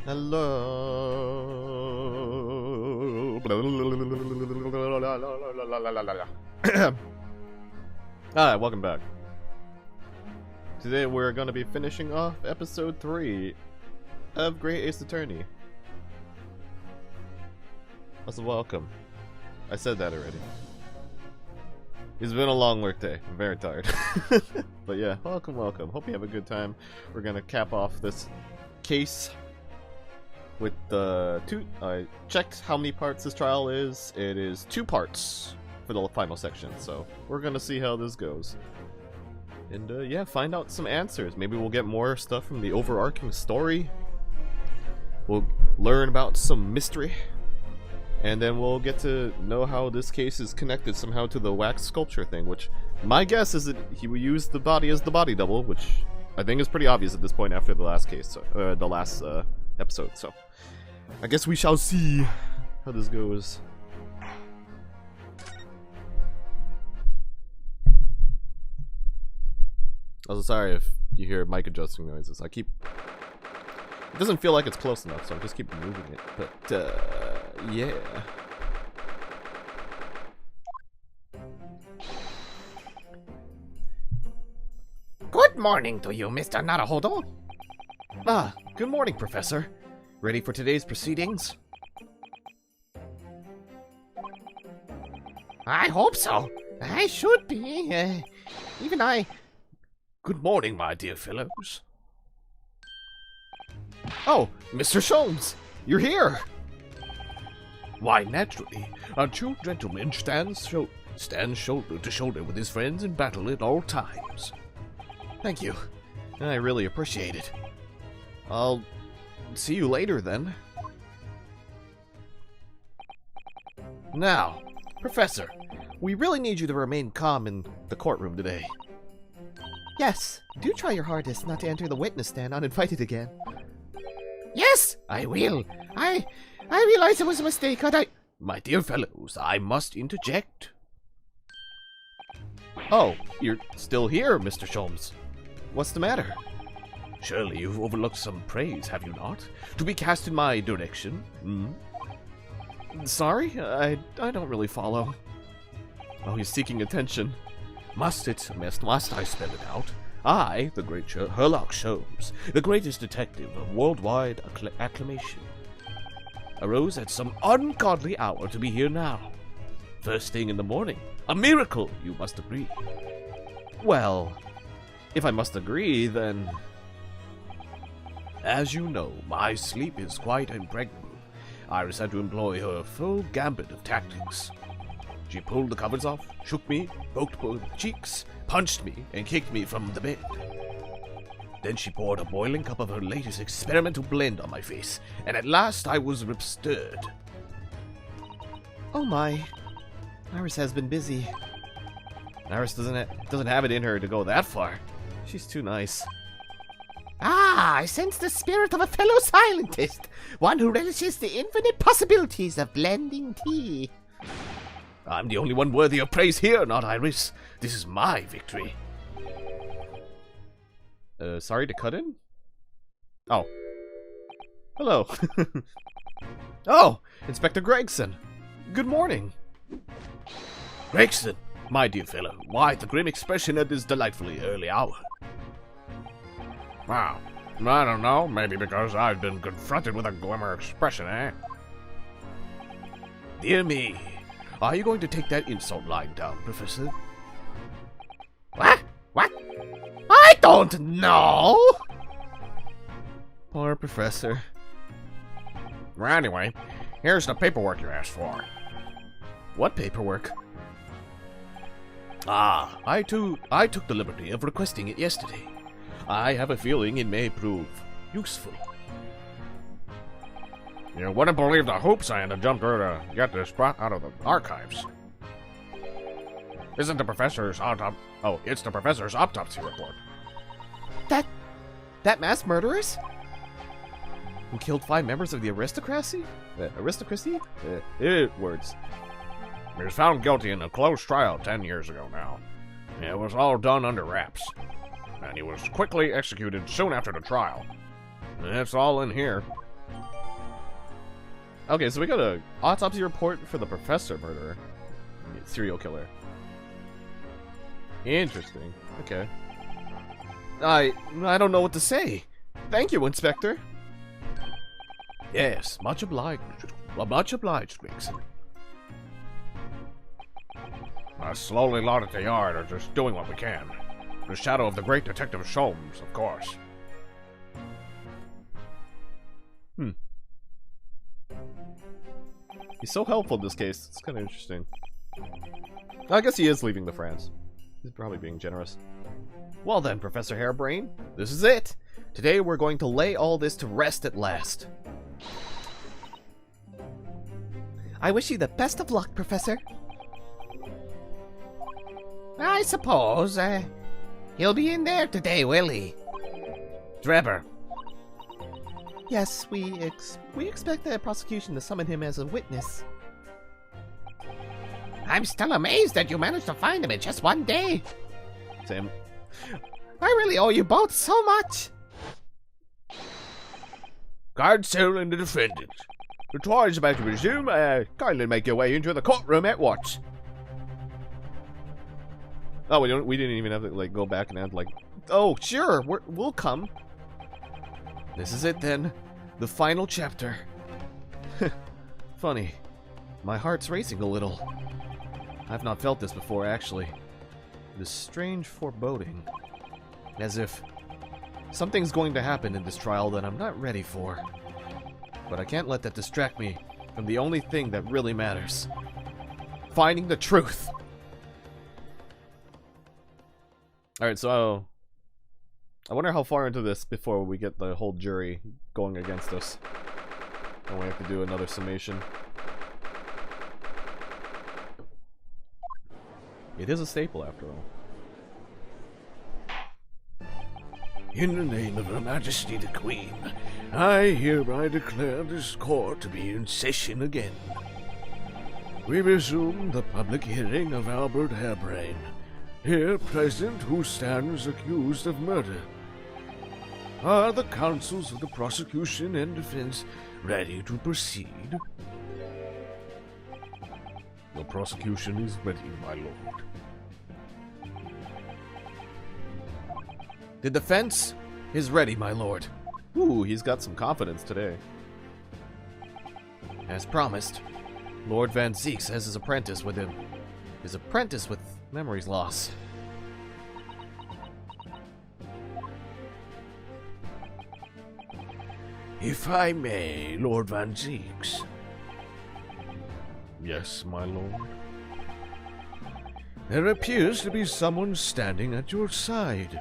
Hello. Alright, welcome back. Today we're going to be finishing off episode 3 of Great Ace Attorney. Also, welcome. I said that already. It's been a long work day. I'm very tired. But yeah, welcome, welcome. Hope you have a good time. We're going to cap off this case with the I checked how many parts this trial is. It is 2 parts for the final section, so we're gonna see how this goes. And yeah, find out some answers. Maybe we'll get more stuff from the overarching story. We'll learn about some mystery. And then we'll get to know how this case is connected somehow to the wax sculpture thing, which my guess is that he will use the body as the body double, which I think is pretty obvious at this point after the last case, the last episode, so I guess we shall see how this goes. Also, sorry if you hear mic adjusting noises. It doesn't feel like it's close enough, so I just keep moving it, but yeah. Good morning to you, Mr. Naruhodo. Ah, good morning, Professor. Ready for today's proceedings? I hope so. I should be. Even I. Good morning, my dear fellows. Oh, Mr. Sholmes, you're here! Why, naturally. A true gentleman stands shoulder to shoulder with his friends in battle at all times. Thank you. I really appreciate it. I'll see you later, then. Now, Professor, we really need you to remain calm in the courtroom today. Yes, do try your hardest not to enter the witness stand uninvited again. Yes, I will. I realize it was a mistake, My dear fellows, I must interject. Oh, you're still here, Mr. Sholmes. What's the matter? Surely you've overlooked some praise, have you not? To be cast in my direction, Sorry? I don't really follow. Oh, he's seeking attention. Must I spell it out? I, the great Sherlock Sholmes, the greatest detective of worldwide acclamation, arose at some ungodly hour to be here now. First thing in the morning. A miracle, you must agree. Well, if I must agree, then... As you know, my sleep is quite impregnable. Iris had to employ her full gambit of tactics. She pulled the covers off, shook me, poked both cheeks, punched me, and kicked me from the bed. Then she poured a boiling cup of her latest experimental blend on my face, and at last I was stirred. Oh my. Iris has been busy. Iris doesn't have it in her to go that far. She's too nice. Ah, I sense the spirit of a fellow scientist, one who relishes the infinite possibilities of blending tea. I'm the only one worthy of praise here, not Iris. This is my victory. Sorry to cut in? Oh. Hello. Oh, Inspector Gregson. Good morning. Gregson, my dear fellow, why the grim expression at this delightfully early hour? Wow, I don't know, maybe because I've been confronted with a glimmer expression, eh? Dear me, are you going to take that insult line down, Professor? What? I don't know! Poor Professor. Well, anyway, here's the paperwork you asked for. What paperwork? Ah, I took the liberty of requesting it yesterday. I have a feeling it may prove useful. You wouldn't believe the hoops I had to jump through to get this brought out of the archives. Isn't the professor's it's the professor's autopsy report. That mass murderers? Who killed 5 members of the aristocracy? Words. He was found guilty in a closed trial 10 years ago now. It was all done under wraps. And he was quickly executed soon after the trial. It's all in here. Okay, so we got a autopsy report for the professor murderer. Serial killer. Interesting. Okay. I don't know what to say. Thank you, Inspector. Yes, much obliged. Much obliged, Gregson. A slowly lot at the yard are just doing what we can. The shadow of the great Detective Sholmes, of course. He's so helpful in this case. It's kind of interesting. I guess he is leaving the France. He's probably being generous. Well then, Professor Hairbrain, this is it. Today we're going to lay all this to rest at last. I wish you the best of luck, Professor. I suppose, he'll be in there today, will he? Drebber. Yes, we expect the prosecution to summon him as a witness. I'm still amazed that you managed to find him in just one day. Sam. I really owe you both so much. Guard cell and the defendant. The trial is about to resume. Kindly make your way into the courtroom at once. Oh, we didn't even have to like go back and add like, oh sure, we'll come. This is it then, the final chapter. Funny, my heart's racing a little. I've not felt this before, actually. This strange foreboding, as if something's going to happen in this trial that I'm not ready for. But I can't let that distract me from the only thing that really matters: finding the truth. Alright, so I wonder how far into this before we get the whole jury going against us. And we have to do another summation. It is a staple after all. In the name of Her Majesty the Queen, I hereby declare this court to be in session again. We resume the public hearing of Albert Hairbrain, here present, who stands accused of murder. Are the counsels of the prosecution and defense ready to proceed? The prosecution is ready, my lord. The defense is ready, my lord. Ooh, he's got some confidence today. As promised, Lord Van Zieks has his apprentice with him. His apprentice with memories lost. If I may, Lord Van Zieks. Yes, my lord. There appears to be someone standing at your side.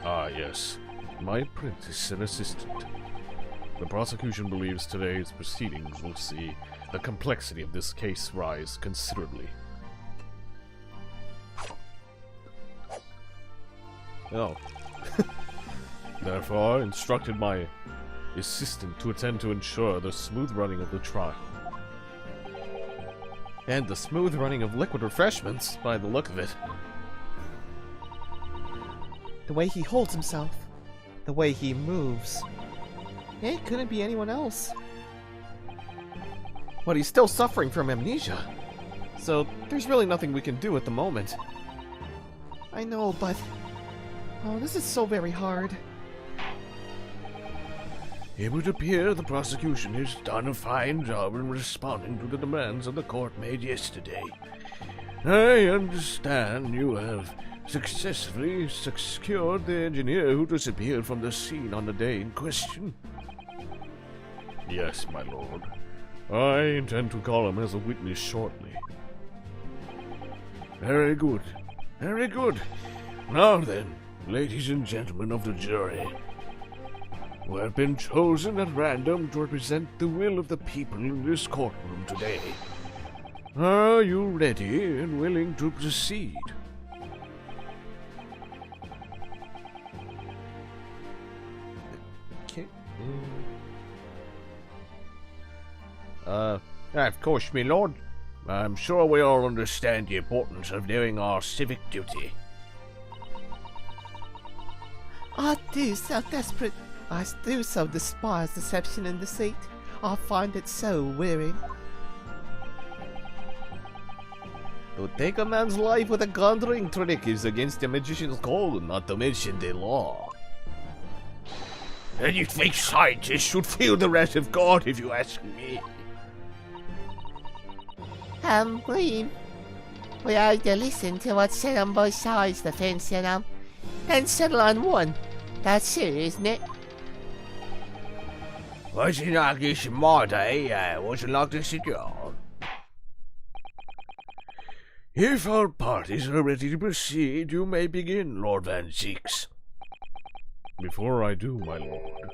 Ah, yes. My apprentice and assistant. The prosecution believes today's proceedings will see the complexity of this case rise considerably. Oh. Therefore, I instructed my assistant to attend to ensure the smooth running of the trial. And the smooth running of liquid refreshments, by the look of it. The way he holds himself, the way he moves. It couldn't be anyone else. But he's still suffering from amnesia. So there's really nothing we can do at the moment. I know, but... oh, this is so very hard. It would appear the prosecution has done a fine job in responding to the demands of the court made yesterday. I understand you have successfully secured the engineer who disappeared from the scene on the day in question. Yes, my lord. I intend to call him as a witness shortly. Very good. Very good. Now then, ladies and gentlemen of the jury, who have been chosen at random to represent the will of the people in this courtroom today, are you ready and willing to proceed? Of course, my lord. I'm sure we all understand the importance of doing our civic duty. I do so desperate. I do so despise deception and deceit. I find it so weary. To take a man's life with a conjuring trick is against the magician's code, not to mention the law. Any fake scientist should feel the wrath of God, if you ask me. Green, we have to listen to what's said on both sides of the fence, and settle on one. That's it, isn't it? Was it not this my day? I wasn't like this at all. If all parties are ready to proceed, you may begin, Lord Van Zieks. Before I do, my lord,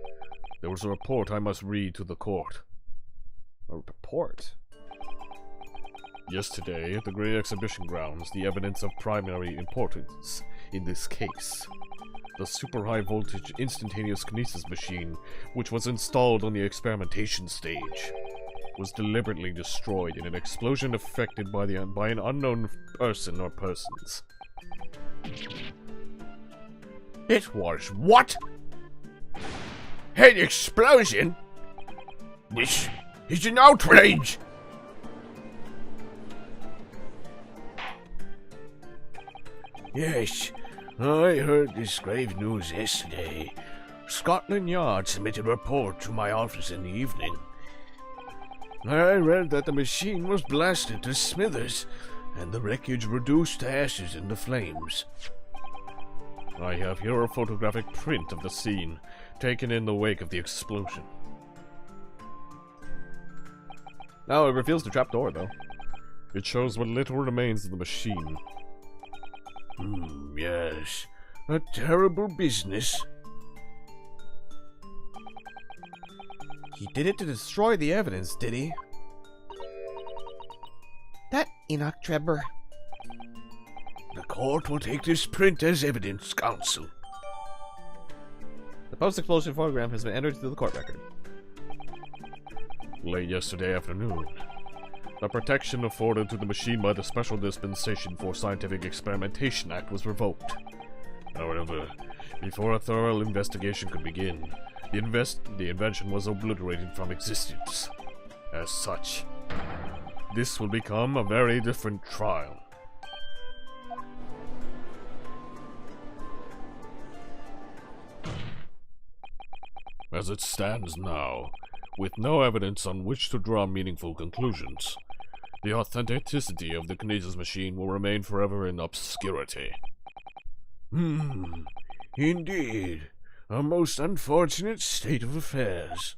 there was a report I must read to the court. A report? Yesterday, at the Great Exhibition Grounds, the evidence of primary importance in this case. The super high voltage instantaneous kinesis machine, which was installed on the experimentation stage, was deliberately destroyed in an explosion effected by an unknown person or persons. It was what? An explosion? This is an outrage! Yes, I heard this grave news yesterday. Scotland Yard submitted a report to my office in the evening. I read that the machine was blasted to smithers, and the wreckage reduced to ashes in the flames. I have here a photographic print of the scene, taken in the wake of the explosion. Now it reveals the trapdoor, though. It shows what little remains of the machine. Yes. A terrible business. He did it to destroy the evidence, did he? That Enoch Trebber. The court will take this print as evidence, counsel. The post-explosion photograph has been entered into the court record. Late yesterday afternoon, the protection afforded to the machine by the Special Dispensation for Scientific Experimentation Act was revoked. However, before a thorough investigation could begin, the invention was obliterated from existence. As such, this will become a very different trial. As it stands now, with no evidence on which to draw meaningful conclusions, the authenticity of the kinesis machine will remain forever in obscurity. Indeed. A most unfortunate state of affairs.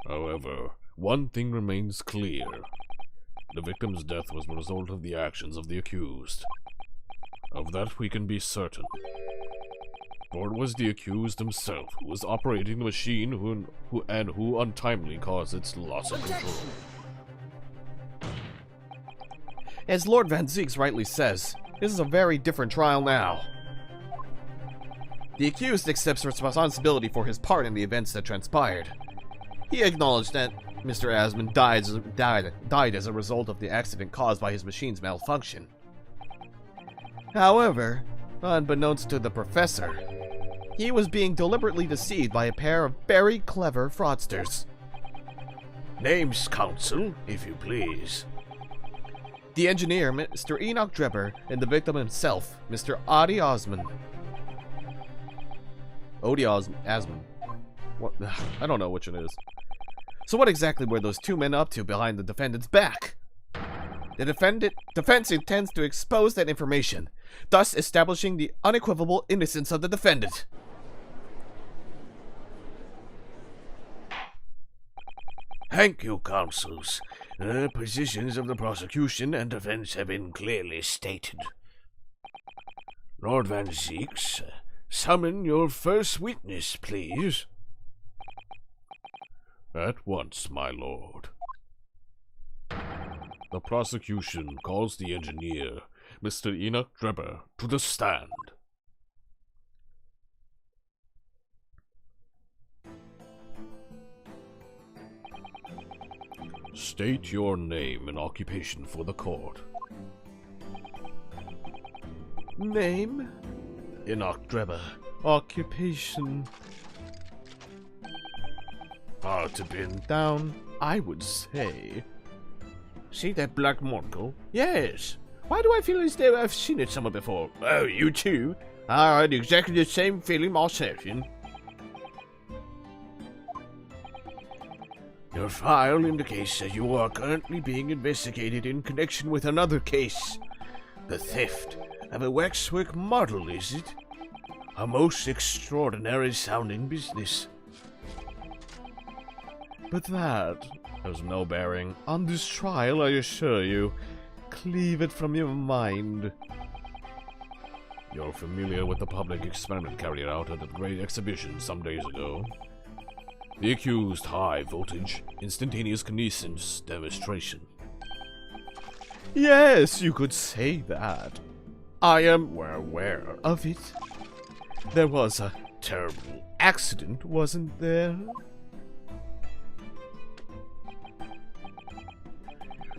However, one thing remains clear. The victim's death was the result of the actions of the accused. Of that we can be certain. For it was the accused himself who was operating the machine who untimely caused its loss of control. As Lord Van Zieks rightly says, this is a very different trial now. The accused accepts responsibility for his part in the events that transpired. He acknowledged that Mr. Asmund died as a result of the accident caused by his machine's malfunction. However, unbeknownst to the professor, he was being deliberately deceived by a pair of very clever fraudsters. Names, counsel, if you please. The engineer, Mr. Enoch Trebber, and the victim himself, Mr. Adi Osmond. Asmund. What? I don't know which one it is. So what exactly were those two men up to behind the defendant's back? The defense intends to expose that information, thus establishing the unequivocal innocence of the defendant. Thank you, counsels. The positions of the prosecution and defense have been clearly stated. Lord Van Zieks, summon your first witness, please. At once, my lord. The prosecution calls the engineer, Mr. Enoch Trebber, to the stand. State your name and occupation for the court. Name? Enoch Trebber. Occupation? Hard to pin. Down, I would say. See that black monocle? Yes. Why do I feel as though I've seen it somewhere before? Oh, you too? I had exactly the same feeling myself. Your file indicates that you are currently being investigated in connection with another case. The theft of a waxwork model, is it? A most extraordinary sounding business. But that has no bearing on this trial, I assure you. Cleave it from your mind. You're familiar with the public experiment carried out at the Great Exhibition some days ago. The accused high-voltage, instantaneous kinesis demonstration. Yes, you could say that. I am well aware of it. There was a terrible accident, wasn't there?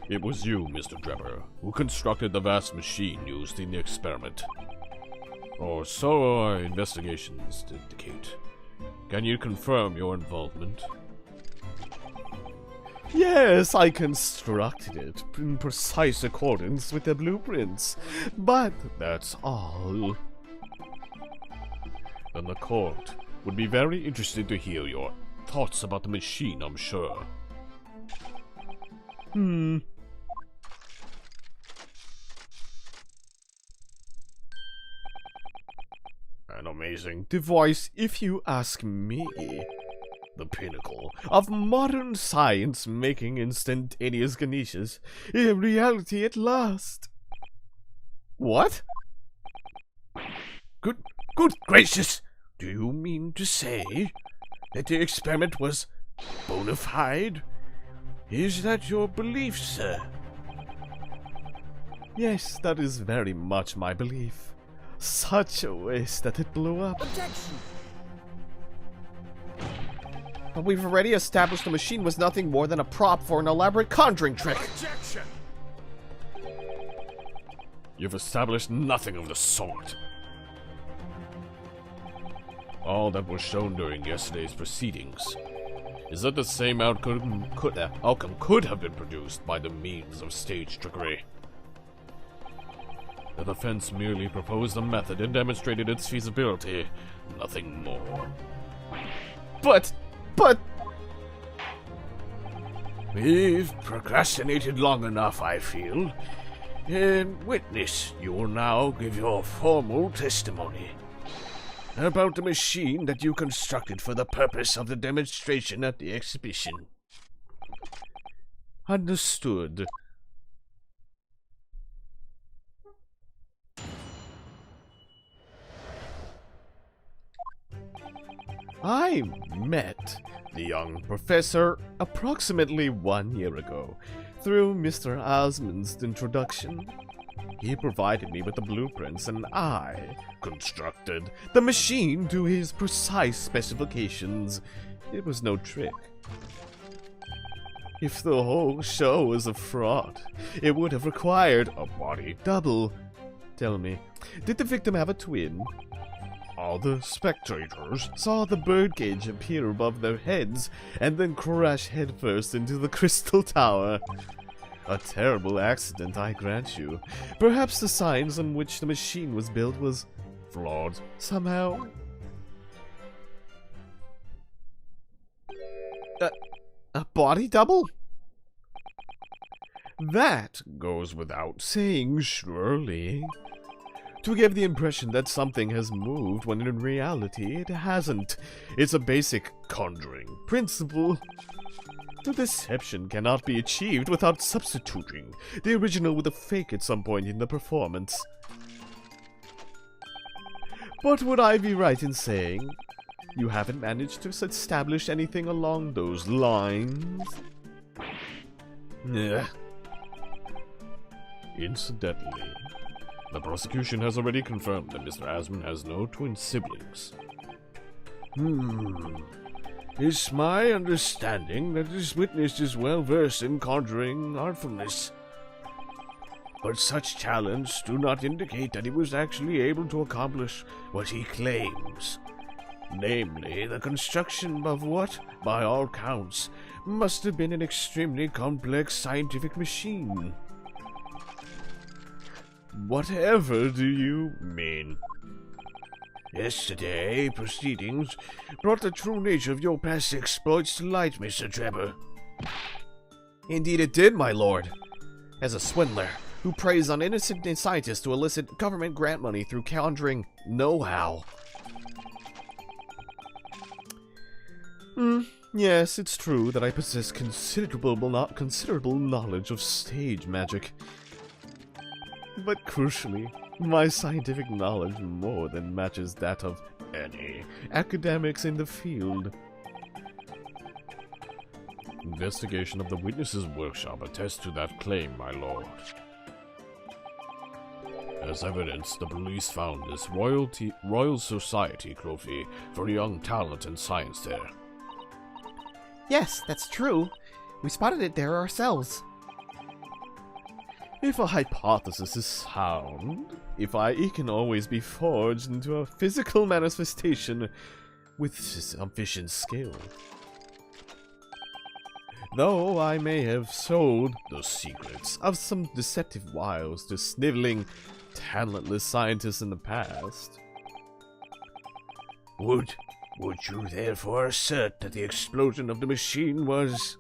It was you, Mr. Drebber, who constructed the vast machine used in the experiment. Or so our investigations indicate. Can you confirm your involvement? Yes, I constructed it in precise accordance with the blueprints, but that's all. Then the court would be very interested to hear your thoughts about the machine, I'm sure. An amazing device, if you ask me. the pinnacle Of modern science making instantaneous kinesis a reality at last. What? Good gracious! Do you mean to say that the experiment was bona fide? Is that your belief, sir? Yes, that is very much my belief. Such a waste that it blew up. Objection! But we've already established the machine was nothing more than a prop for an elaborate conjuring trick. Objection! You've established nothing of the sort. All that was shown during yesterday's proceedings is that the same outcome could have been produced by the means of stage trickery. The defense merely proposed a method and demonstrated its feasibility, nothing more. But... We've procrastinated long enough, I feel. Witness, you will now give your formal testimony about the machine that you constructed for the purpose of the demonstration at the exhibition. Understood. I met the young professor approximately 1 year ago through Mr. Osmond's introduction. He provided me with the blueprints and I constructed the machine to his precise specifications. It was no trick. If the whole show was a fraud, it would have required a body double. Tell me, did the victim have a twin? All the spectators saw the birdcage appear above their heads and then crash headfirst into the crystal tower. A terrible accident, I grant you. Perhaps the science on which the machine was built was flawed somehow. A body double? That goes without saying, surely. To give the impression that something has moved when in reality it hasn't. It's a basic conjuring principle. The deception cannot be achieved without substituting the original with a fake at some point in the performance. But would I be right in saying you haven't managed to establish anything along those lines? Incidentally, the prosecution has already confirmed that Mr. Asmund has no twin siblings. It's my understanding that this witness is well versed in conjuring artfulness. But such talents do not indicate that he was actually able to accomplish what he claims. Namely, the construction of what, by all counts, must have been an extremely complex scientific machine. Whatever do you mean? Yesterday, proceedings brought the true nature of your past exploits to light, Mr. Trevor. Indeed it did, my lord. As a swindler who preys on innocent scientists to elicit government grant money through conjuring know-how. Yes, it's true that I possess considerable knowledge of stage magic. But crucially, my scientific knowledge more than matches that of any academics in the field. Investigation of the witnesses' workshop attests to that claim, my lord. As evidence, the police found this Royal Society trophy for young talent and science there. Yes, that's true. We spotted it there ourselves. If a hypothesis is sound, it can always be forged into a physical manifestation with sufficient skill. Though I may have sold the secrets of some deceptive wiles to sniveling, talentless scientists in the past. Would you therefore assert that the explosion of the machine was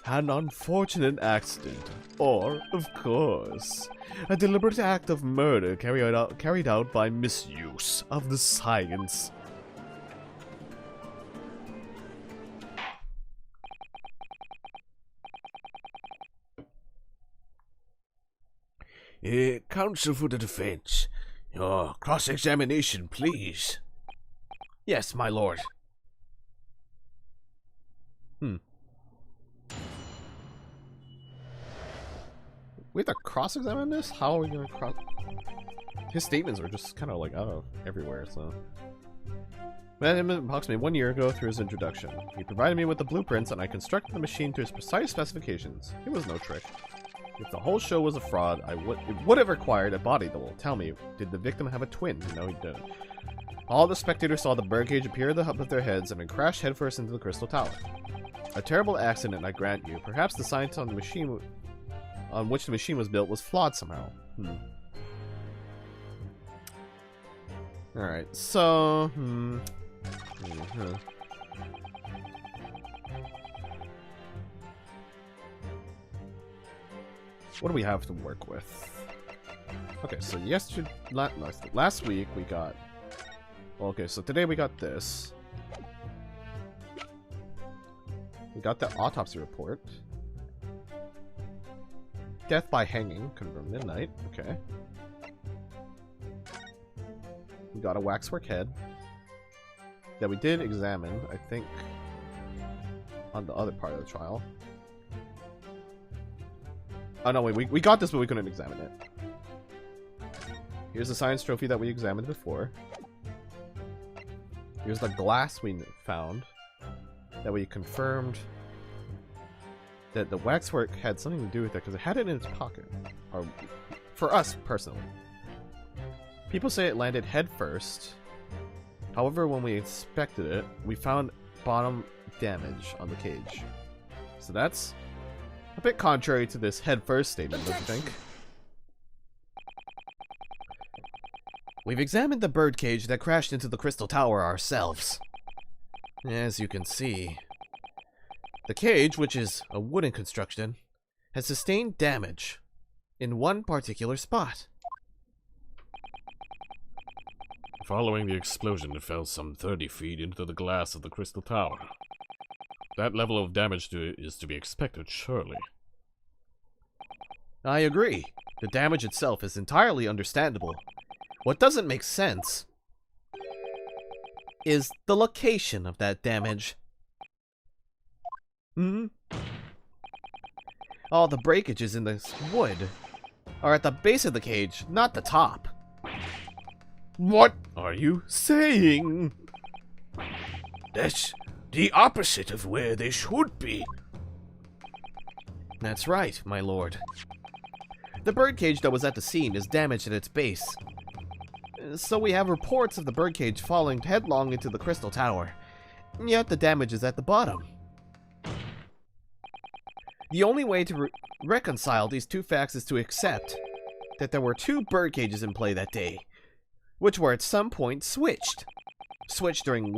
an unfortunate accident, or, of course, a deliberate act of murder carried out by misuse of the science? Counsel for the defense, your cross-examination, please. Yes, my lord. We have to cross-examine this? How are we going to cross... His statements are just kind of like out of everywhere, so... Met him approximately 1 year ago through his introduction. He provided me with the blueprints and I constructed the machine to his precise specifications. It was no trick. If the whole show was a fraud, it would have required a body double. Tell me, did the victim have a twin? No, he didn't. All the spectators saw the birdcage appear at the hub of their heads and then crash headfirst into the crystal tower. A terrible accident, I grant you. Perhaps the science on the machine on which the machine was built was flawed somehow. Alright, so... What do we have to work with? Okay, so last week we got... Okay, so today we got this. We got the autopsy report. Death by hanging, confirmed midnight. Okay. We got a waxwork head that we did examine, I think, on the other part of the trial. Oh no, wait, we got this, but we couldn't examine it. Here's the science trophy that we examined before. Here's the glass we found that we confirmed that the waxwork had something to do with it because it had it in its pocket. Or, for us, personally. People say it landed head first. However, when we inspected it, we found bottom damage on the cage. So that's a bit contrary to this head first statement, don't you think? We've examined the birdcage that crashed into the crystal tower ourselves. As you can see, the cage, which is a wooden construction, has sustained damage in one particular spot. Following the explosion, it fell some 30 feet into the glass of the crystal tower. That level of damage is to be expected, surely. I agree. The damage itself is entirely understandable. What doesn't make sense is the location of that damage. All the breakages in this wood are at the base of the cage, not the top. What are you saying? That's the opposite of where they should be. That's right, my lord. The birdcage that was at the scene is damaged at its base. So we have reports of the birdcage falling headlong into the crystal tower. Yet the damage is at the bottom. The only way to reconcile these two facts is to accept that there were two birdcages in play that day, which were at some point switched. Switched during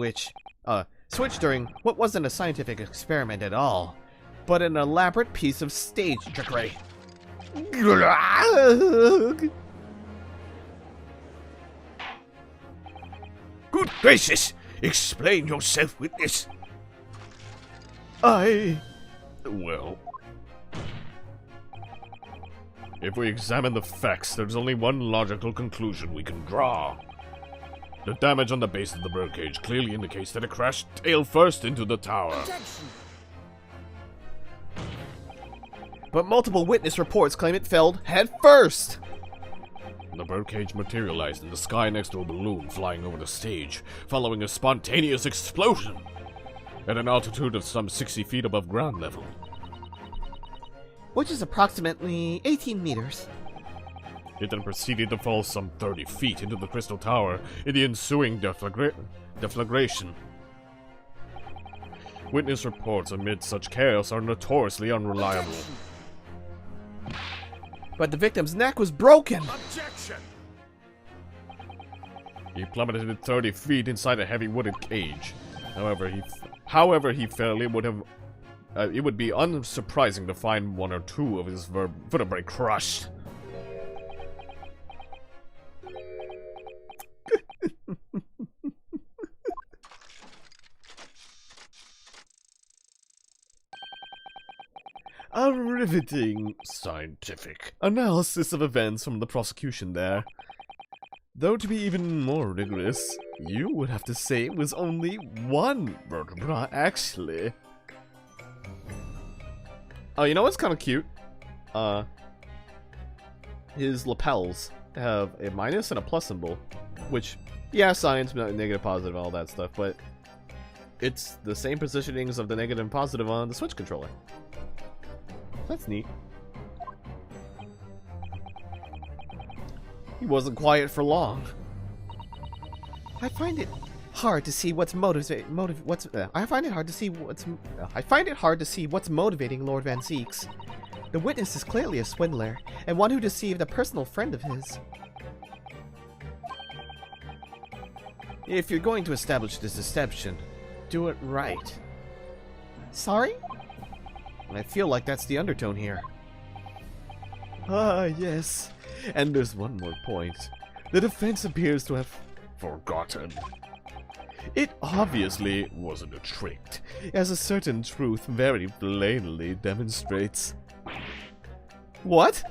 what wasn't a scientific experiment at all, but an elaborate piece of stage trickery. Good gracious! Explain yourself, witness! Well, if we examine the facts, there's only one logical conclusion we can draw. The damage on the base of the birdcage clearly indicates that it crashed tail first into the tower. But multiple witness reports claim it fell head first. The birdcage materialized in the sky next to a balloon flying over the stage, following a spontaneous explosion at an altitude of some 60 feet above ground level. Which is approximately 18 meters. It then proceeded to fall some 30 feet into the crystal tower in the ensuing deflagration. Witness reports amid such chaos are notoriously unreliable. But the victim's neck was broken. Objection! He plummeted 30 feet inside a heavy wooded cage. However he fell, it would be unsurprising to find one or two of his vertebrae crushed. A riveting scientific analysis of events from the prosecution there. Though to be even more rigorous, you would have to say it was only one vertebra, actually. Oh, you know what's kind of cute? His lapels have a minus and a plus symbol, which, yeah, science, negative, positive, all that stuff, but it's the same positionings of the negative and positive on the Switch controller. That's neat. He wasn't quiet for long. I find it hard to see what's motivating Lord Van Zeeks. The witness is clearly a swindler, and one who deceived a personal friend of his. If you're going to establish this deception, do it right. Sorry? I feel like that's the undertone here. Ah, yes. And there's one more point. The defense appears to have forgotten. It obviously wasn't a trick, as a certain truth very plainly demonstrates. What?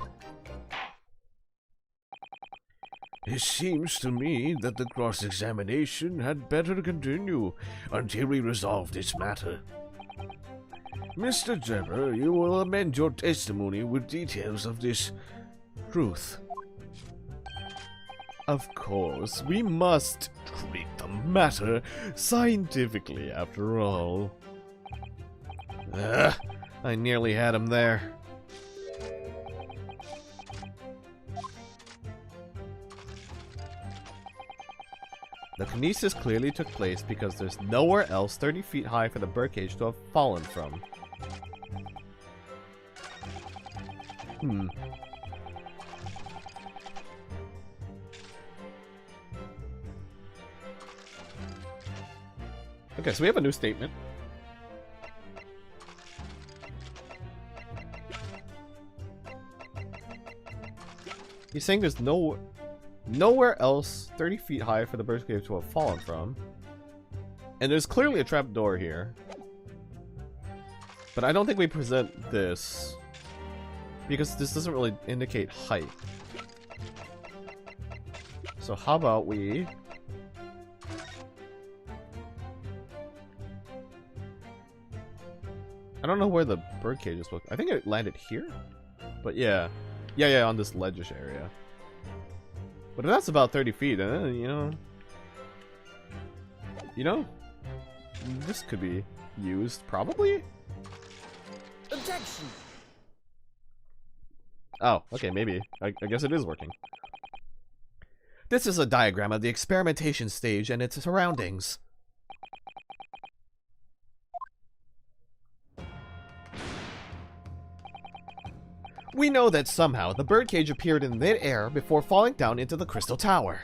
It seems to me that the cross-examination had better continue until we resolve this matter. Mr. Jebber, you will amend your testimony with details of this truth. Of course, we must treat the matter scientifically after all. I nearly had him there. The kinesis clearly took place because there's nowhere else 30 feet high for the birdcage to have fallen from. Okay, so we have a new statement. He's saying there's nowhere else 30 feet high for the birdcage to have fallen from. And there's clearly a trapdoor here. But I don't think we present this, because this doesn't really indicate height. So how about we... I don't know where the birdcage is. I think it landed here? But yeah. Yeah, on this ledgish area. But if that's about 30 feet, you know, this could be used, probably? Objection! Oh, okay, maybe. I guess it is working. This is a diagram of the experimentation stage and its surroundings. We know that somehow the birdcage appeared in mid-air before falling down into the crystal tower.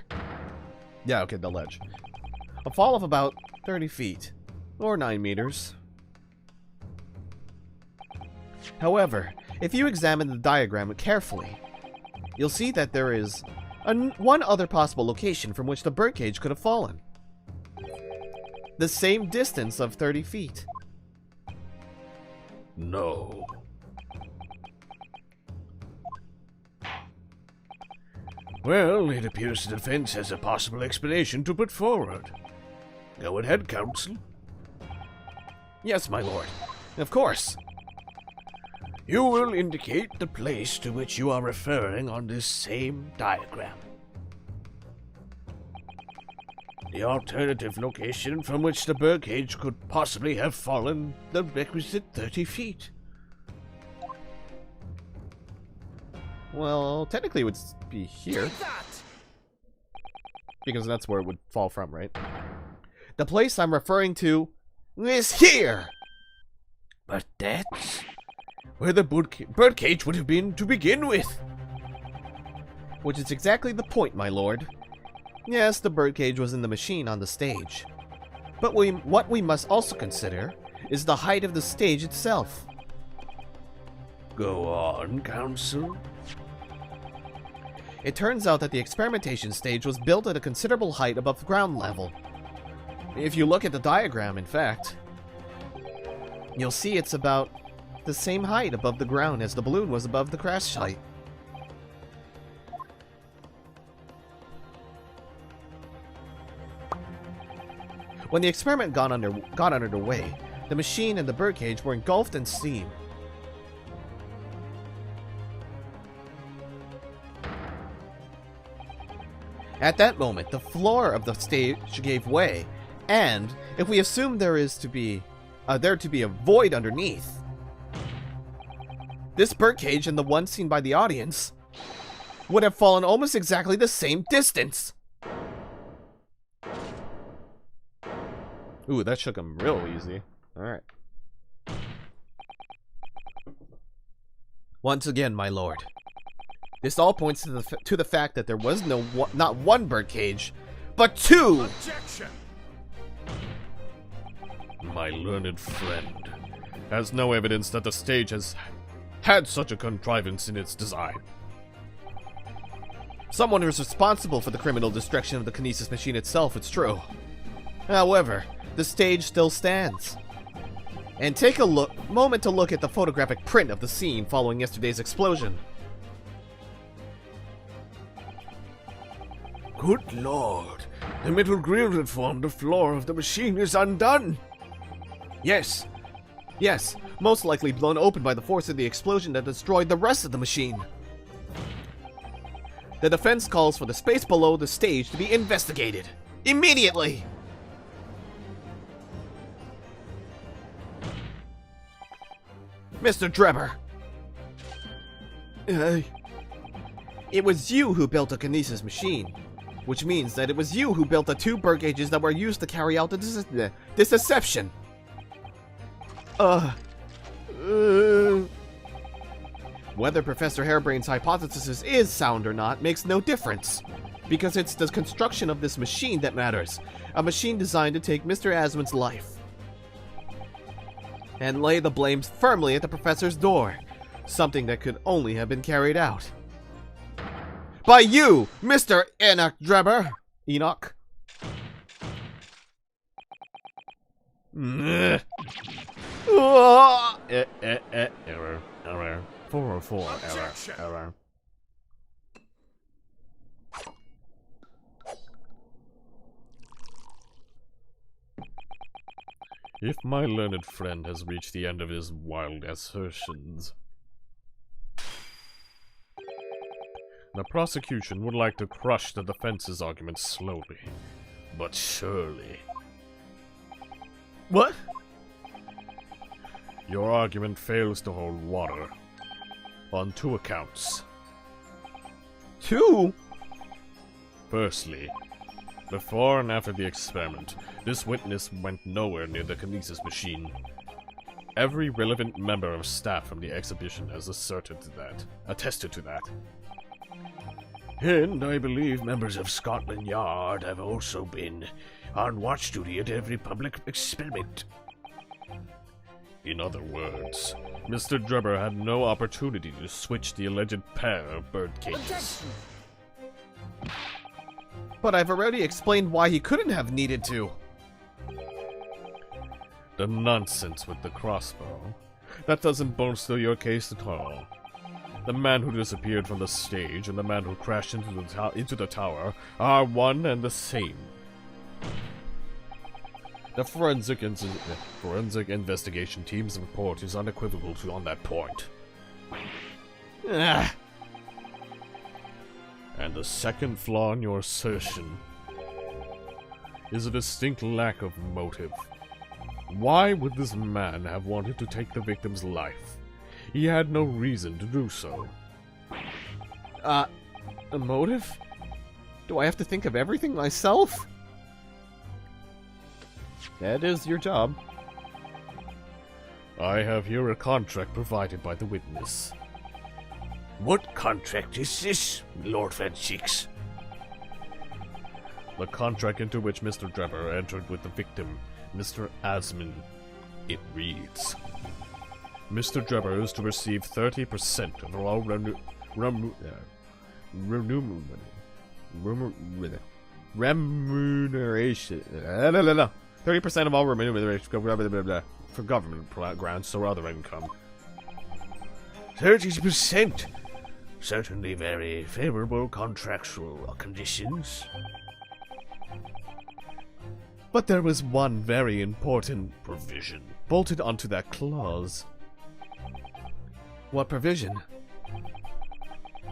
Yeah, okay, the ledge. A fall of about 30 feet, or 9 meters. However, if you examine the diagram carefully, you'll see that there is one other possible location from which the birdcage could have fallen. The same distance of 30 feet. No. Well, it appears the defense has a possible explanation to put forward. Go ahead, Counsel. Yes, my lord. Of course. You will indicate the place to which you are referring on this same diagram. The alternative location from which the birdcage could possibly have fallen the requisite 30 feet. Well, technically it would be here. Because that's where it would fall from, right? The place I'm referring to is here! But that's where the birdcage would have been to begin with. Which is exactly the point, my lord. Yes, the birdcage was in the machine on the stage. But what we must also consider is the height of the stage itself. Go on, Counsel. It turns out that the experimentation stage was built at a considerable height above ground level. If you look at the diagram, in fact, you'll see it's about the same height above the ground as the balloon was above the crash site. When the experiment got underway, the machine and the birdcage were engulfed in steam. At that moment, the floor of the stage gave way, and if we assume there to be a void underneath, this birdcage and the one seen by the audience would have fallen almost exactly the same distance. Ooh, that shook him real easy. Alright. Once again, my lord, this all points to the fact that there was not one birdcage, but two! Objection! My learned friend has no evidence that the stage has had such a contrivance in its design. Someone is responsible for the criminal destruction of the kinesis machine itself, it's true. However, the stage still stands. And take a moment to look at the photographic print of the scene following yesterday's explosion. Good Lord, the metal grill that formed the floor of the machine is undone. Yes, most likely blown open by the force of the explosion that destroyed the rest of the machine. The defense calls for the space below the stage to be investigated. Immediately! Mr. Drebber! It was you who built a kinesis machine, which means that it was you who built the two birdcages that were used to carry out this deception. Whether Professor Harebrain's hypothesis is sound or not makes no difference, because it's the construction of this machine that matters. A machine designed to take Mr. Asmund's life. And lay the blames firmly at the professor's door, something that could only have been carried out by you, Mr. Enoch Drebber. Enoch. Error. 404 Objection. error. If my learned friend has reached the end of his wild assertions, the prosecution would like to crush the defense's arguments slowly, but surely. What? Your argument fails to hold water on two accounts. Two? Firstly, before and after the experiment, this witness went nowhere near the kinesis machine. Every relevant member of staff from the exhibition has attested to that. And I believe members of Scotland Yard have also been on watch duty at every public experiment. In other words, Mr. Drebber had no opportunity to switch the alleged pair of bird cages. But I've already explained why he couldn't have needed to. The nonsense with the crossbow. That doesn't bolster your case at all. The man who disappeared from the stage and the man who crashed into the tower are one and the same. The forensic investigation team's report is unequivocal on that point. Ah. And the second flaw in your assertion is a distinct lack of motive. Why would this man have wanted to take the victim's life? He had no reason to do so. A motive? Do I have to think of everything myself? That is your job. I have here a contract provided by the witness. What contract is this, Lord Van Six? The contract into which Mr. Drebber entered with the victim, Mr. Asman. It reads, Mr. Drebber is to receive 30% of all remuneration. 30% of all remuneration for government grants or other income. 30%? Certainly very favorable contractual conditions. But there was one very important provision bolted onto that clause. What provision?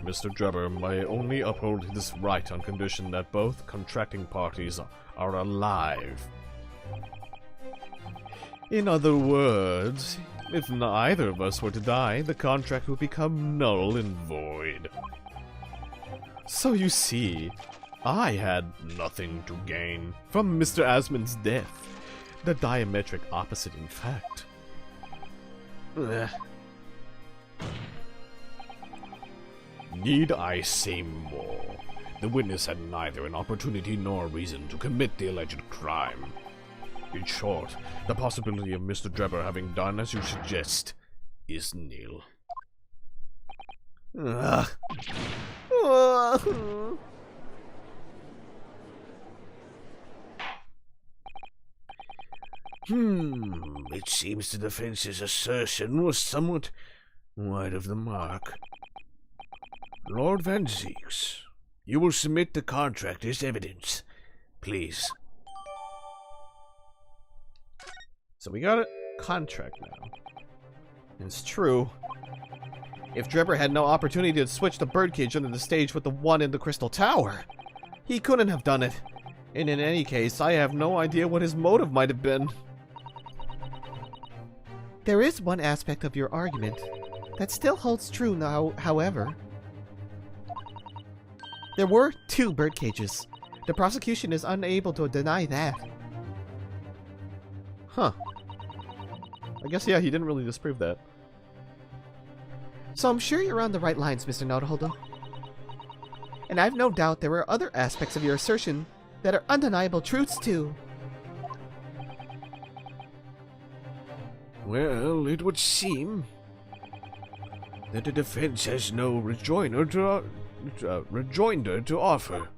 Mr. Drebber may only uphold this right on condition that both contracting parties are alive. In other words, if neither of us were to die, the contract would become null and void. So you see, I had nothing to gain from Mr. Asman's death. The diametric opposite, in fact. Ugh. Need I say more? The witness had neither an opportunity nor reason to commit the alleged crime. In short, the possibility of Mr. Drebber having done as you suggest is nil. Ugh. It seems the defense's assertion was somewhat wide of the mark. Lord Van Zieks, you will submit the contract as evidence, please. So we got a contract now. It's true. If Drebber had no opportunity to switch the birdcage under the stage with the one in the Crystal Tower, he couldn't have done it. And in any case, I have no idea what his motive might have been. There is one aspect of your argument that still holds true now, however. There were 2 birdcages. The prosecution is unable to deny that. Huh. I guess, yeah, he didn't really disprove that. So I'm sure you're on the right lines, Mr. Nodaholdo. And I've no doubt there are other aspects of your assertion that are undeniable truths too. Well, it would seem that the defense has no rejoinder to offer.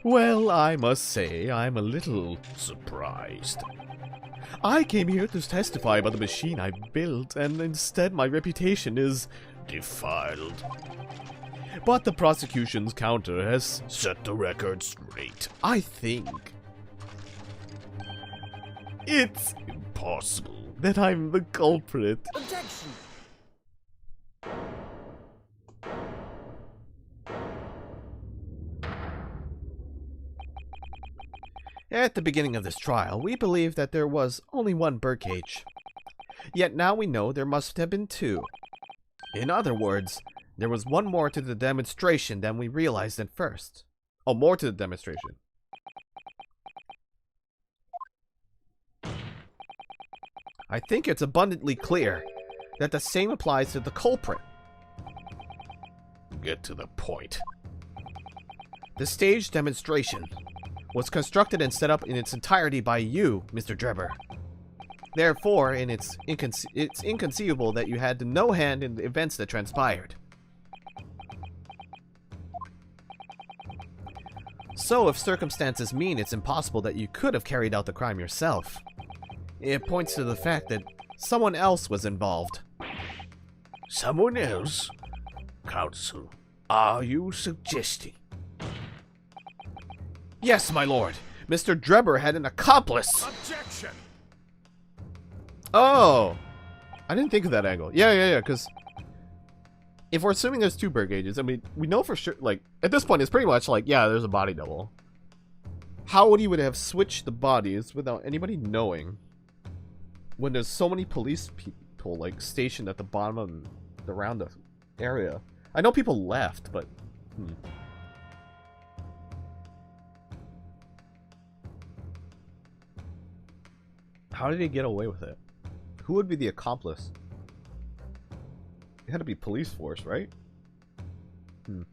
Well, I must say I'm a little surprised. I came here to testify about the machine I built, and instead my reputation is defiled. But the prosecution's counter has set the record straight. I think it's impossible that I'm the culprit. Objection! At the beginning of this trial, we believed that there was only one birdcage. Yet now we know there must have been two. In other words, there was one more to the demonstration than we realized at first. Oh, more to the demonstration. I think it's abundantly clear that the same applies to the culprit. Get to the point. The staged demonstration was constructed and set up in its entirety by you, Mr. Drebber. Therefore, it's inconceivable that you had no hand in the events that transpired. So, if circumstances mean it's impossible that you could have carried out the crime yourself, it points to the fact that someone else was involved. Someone else? Counsel, are you suggesting? Yes, my lord. Mr. Drebber had an accomplice. Objection! Oh! I didn't think of that angle. Yeah, because if we're assuming there's two bird cages, I mean, we know for sure, like, at this point, it's pretty much like, yeah, there's a body double. How would he would have switched the bodies without anybody knowing when there's so many police people, like, stationed at the bottom of around the area? I know people left, but... How did he get away with it? Who would be the accomplice? It had to be police force, right? An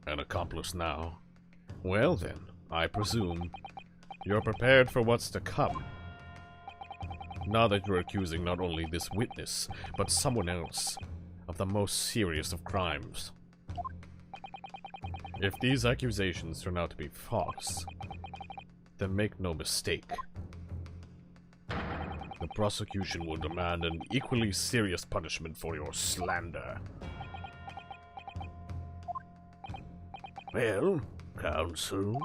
accomplice now. Well then, I presume you're prepared for what's to come. Now that you're accusing not only this witness, but someone else of the most serious of crimes. If these accusations turn out to be false, then make no mistake. The prosecution will demand an equally serious punishment for your slander. Well, counsel,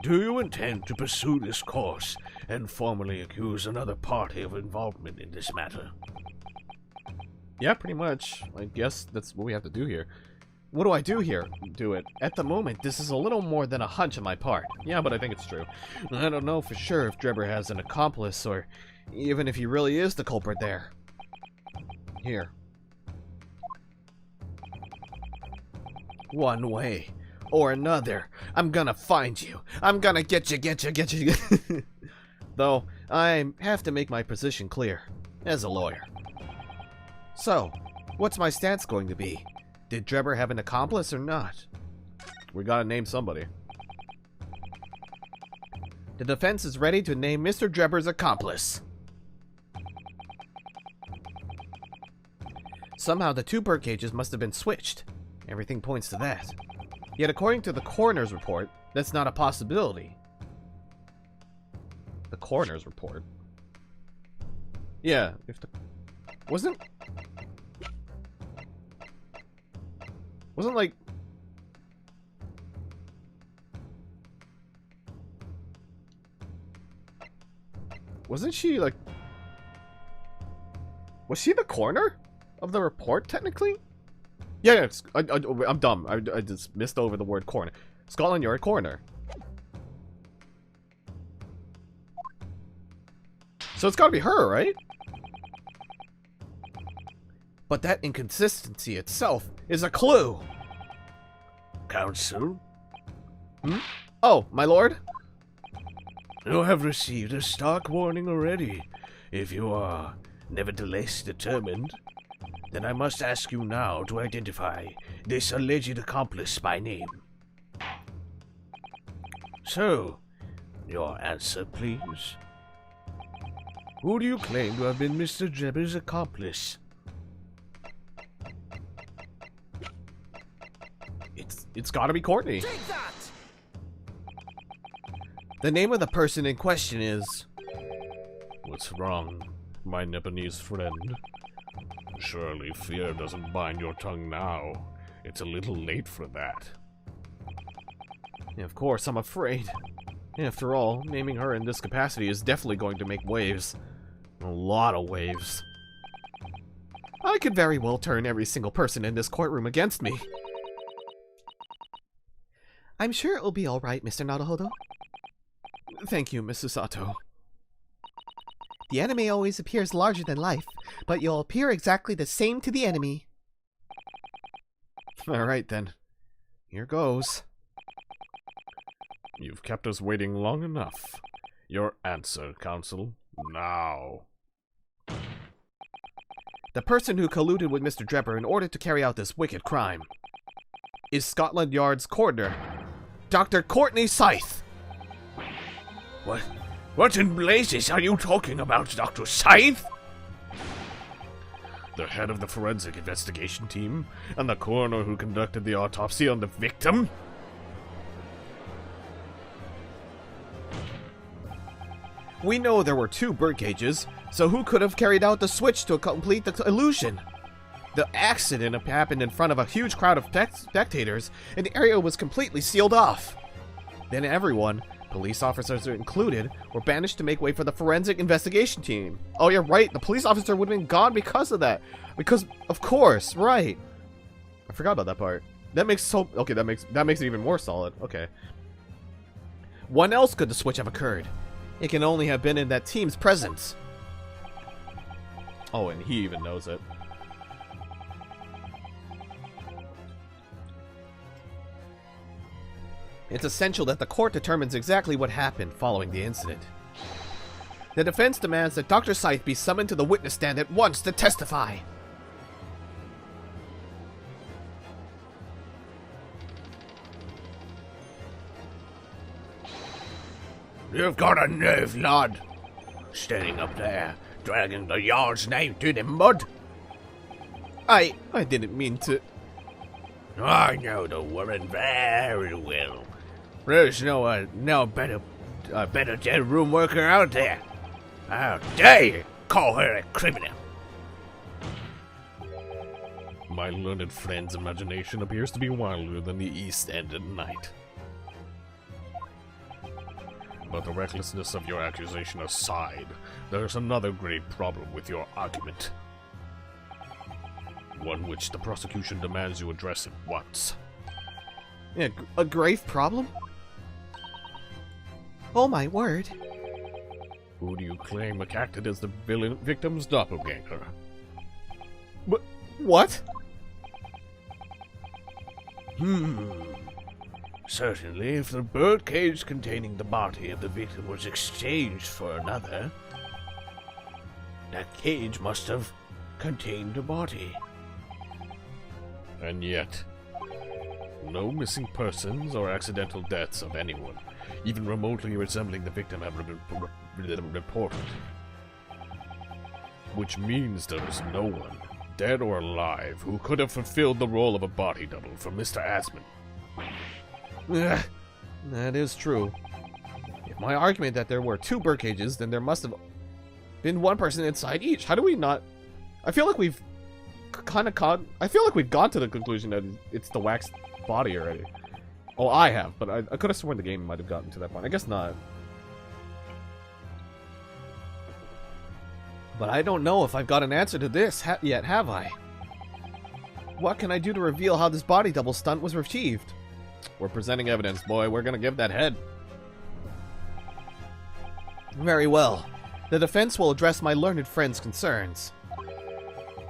do you intend to pursue this course and formally accuse another party of involvement in this matter? Yeah, pretty much. I guess that's what we have to do here. What do I do here? Do it. At the moment, this is a little more than a hunch on my part. Yeah, but I think it's true. I don't know for sure if Drebber has an accomplice, or even if he really is the culprit there. Here. One way or another, I'm gonna find you. I'm gonna get you. Though, I have to make my position clear, as a lawyer. So, what's my stance going to be? Did Drebber have an accomplice or not? We gotta name somebody. The defense is ready to name Mr. Drebber's accomplice. Somehow the two bird cages must have been switched. Everything points to that. Yet according to the coroner's report, that's not a possibility. The coroner's report? Yeah, if the... Wasn't like... Wasn't she like... Was she the coroner of the report, technically? Yeah, I'm dumb. I just missed over the word coroner. Scotland Yard coroner. So it's gotta be her, right? But that inconsistency itself is a clue. Counsel, Oh, my lord? you have received a stark warning already. If you are nevertheless determined, then I must ask you now to identify this alleged accomplice by name. So, your answer, please. Who do you claim to have been Mr. Drebber's accomplice? It's gotta be Courtney. Take that! The name of the person in question is... What's wrong, my Nepalese friend? Surely fear doesn't bind your tongue now. It's a little late for that. Yeah, of course, I'm afraid. After all, naming her in this capacity is definitely going to make waves. A lot of waves. I could very well turn every single person in this courtroom against me. I'm sure it will be all right, Mr. Naruhodo. Thank you, Miss Susato. The enemy always appears larger than life, but you'll appear exactly the same to the enemy. Alright then. Here goes. You've kept us waiting long enough. Your answer, Counsel, now. The person who colluded with Mr. Drebber in order to carry out this wicked crime is Scotland Yard's coroner, Dr. Courtney Scythe. What in blazes are you talking about, Dr. Scythe? The head of the forensic investigation team, and the coroner who conducted the autopsy on the victim? We know there were 2 birdcages, so who could have carried out the switch to complete the illusion? The accident happened in front of a huge crowd of spectators, and the area was completely sealed off. Then everyone, police officers included, were banished to make way for the forensic investigation team. Oh, you're right, the police officer would have been gone because of that. Because, of course, right. I forgot about that part. That makes okay, that makes it even more solid. Okay. When else could the switch have occurred? It can only have been in that team's presence. Oh, and he even knows it. It's essential that the court determines exactly what happened following the incident. The defense demands that Dr. Scythe be summoned to the witness stand at once to testify. You've got a nerve, lad. Standing up there, dragging the Yard's name through the mud. I didn't mean to. I know the woman very well. There's no better dead room worker out there. How dare you call her a criminal? My learned friend's imagination appears to be wilder than the East End at night. But the recklessness of your accusation aside, there's another grave problem with your argument. One which the prosecution demands you address at once. Yeah, a grave problem? Oh my word. Who do you claim acted as the victim's doppelganger? What? Certainly, if the birdcage containing the body of the victim was exchanged for another, that cage must have contained a body. And yet, no missing persons or accidental deaths of anyone, even remotely resembling the victim, have been reported. Which means there is no one, dead or alive, who could have fulfilled the role of a body double for Mr. Asman. That is true. If my argument that there were 2 birdcages, then there must have been one person inside each. How do we not? I feel like we've I feel like we've gone to the conclusion that it's the waxed body already. Oh, I have, but I could have sworn the game might have gotten to that point. I guess not. But I don't know if I've got an answer to this yet, have I? What can I do to reveal how this body double stunt was achieved? We're presenting evidence, boy. We're gonna give that head. Very well. The defense will address my learned friend's concerns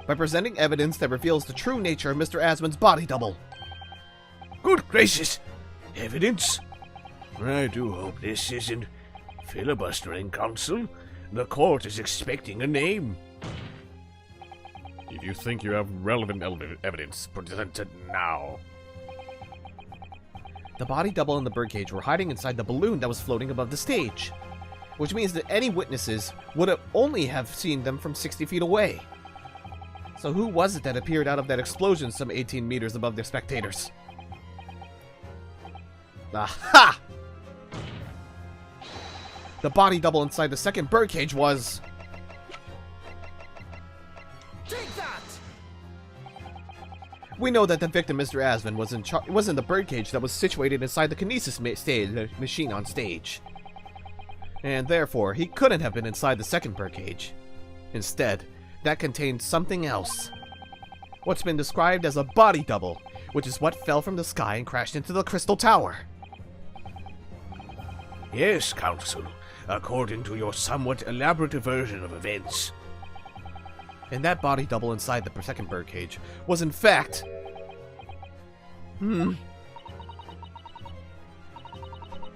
by presenting evidence that reveals the true nature of Mr. Asman's body double. Good gracious! Evidence? I do hope this isn't filibustering, Counsel. The court is expecting a name. If you think you have relevant evidence, present it now. The body double and the birdcage were hiding inside the balloon that was floating above the stage, which means that any witnesses would have only have seen them from 60 feet away. So who was it that appeared out of that explosion some 18 meters above the spectators? Aha! The body double inside the second birdcage was... Take that! We know that the victim, Mr. Asman, was in the birdcage that was situated inside the kinesis machine on stage. And therefore, he couldn't have been inside the second birdcage. Instead, that contained something else. What's been described as a body double, which is what fell from the sky and crashed into the Crystal Tower. Yes, Counsel. according to your somewhat elaborate version of events. And that body double inside the second birdcage was in fact...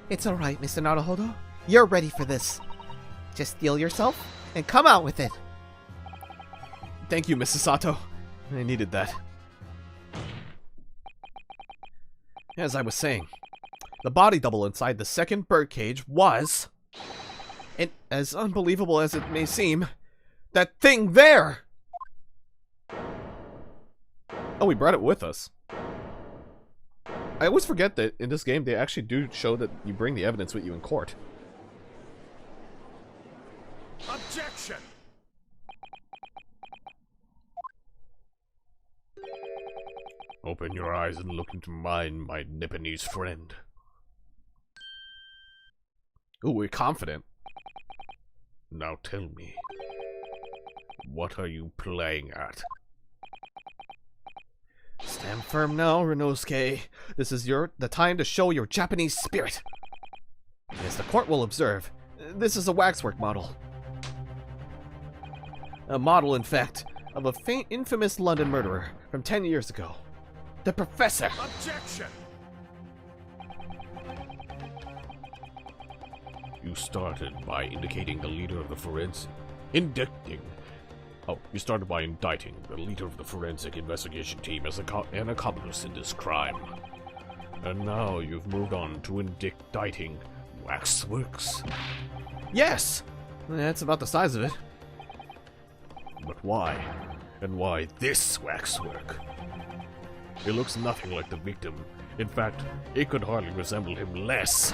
It's alright, Mr. Naruhodo. You're ready for this. Just steel yourself and come out with it. Thank you, Mrs. Sato. I needed that. As I was saying, the body double inside the second birdcage was... and as unbelievable as it may seem, that thing there! Oh, we brought it with us. I always forget that in this game they actually do show that you bring the evidence with you in court. Objection! Open your eyes and look into mine, my Nipponese friend. Ooh, we're confident. Now tell me, what are you playing at? Stand firm now, Renosuke. This is the time to show your Japanese spirit. As the court will observe, this is a waxwork model. A model, in fact, of a infamous London murderer from 10 years ago. The Professor! Objection! You started by indicating the leader of the forensic... You started by indicting the leader of the forensic investigation team as an accomplice in this crime. And now you've moved on to indicting Waxworks? Yes! That's about the size of it. But why? And why this waxwork? It looks nothing like the victim. In fact, it could hardly resemble him less.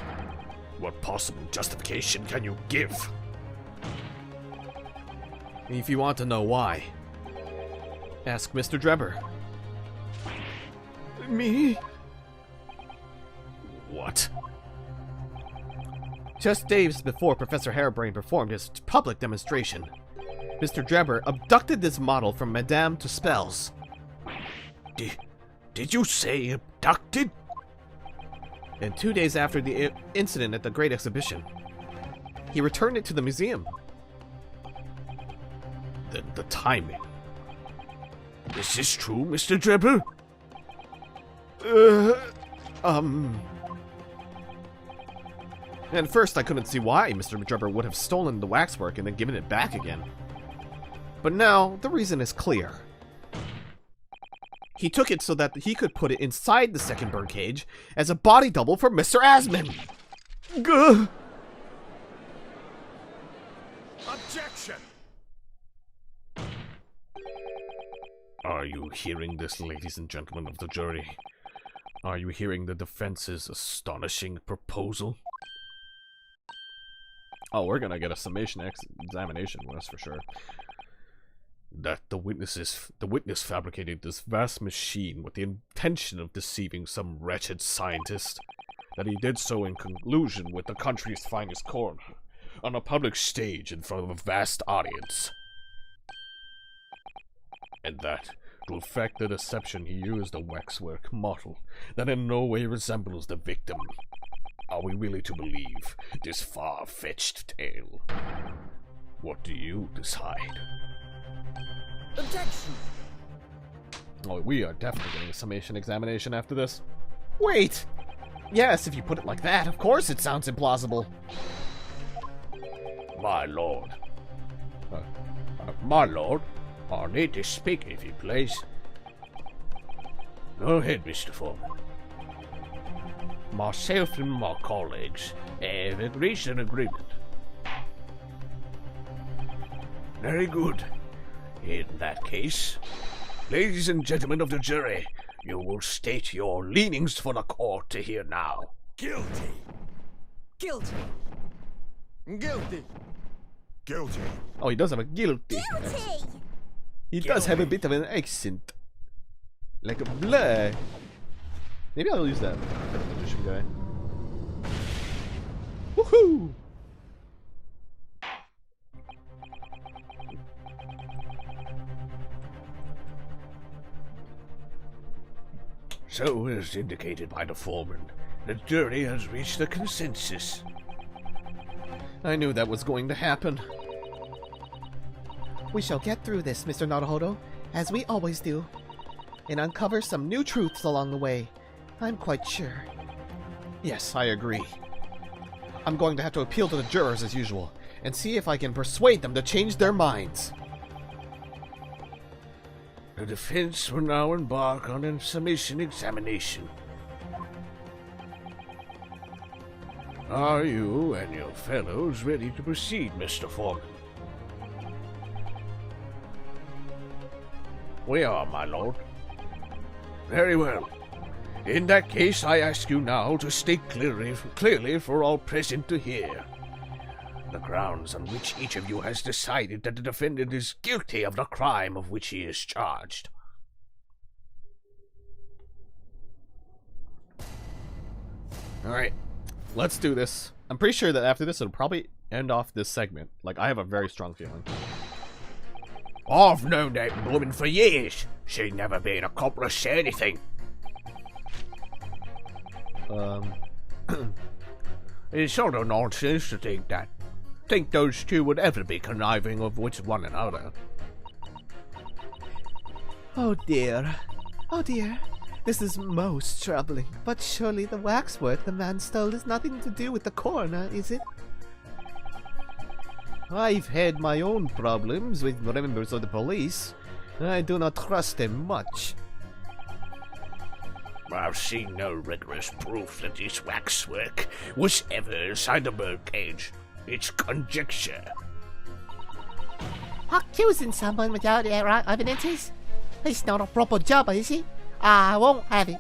What possible justification can you give? If you want to know why, ask Mr. Drebber. Me? What? Just days before Professor Harebrain performed his public demonstration, Mr. Drebber abducted this model from Madame Tuspel's. Did you say abducted? And 2 days after the incident at the Great Exhibition, he returned it to the museum. The timing. Is this true, Mr. Drebber? At first I couldn't see why Mr. Drebber would have stolen the waxwork and then given it back again. But now, the reason is clear. He took it so that he could put it inside the second birdcage as a body double for Mr. Asman. Gah! Objection! Are you hearing this, ladies and gentlemen of the jury? Are you hearing the defense's astonishing proposal? Oh, we're gonna get a summation examination, that's for sure. That the witness fabricated this vast machine with the intention of deceiving some wretched scientist. That he did so in collusion with the country's finest coroner, on a public stage in front of a vast audience. And that, to effect the deception, he used a waxwork model that in no way resembles the victim. Are we really to believe this far-fetched tale? What do you decide? Objection! Oh, we are definitely getting a summation examination after this. Wait! Yes, if you put it like that, of course it sounds implausible. My lord. My lord, I need to speak if you please. Go ahead, Mr. Foreman. Myself and my colleagues have reached an agreement. Very good. In that case, ladies and gentlemen of the jury, you will state your leanings for the court to hear now. Guilty! Guilty! Guilty! Guilty! Oh, he does have a guilty. Guilty! He does have a bit of an accent. Like a bleh. Maybe I'll use that for the magician guy. Woohoo! So, as indicated by the foreman, the jury has reached a consensus. I knew that was going to happen. We shall get through this, Mr. Naruhodo, as we always do, and uncover some new truths along the way. I'm quite sure. Yes, I agree. I'm going to have to appeal to the jurors as usual, and see if I can persuade them to change their minds. The defense will now embark on a summation examination. Are you and your fellows ready to proceed, Mr. Foreman? We are, my lord. Very well. In that case, I ask you now to state clearly for all present to hear the grounds on which each of you has decided that the defendant is guilty of the crime of which he is charged. Alright, let's do this. I'm pretty sure that after this, it'll probably end off this segment. Like, I have a very strong feeling. I've known that woman for years. She'd never been accomplished to anything. It's sort of nonsense to think those two would ever be conniving with one another. Oh dear. Oh dear. This is most troubling. But surely the waxwork the man stole has nothing to do with the coroner, is it? I've had my own problems with members of the police. I do not trust them much. I've seen no rigorous proof that this waxwork was ever inside the birdcage. It's conjecture. Accusing someone without evidence? It's not a proper job, is it? I won't have it.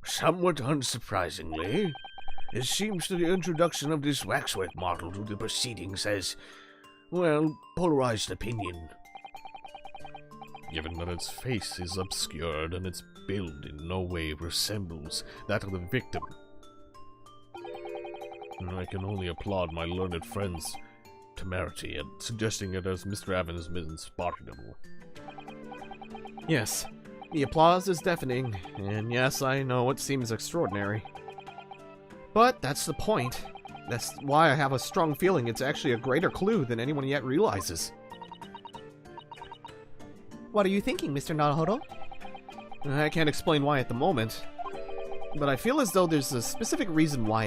Somewhat unsurprisingly, it seems that the introduction of this waxwork model to the proceedings has, well, polarized opinion. Given that its face is obscured and its build in no way resembles that of the victim, I can only applaud my learned friend's temerity at suggesting it as Mr. Evans has been pardonable. Yes, the applause is deafening, and yes, I know it seems extraordinary. But that's the point. That's why I have a strong feeling it's actually a greater clue than anyone yet realizes. What are you thinking, Mr. Naruhodo? I can't explain why at the moment, but I feel as though there's a specific reason why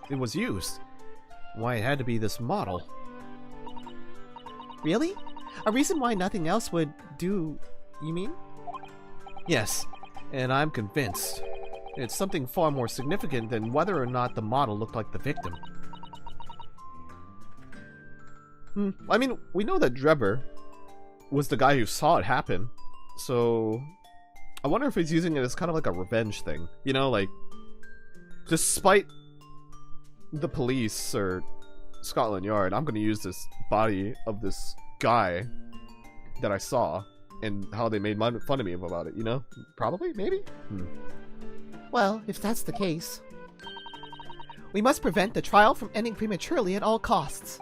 it was used. Why it had to be this model. Really? A reason why nothing else would do, you mean? Yes, and I'm convinced. It's something far more significant than whether or not the model looked like the victim. I mean, we know that Drebber was the guy who saw it happen, so I wonder if he's using it as kind of like a revenge thing. You know, like, despite the police or Scotland Yard, I'm gonna use this body of this guy that I saw and how they made fun of me about it, you know? Probably? Maybe? Well, if that's the case, we must prevent the trial from ending prematurely at all costs.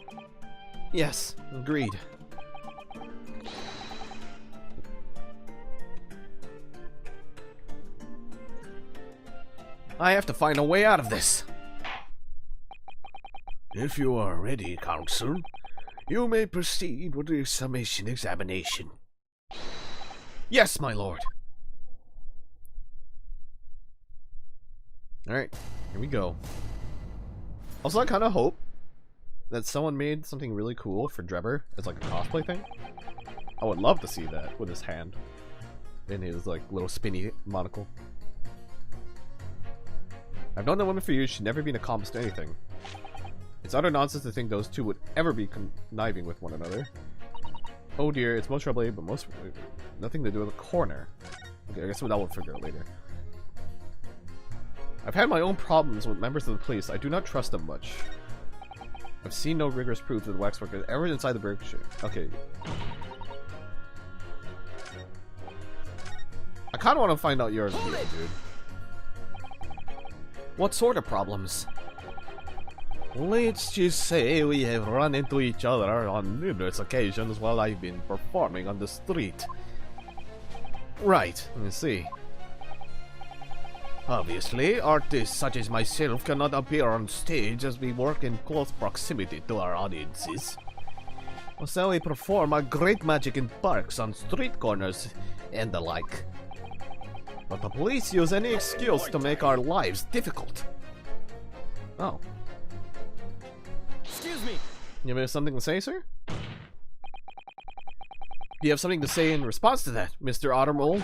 Yes, agreed. I have to find a way out of this. If you are ready, counsel, you may proceed with the summation examination. Yes, my lord. Alright, here we go. Also, I kind of hope that someone made something really cool for Drebber as like a cosplay thing. I would love to see that with his hand and his like little spinny monocle. I've known that women for years, she'd never been accomplished to anything. It's utter nonsense to think those two would ever be conniving with one another. Oh dear, it's most troubling, but most nothing to do with the coroner. Okay, I guess that we'll figure out later. I've had my own problems with members of the police. I do not trust them much. I've seen no rigorous proof that the waxwork is ever inside the Berkshire. Okay. I kind of want to find out yours, dude. What sort of problems? Let's just say we have run into each other on numerous occasions while I've been performing on the street. Right, let me see. Obviously, artists such as myself cannot appear on stage as we work in close proximity to our audiences. So we perform our great magic in parks, on street corners, and the like. But the police use any excuse to make our lives difficult. Oh. Excuse me. You have something to say, sir? Do you have something to say in response to that, Mr. Ottermole?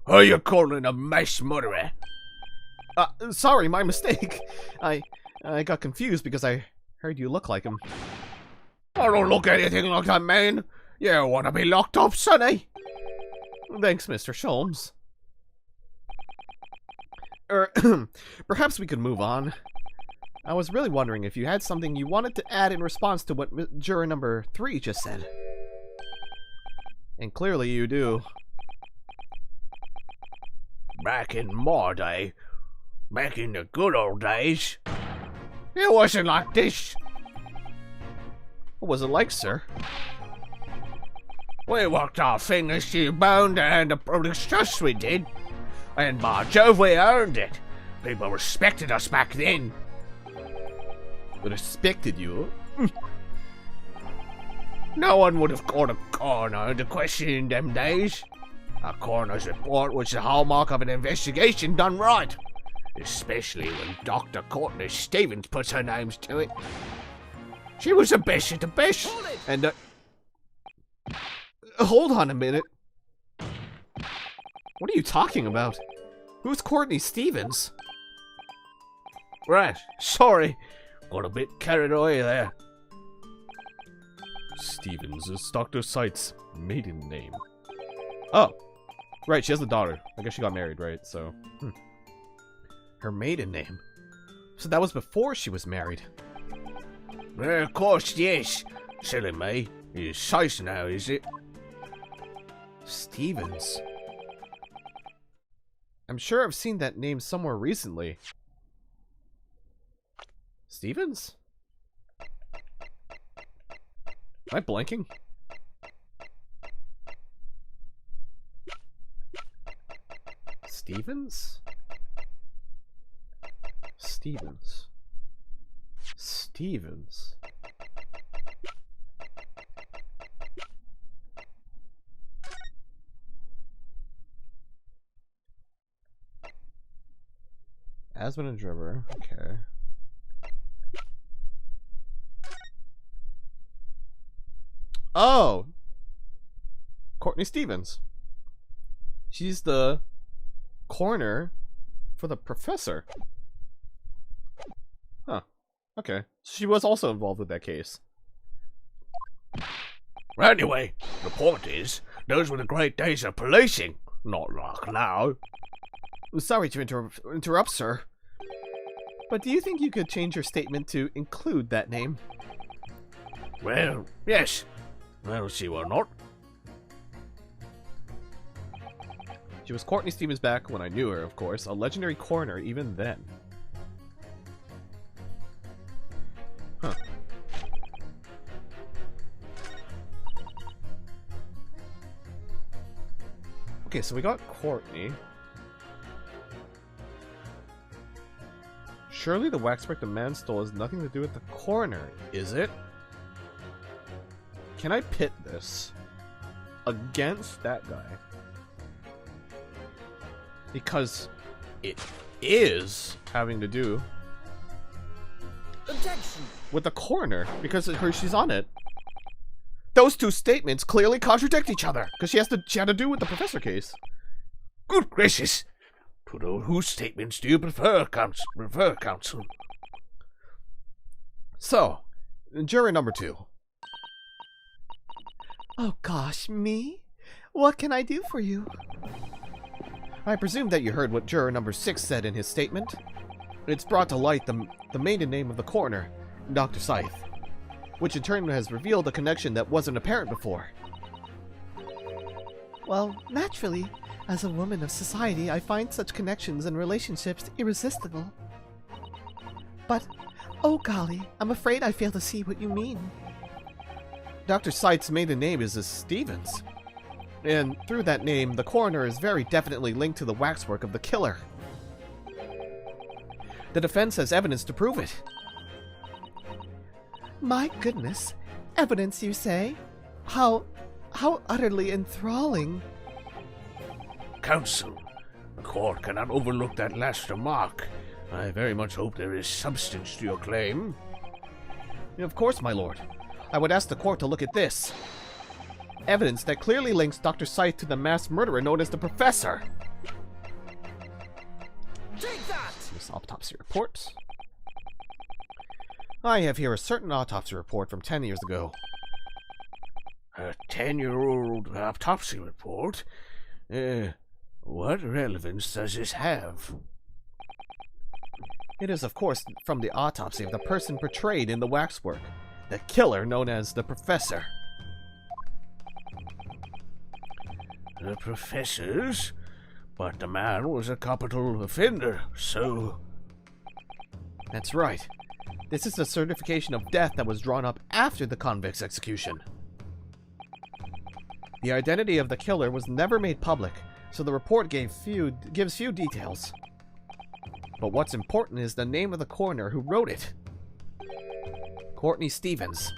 Are you calling a mass murderer? Sorry, my mistake. I got confused because I heard you look like him. I don't look anything like that man. You want to be locked up, sonny? Thanks, Mr. Sholmes. Perhaps we could move on. I was really wondering if you had something you wanted to add in response to what juror number 3 just said. And clearly you do. Back in my day, back in the good old days, it wasn't like this. What was it like, sir? We worked our fingers to the bone to earn the product's trust, we did. And by Jove, we earned it. People respected us back then. Respected you? No one would have called a coroner to question in them days. A coroner's report was the hallmark of an investigation done right. Especially when Dr. Courtney Stevens puts her names to it. She was the best at the best. And, hold on a minute. What are you talking about? Who's Courtney Stevens? Right, sorry. Got a bit carried away there. Stevens is Dr. Sight's maiden name. Oh, right, she has a daughter. I guess she got married, right? So, her maiden name. So that was before she was married. Of course, yes. Silly me. It's Sice now, is it? Stevens. I'm sure I've seen that name somewhere recently. Stevens? Am I blanking? Stevens? Stevens. Stevens. Asmund and Driver, okay. Oh! Courtney Stevens. She's the coroner for the professor. Huh. Okay. She was also involved with that case. Anyway, the point is, those were the great days of policing. Not like now. Sorry to interrupt, sir. But do you think you could change your statement to include that name? Well, yes. I don't see why not. She was Courtney Stevens back when I knew her, of course. A legendary coroner even then. Huh. Okay, so we got Courtney. Surely the waxwork the man stole has nothing to do with the coroner, is it? Can I pit this against that guy? Because it is having to do Objection. with the coroner, because she's on it. Those two statements clearly contradict each other, because she had to do with the professor case. Good gracious! To whose statements do you prefer, counsel? So, jury number 2. Oh gosh, me? What can I do for you? I presume that you heard what juror number 6 said in his statement. It's brought to light the maiden name of the coroner, Dr. Scythe, which in turn has revealed a connection that wasn't apparent before. Well, naturally, as a woman of society, I find such connections and relationships irresistible. But, oh golly, I'm afraid I fail to see what you mean. Dr. Scythe's maiden name is Stevens. And through that name, the coroner is very definitely linked to the waxwork of the killer. The defense has evidence to prove it. My goodness. Evidence, you say? How utterly enthralling. Counsel, the court cannot overlook that last remark. I very much hope there is substance to your claim. Of course, my lord. I would ask the court to look at this. Evidence that clearly links Dr. Scythe to the mass murderer known as the Professor. Take that! This autopsy report. I have here a certain autopsy report from 10 years ago. A 10-year-old autopsy report? What relevance does this have? It is, of course, from the autopsy of the person portrayed in the waxwork, the killer known as the Professor. The Professor's? But the man was a capital offender, so... That's right. This is a certification of death that was drawn up after the convict's execution. The identity of the killer was never made public, so the report gives few details. But what's important is the name of the coroner who wrote it. Courtney Stevens.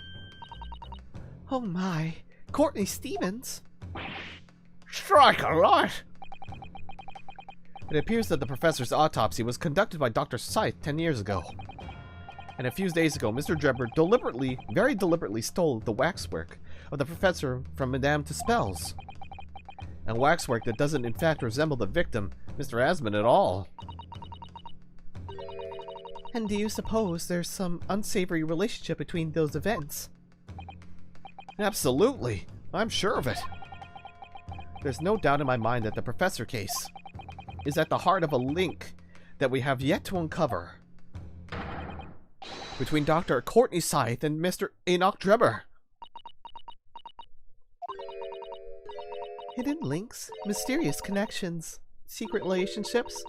Oh my. Courtney Stevens? Strike a light! It appears that the professor's autopsy was conducted by Dr. Scythe 10 years ago. And a few days ago, Mr. Drebber very deliberately stole the waxwork of the professor from Madame Tuspel's. And waxwork that doesn't in fact resemble the victim, Mr. Asmund, at all. And do you suppose there's some unsavory relationship between those events? Absolutely. I'm sure of it. There's no doubt in my mind that the professor case is at the heart of a link that we have yet to uncover between Dr. Courtney Scythe and Mr. Enoch Drebber. Hidden links, mysterious connections, secret relationships.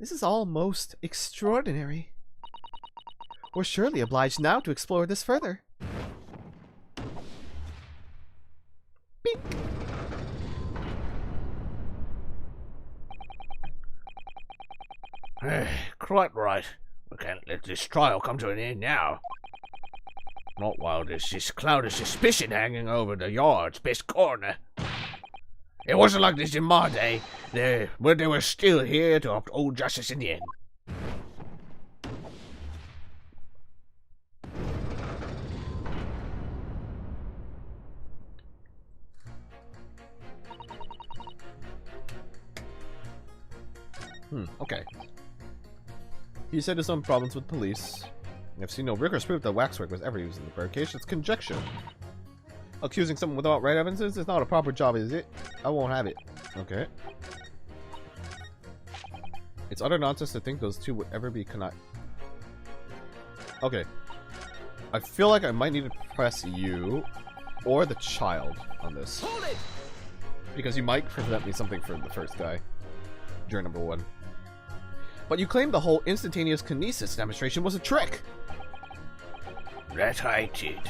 This is all most extraordinary. We're surely obliged now to explore this further. Bink. Quite right. We can't let this trial come to an end now. Not while there's this cloud of suspicion hanging over the yard's best corner. It wasn't like this in my day, but they were still here to uphold justice in the end. Okay. He said there's some problems with police. I've seen no rigorous proof that waxwork was ever used in the fabrication. It's conjecture. Accusing someone without right evidence is not a proper job, is it? I won't have it. Okay. It's utter nonsense to think those two would ever be connected. Okay. I feel like I might need to press you or the child on this. Hold it! Because you might present me something for the first guy. During number 1. But you claimed the whole instantaneous kinesis demonstration was a trick! That I did.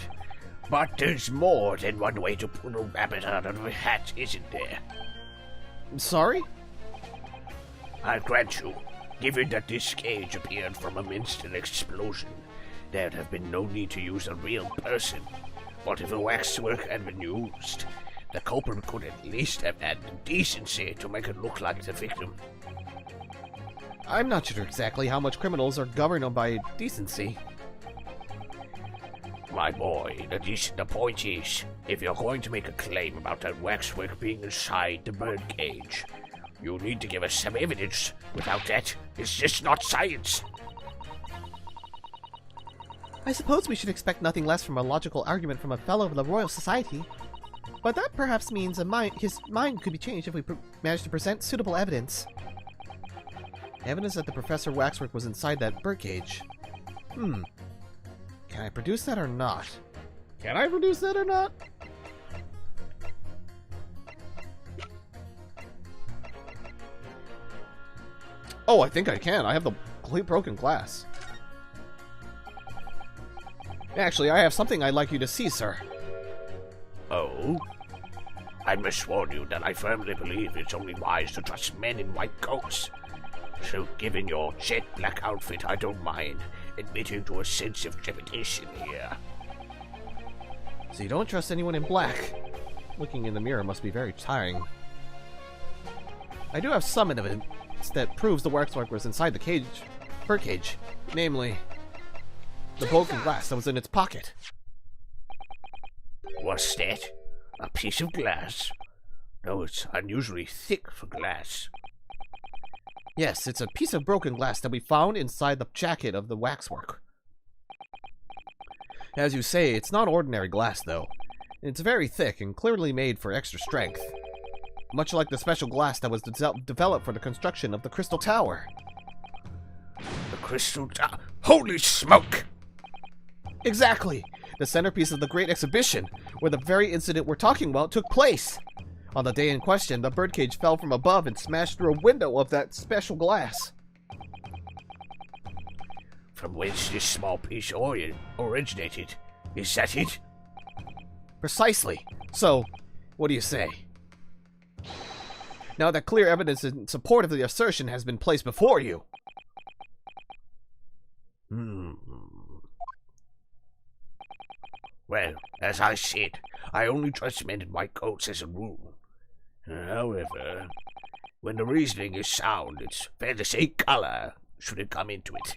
But there's more than one way to pull a rabbit out of a hat, isn't there? Sorry? I grant you, given that this cage appeared from a instant explosion, there'd have been no need to use a real person. But if a waxwork had been used, the culprit could at least have had the decency to make it look like the victim. I'm not sure exactly how much criminals are governed by decency. My boy, the point is, if you're going to make a claim about that waxwork being inside the bird cage, you need to give us some evidence. Without that, it's just not science. I suppose we should expect nothing less from a logical argument from a fellow of the Royal Society. But that perhaps means his mind could be changed if we manage to present suitable evidence. Evidence that the Professor Waxwork was inside that birdcage. Can I produce that or not? Can I produce that or not? Oh, I think I can. I have the complete broken glass. Actually, I have something I'd like you to see, sir. Oh? I must warn you that I firmly believe it's only wise to trust men in white coats. So given your jet black outfit, I don't mind admitting to a sense of trepidation here. So you don't trust anyone in black. Looking in the mirror must be very tiring. I do have some evidence that proves the waxwork was inside the birdcage. Namely, the broken glass that was in its pocket. What's that? A piece of glass? No, it's unusually thick for glass. Yes, it's a piece of broken glass that we found inside the jacket of the waxwork. As you say, it's not ordinary glass, though. It's very thick and clearly made for extra strength. Much like the special glass that was developed for the construction of the Crystal Tower. The Crystal Tower? Holy smoke! Exactly! The centerpiece of the Great Exhibition, where the very incident we're talking about took place. On the day in question, the birdcage fell from above and smashed through a window of that special glass. From whence this small piece originated. Is that it? Precisely. So, what do you say? Now that clear evidence in support of the assertion has been placed before you. Well, as I said, I only trust men in white coats as a rule. However, when the reasoning is sound, it's fair to say color shouldn't come into it.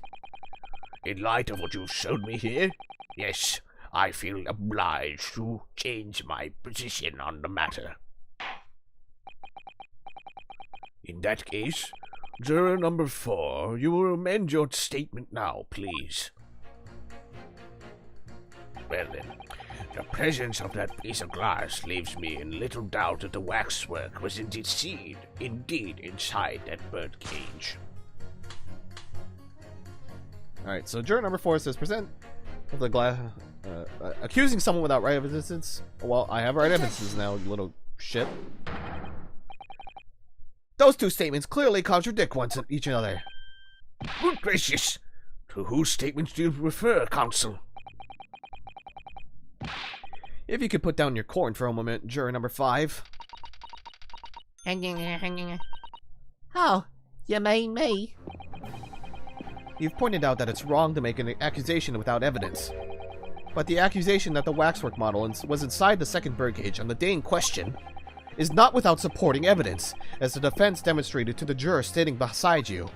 In light of what you showed me here, yes, I feel obliged to change my position on the matter. In that case, juror number 4, you will amend your statement now, please. Well then, the presence of that piece of glass leaves me in little doubt that the waxwork was indeed inside that birdcage. Alright, so juror number 4 says present of the glass. Accusing someone without right evidence. Well, I have right evidences now, you little shit. Those two statements clearly contradict each other. Good gracious! To whose statements do you refer, counsel? If you could put down your corn for a moment, juror number 5. Oh, you mean me? You've pointed out that it's wrong to make an accusation without evidence. But the accusation that the waxwork model was inside the second birdcage on the day in question is not without supporting evidence, as the defense demonstrated to the juror sitting beside you.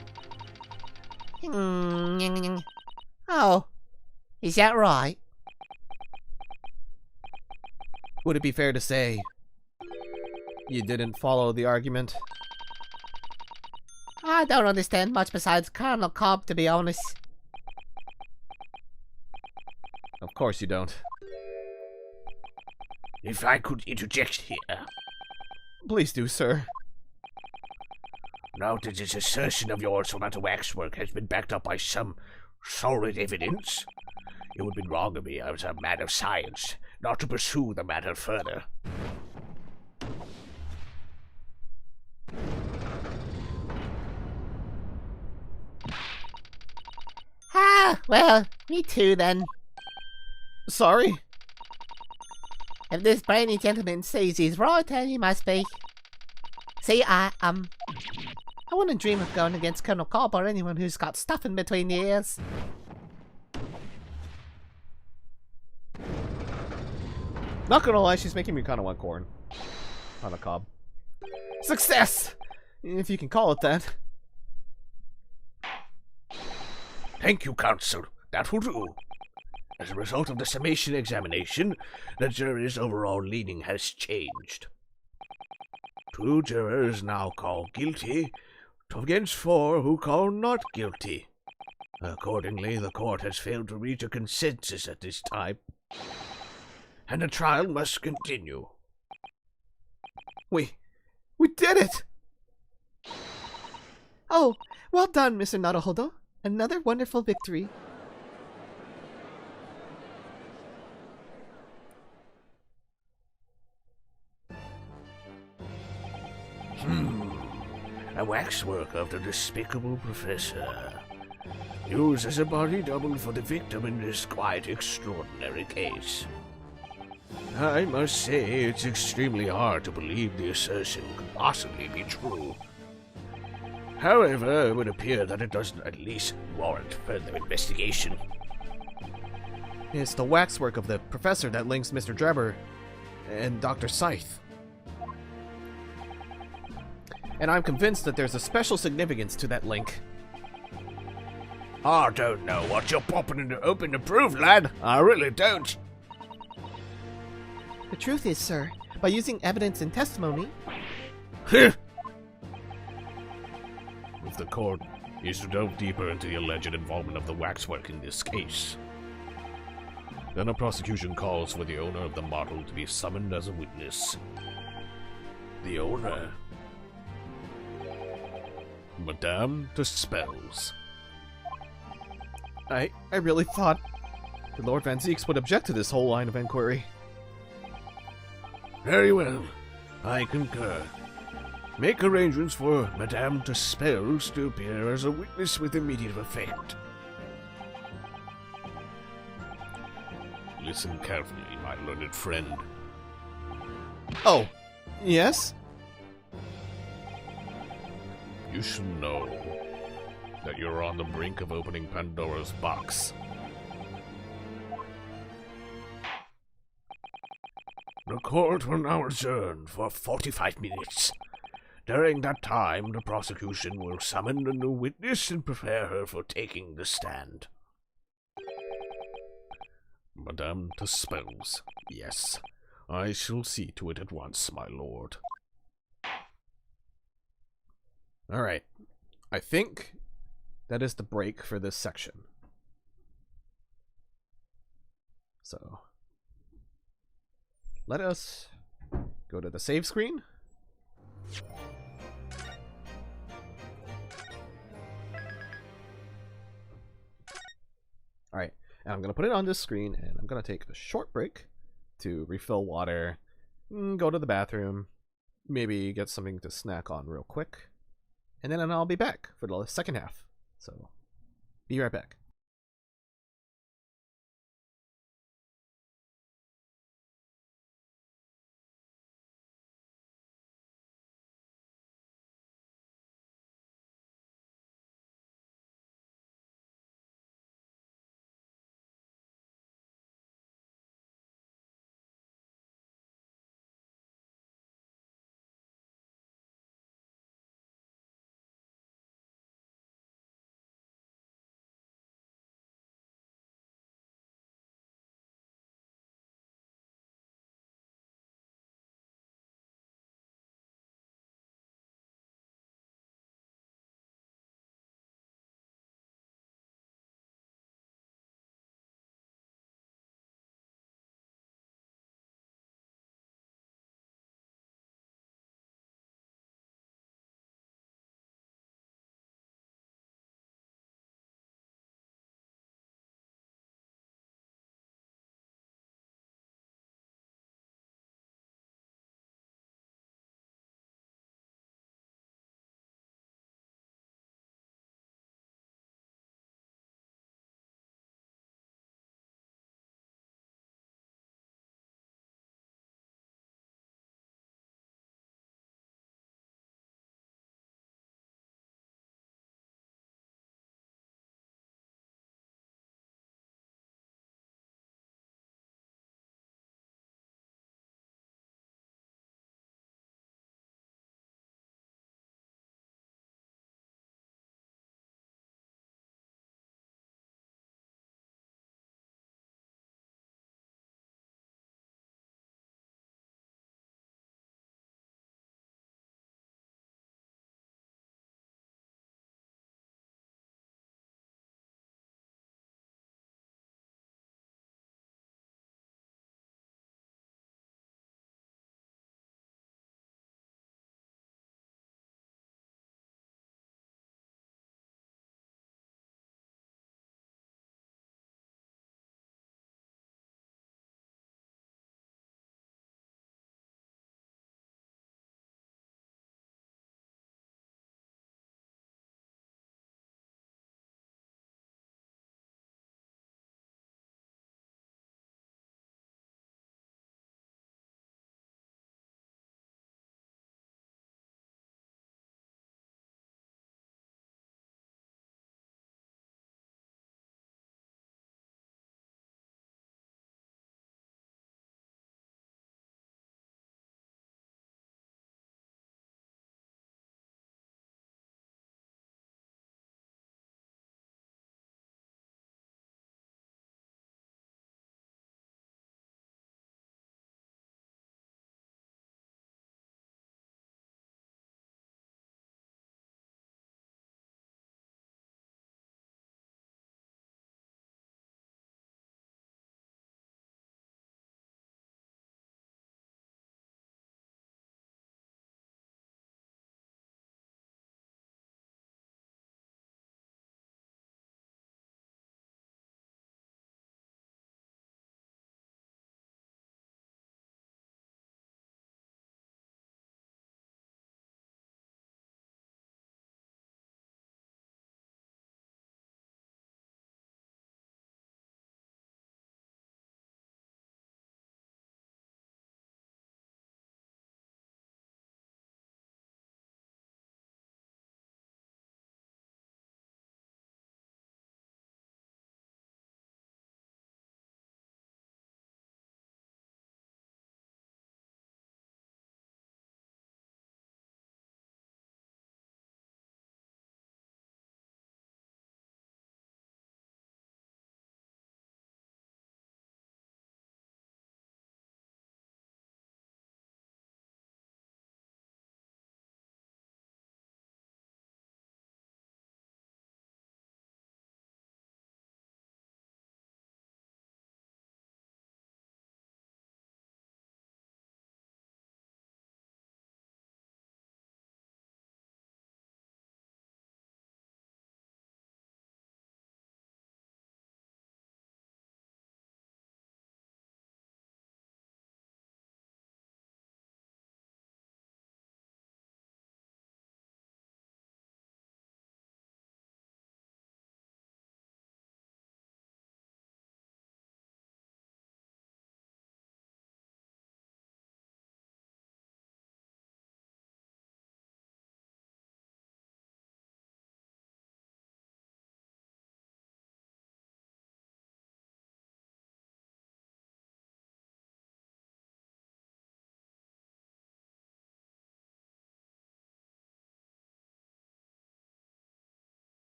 Oh, is that right? Would it be fair to say you didn't follow the argument? I don't understand much besides Colonel Cobb, to be honest. Of course you don't. If I could interject here. Please do, sir. Now that this assertion of yours about the waxwork has been backed up by some solid evidence, it would be wrong of me as a man of science not to pursue the matter further. Ah, well, me too then. Sorry? If this brainy gentleman says he's right, then he must be. See, I wouldn't dream of going against Colonel Cobb or anyone who's got stuff in between the ears. Not gonna lie, she's making me kind of want corn. On a cob. Success! If you can call it that. Thank you, counsel. That will do. As a result of the summation examination, the jury's overall leaning has changed. 2 jurors now call guilty, against 4 who call not guilty. Accordingly, the court has failed to reach a consensus at this time, and the trial must continue. We did it! Oh, well done, Mr. Naruhodo. Another wonderful victory. A waxwork of the despicable professor, used as a body double for the victim in this quite extraordinary case. I must say it's extremely hard to believe the assertion could possibly be true. However, it would appear that it doesn't at least warrant further investigation. It's the waxwork of the professor that links Mr. Drebber and Dr. Scythe. And I'm convinced that there's a special significance to that link. I don't know what you're popping into open to prove, lad. I really don't. The truth is, sir, by using evidence and testimony, Huh. If the court is to delve deeper into the alleged involvement of the waxwork in this case, then a prosecution calls for the owner of the model to be summoned as a witness. The owner, Madame de Spells. I really thought the Lord Van Zeeks would object to this whole line of inquiry. Very well. I concur. Make arrangements for Madame de Spells to appear as a witness with immediate effect. Listen carefully, my learned friend. Oh, yes? You should know that you're on the brink of opening Pandora's box. The court will now adjourn for 45 minutes. During that time, the prosecution will summon a new witness and prepare her for taking the stand. Madame de Spells. Yes, I shall see to it at once, my lord. Alright. I think that is the break for this section. So, let us go to the save screen. Alright, and I'm going to put it on this screen, and I'm going to take a short break to refill water, go to the bathroom, maybe get something to snack on real quick, and then I'll be back for the second half. So, be right back.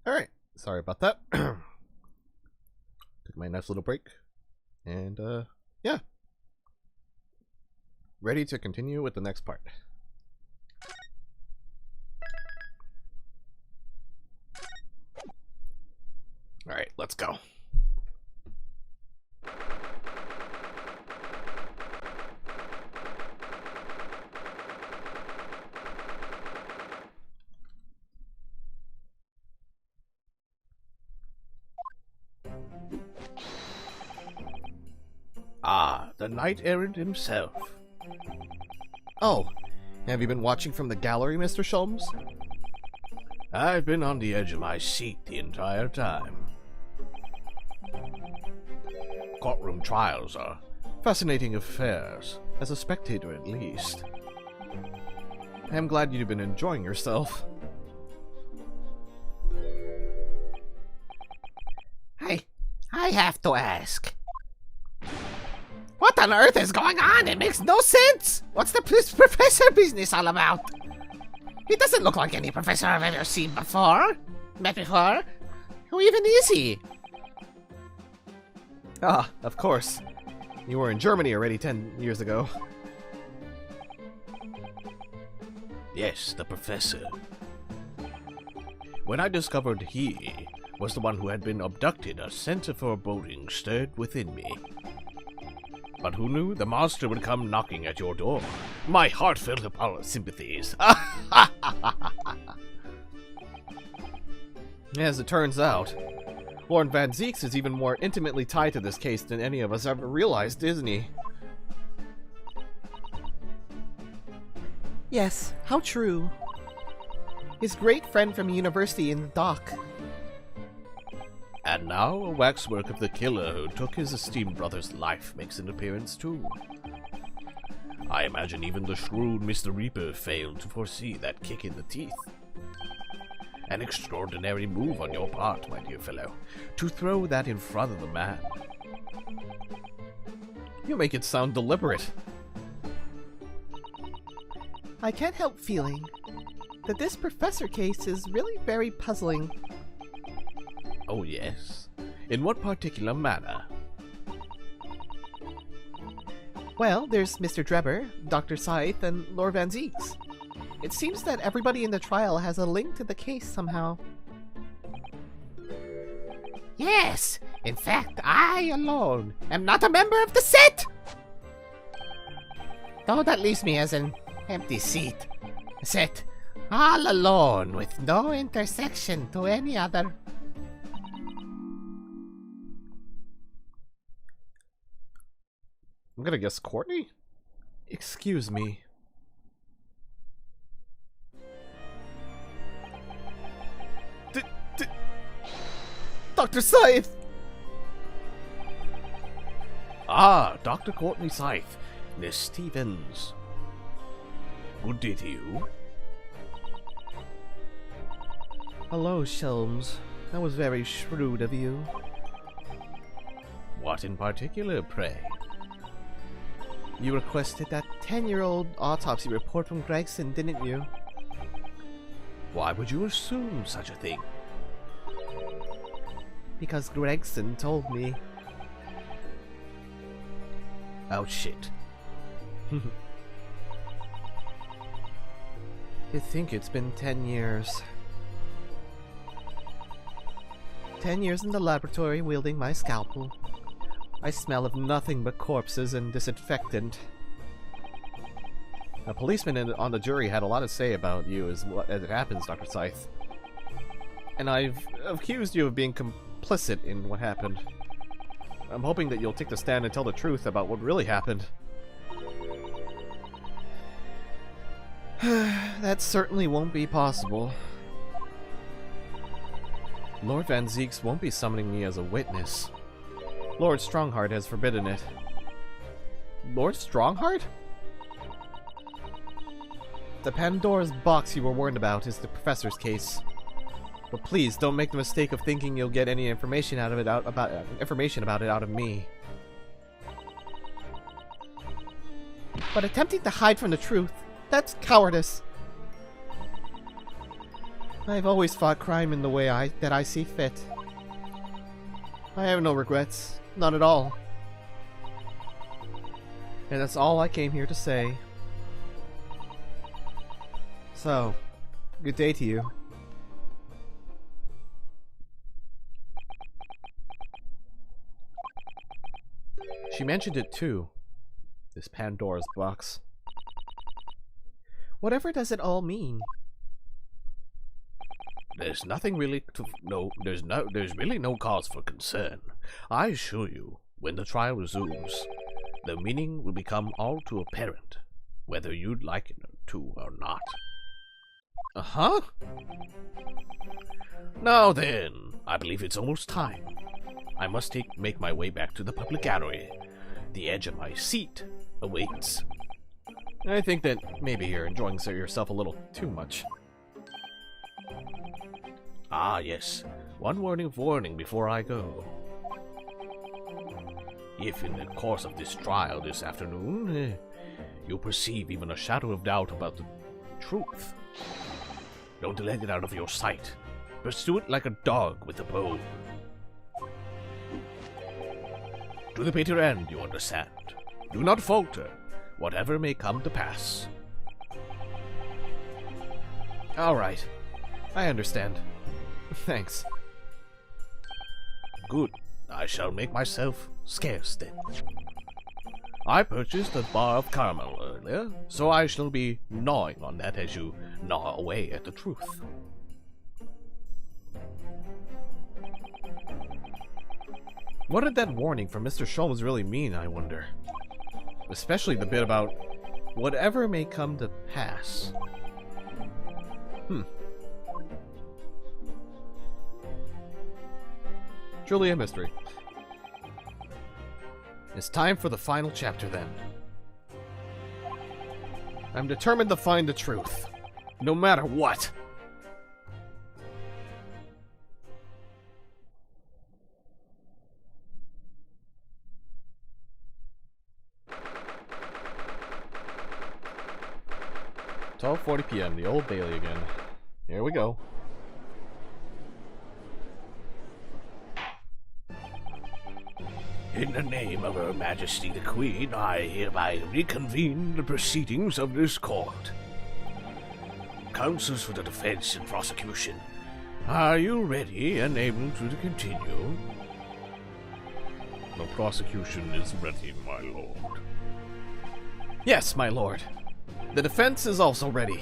Alright, sorry about that. Took my nice little break. And, yeah. Ready to continue with the next part. Alright, let's go. Ah, the knight errant himself. Oh, have you been watching from the gallery, Mr. Sholmes? I've been on the edge of my seat the entire time. Courtroom trials are fascinating affairs, as a spectator at least. I am glad you've been enjoying yourself. I have to ask. What on earth is going on? It makes no sense! What's the professor business all about? He doesn't look like any professor I've ever seen before. Met before. Who even is he? Ah, of course. You were in Germany already 10 years ago. Yes, the professor. When I discovered he was the one who had been abducted, a sense of foreboding stirred within me. But who knew the monster would come knocking at your door? My heartfelt sympathies. As it turns out, Lord Van Zieks is even more intimately tied to this case than any of us ever realized, isn't he? Yes, how true. His great friend from university in the dock. And now a waxwork of the killer who took his esteemed brother's life makes an appearance too. I imagine even the shrewd Mr. Reaper failed to foresee that kick in the teeth. An extraordinary move on your part, my dear fellow, to throw that in front of the man. You make it sound deliberate. I can't help feeling that this professor case is really very puzzling. Oh yes? In what particular manner? Well, there's Mr. Drebber, Dr. Scythe, and Lord Van Zieks. It seems that everybody in the trial has a link to the case somehow. Yes! In fact, I alone am not a member of the set! Though that leaves me as an empty seat. A set all alone with no intersection to any other. I'm gonna guess Courtney? Excuse me. Dr. Scythe! Ah, Dr. Courtney Scythe, Miss Stevens. Good day to you. Hello, Sholmes. That was very shrewd of you. What in particular, pray? You requested that 10-year-old autopsy report from Gregson, didn't you? Why would you assume such a thing? Because Gregson told me. Oh shit. To think it's been 10 years. 10 years in the laboratory wielding my scalpel. I smell of nothing but corpses and disinfectant. A policeman on the jury had a lot to say about you as it happens, Dr. Scythe. And I've accused you of being complicit in what happened. I'm hoping that you'll take the stand and tell the truth about what really happened. That certainly won't be possible. Lord Van Zieks won't be summoning me as a witness. Lord Strongheart has forbidden it. Lord Strongheart? The Pandora's box you were warned about is the professor's case. But please don't make the mistake of thinking you'll get any information about it out of me. But attempting to hide from the truth, that's cowardice. I've always fought crime in the way that I see fit. I have no regrets. None at all. And that's all I came here to say. So, good day to you. She mentioned it too. This Pandora's box. Whatever does it all mean? There's nothing really to there's really no cause for concern. I assure you, when the trial resumes, the meaning will become all too apparent, whether you'd like it to or not. Uh-huh. Now then, I believe it's almost time. I must make my way back to the public gallery. The edge of my seat awaits. I think that maybe you're enjoying yourself a little too much. Ah, yes. One warning before I go. If in the course of this trial this afternoon, you perceive even a shadow of doubt about the truth, don't let it out of your sight. Pursue it like a dog with a bone. To the bitter end, you understand. Do not falter, whatever may come to pass. Alright. I understand. Thanks. Good. I shall make myself scarce then. I purchased a bar of caramel earlier, so I shall be gnawing on that as you gnaw away at the truth. What did that warning from Mr. Sholmes really mean, I wonder? Especially the bit about whatever may come to pass. Truly a mystery. It's time for the final chapter then. I'm determined to find the truth, no matter what. "12:40 p.m. The Old Bailey again. Here we go." In the name of Her Majesty the Queen, I hereby reconvene the proceedings of this court. Counsels for the defense and prosecution, are you ready and able to continue? The prosecution is ready, my lord. Yes, my lord. The defense is also ready.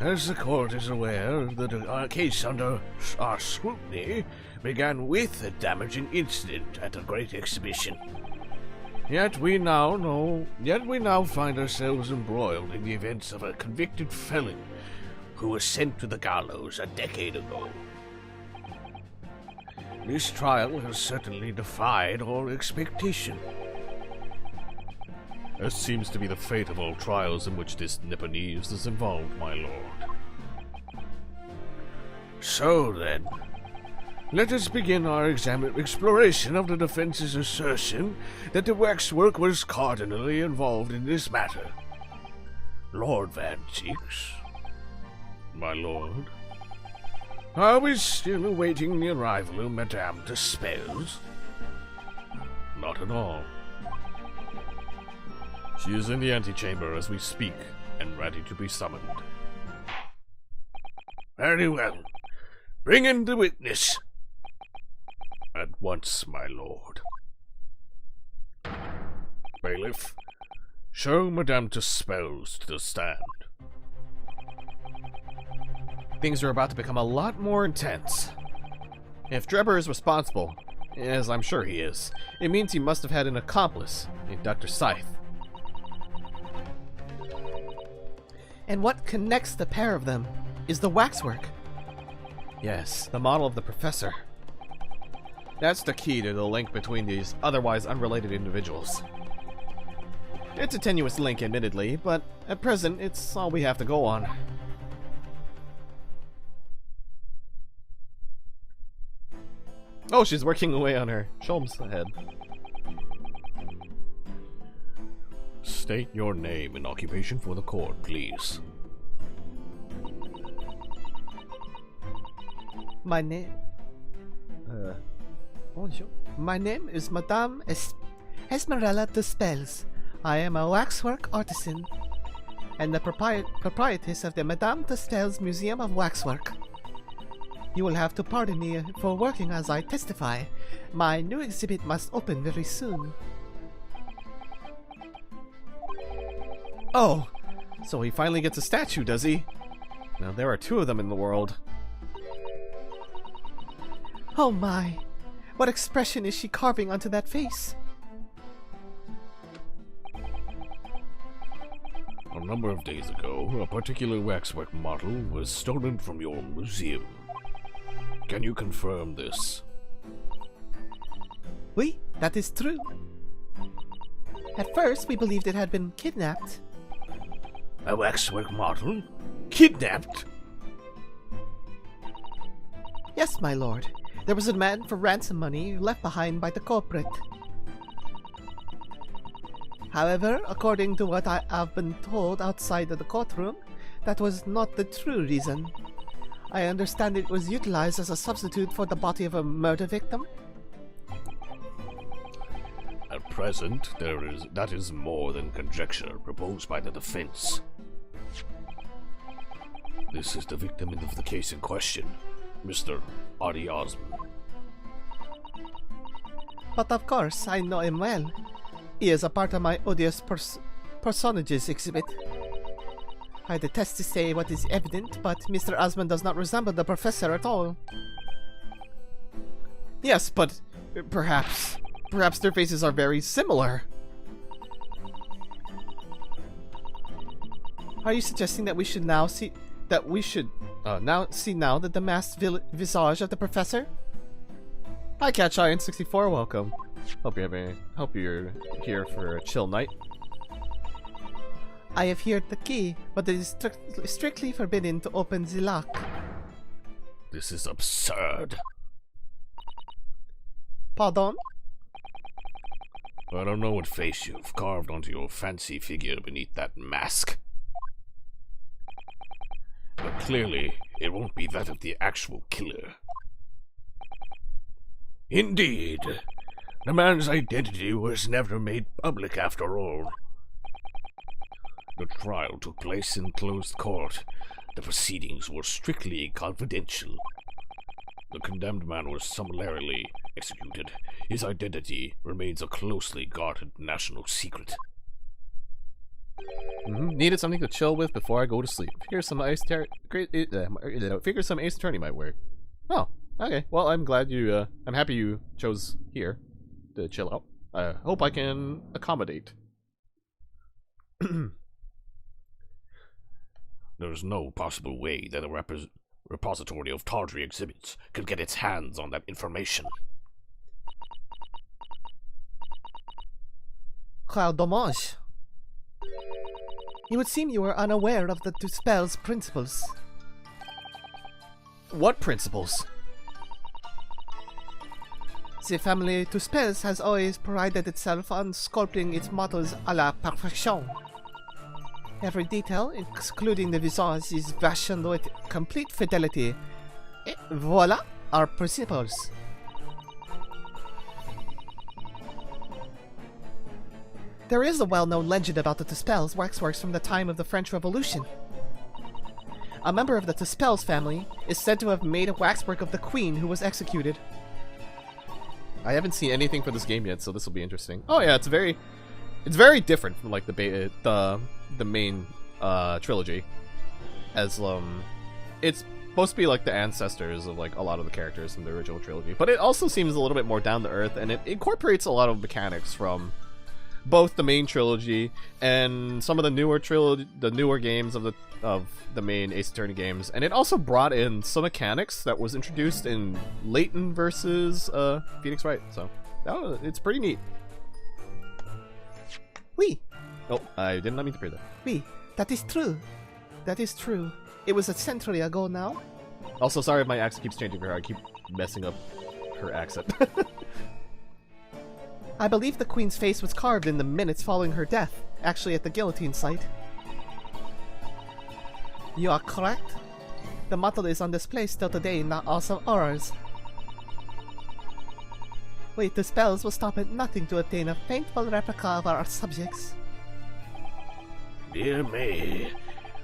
As the court is aware, the case under our scrutiny began with a damaging incident at a great exhibition. Yet we now find ourselves embroiled in the events of a convicted felon who was sent to the gallows a decade ago. This trial has certainly defied all expectation. As seems to be the fate of all trials in which this Nipponese is involved, my lord. So then, let us begin our exploration of the defense's assertion that the waxwork was cardinally involved in this matter. Lord Van Zieks. My lord? Are we still awaiting the arrival of Madame de Spells? Not at all. She is in the antechamber as we speak, and ready to be summoned. Very well. Bring in the witness. At once, my lord. Bailiff, show Madame de Spells to the stand. Things are about to become a lot more intense. If Drebber is responsible, as I'm sure he is, it means he must have had an accomplice in Dr. Scythe. And what connects the pair of them is the waxwork. Yes, the model of the professor. That's the key to the link between these otherwise unrelated individuals. It's a tenuous link, admittedly, but at present, it's all we have to go on. Oh, she's working away on her Sholmes' head. State your name and occupation for the court, please. My name... Bonjour. My name is Madame Esmerella de Spells. I am a waxwork artisan and the proprietress of the Madame de Spells Museum of Waxwork. You will have to pardon me for working as I testify. My new exhibit must open very soon. Oh, so he finally gets a statue, does he? Now there are 2 of them in the world. Oh my! What expression is she carving onto that face? A number of days ago, a particular waxwork model was stolen from your museum. Can you confirm this? Oui, that is true. At first, we believed it had been kidnapped. A waxwork model? Kidnapped? Yes, my lord. There was a demand for ransom money left behind by the culprit. However, according to what I have been told outside of the courtroom, that was not the true reason. I understand it was utilized as a substitute for the body of a murder victim. At present, that is more than conjecture proposed by the defense. This is the victim of the case in question, Mr. Adi Osmond. But of course, I know him well. He is a part of my odious personages exhibit. I detest to say what is evident, but Mr. Osmond does not resemble the professor at all. Yes, but perhaps their faces are very similar. Are you suggesting that we should now see the masked visage of the professor? Hi, Catch-Iron64, welcome. Hope you're here for a chill night. I have here the key, but it is strictly forbidden to open the lock. This is absurd. Pardon? I don't know what face you've carved onto your fancy figure beneath that mask. But clearly, it won't be that of the actual killer. Indeed, the man's identity was never made public after all. The trial took place in closed court. The proceedings were strictly confidential. The condemned man was summarily executed. His identity remains a closely guarded national secret. Needed something to chill with before I go to sleep. Figure some Ace Attorney might work. Oh, okay. Well, I'm glad you. I'm happy you chose here to chill out. I hope I can accommodate. There's no possible way that a repository of tawdry exhibits could get its hands on that information. Quel dommage. It would seem you were unaware of the Spell's principles. What principles? The family Spells has always prided itself on sculpting its models à la perfection. Every detail, including the visage, is fashioned with complete fidelity. Et voila, our principles. There is a well-known legend about the Tuspels waxworks from the time of the French Revolution. A member of the Tuspels family is said to have made a waxwork of the queen who was executed. I haven't seen anything for this game yet, so this will be interesting. Oh yeah, it's very different from like the main trilogy, as it's supposed to be like the ancestors of like a lot of the characters in the original trilogy, but it also seems a little bit more down to earth, and it incorporates a lot of mechanics from both the main trilogy and some of the newer games of the main Ace Attorney games, and it also brought in some mechanics that was introduced in Layton versus Phoenix Wright, so it's pretty neat. Oui. Oh, I did not mean to play that. Oui, that is true. That is true. It was a century ago now. Also, sorry if my accent keeps changing for her. I keep messing up her accent. I believe the queen's face was carved in the minutes following her death, actually at the guillotine site. You are correct? The model is on display still today in the House of Horrors. Wait, the spells will stop at nothing to obtain a faithful replica of our subjects. Dear me,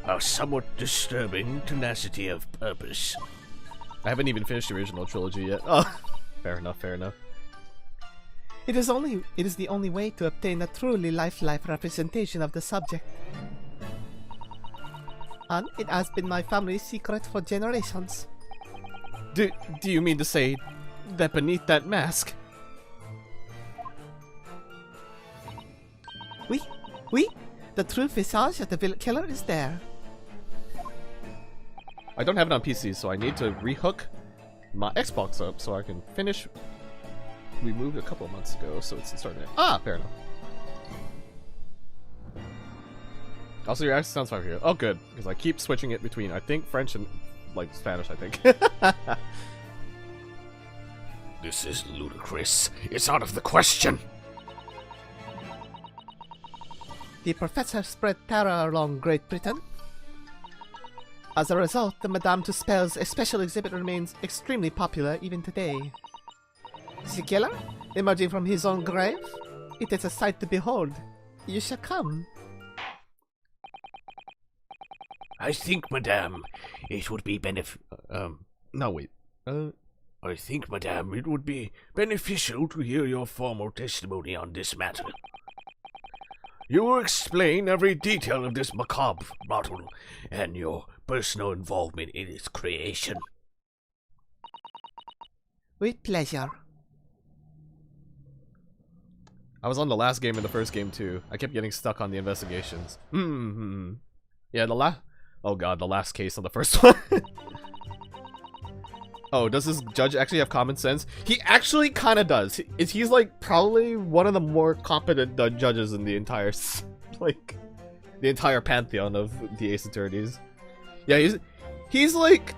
a somewhat disturbing tenacity of purpose. I haven't even finished the original trilogy yet. Oh, fair enough, fair enough. It is the only way to obtain a truly lifelike representation of the subject. And it has been my family's secret for generations. Do you mean to say that beneath that mask? Oui, the true visage of the villain killer is there. I don't have it on PC, so I need to rehook my Xbox up so I can finish. We moved a couple of months ago, so it's starting to... Ah, fair enough. Also, your accent sounds fine here. Oh, good, because I keep switching it between, I think, French and, like, Spanish, I think. This is ludicrous. It's out of the question. The professor spread terror along Great Britain. As a result, the Madame Tussauds a special exhibit remains extremely popular even today. The killer, emerging from his own grave? It is a sight to behold. You shall come. I think, madame, it would be No, wait. I think, madame, it would be beneficial to hear your formal testimony on this matter. You will explain every detail of this macabre model and your personal involvement in its creation. With pleasure. I was on the last game and the first game too. I kept getting stuck on the investigations. Yeah, oh god, the last case on the first one. Oh, does this judge actually have common sense? He actually kind of does. He's like probably one of the more competent judges in the entire, like, the entire pantheon of the Ace Attorneys. Yeah, he's like,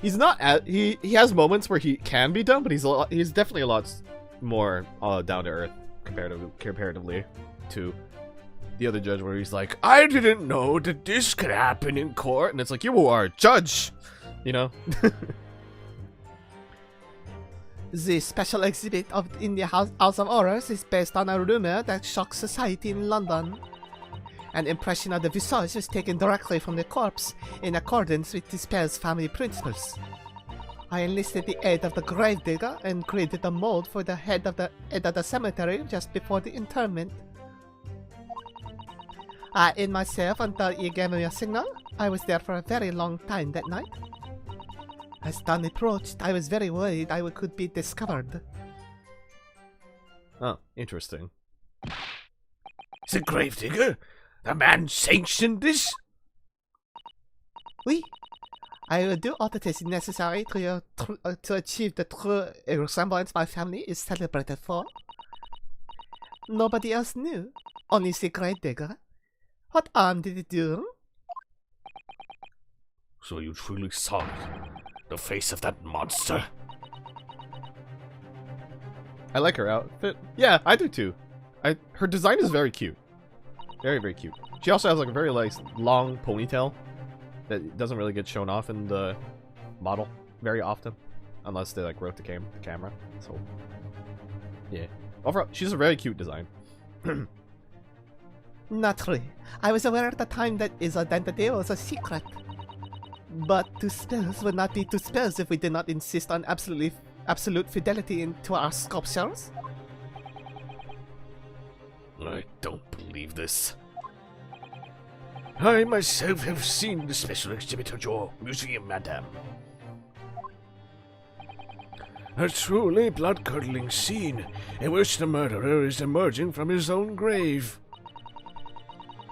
he's not he has moments where he can be dumb, but he's definitely a lot more down to earth comparatively to the other judge, where he's like, I didn't know that this could happen in court, and it's like, you are a judge, you know. The special exhibit in the House of Horrors is based on a rumor that shocked society in London. An impression of the visage was taken directly from the corpse in accordance with the spell's family principles. I enlisted the aid of the gravedigger and created a mold for the head of the cemetery just before the interment. I hid myself until he gave me a signal. I was there for a very long time that night. As dawn approached, I was very worried I could be discovered. Oh, interesting. The gravedigger? The man sanctioned this? Oui. I will do all that is necessary to achieve the true resemblance my family is celebrated for. Nobody else knew. Only the gravedigger. What harm did it do? So you truly saw it? The face of that monster? I like her outfit. Yeah, I do too. Her design is very cute. Very, very cute. She also has like a very long ponytail that doesn't really get shown off in the model very often, unless they like wrote the camera. So yeah, overall, she's a very cute design. Naturally, I was aware at the time that his identity was a secret. But Tussauds would not be Tussauds if we did not insist on absolute fidelity to our sculptures. I don't believe this. I myself have seen the special exhibit at your museum, madame. A truly blood-curdling scene in which the murderer is emerging from his own grave.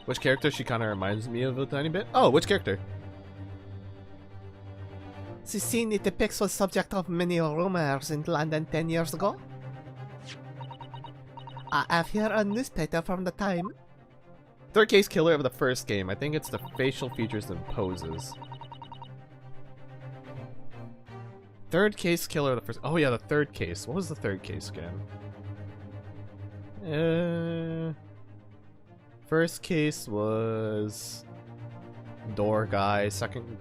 Which character she kind of reminds me of a tiny bit? Oh, which character? The scene it depicts was subject of many rumors in London 10 years ago. I have here a newspaper from the time. Third case killer of the first game. I think it's the facial features and poses. Third case killer of the first... Oh yeah, the third case. What was the third case again? First case was... door guy. Second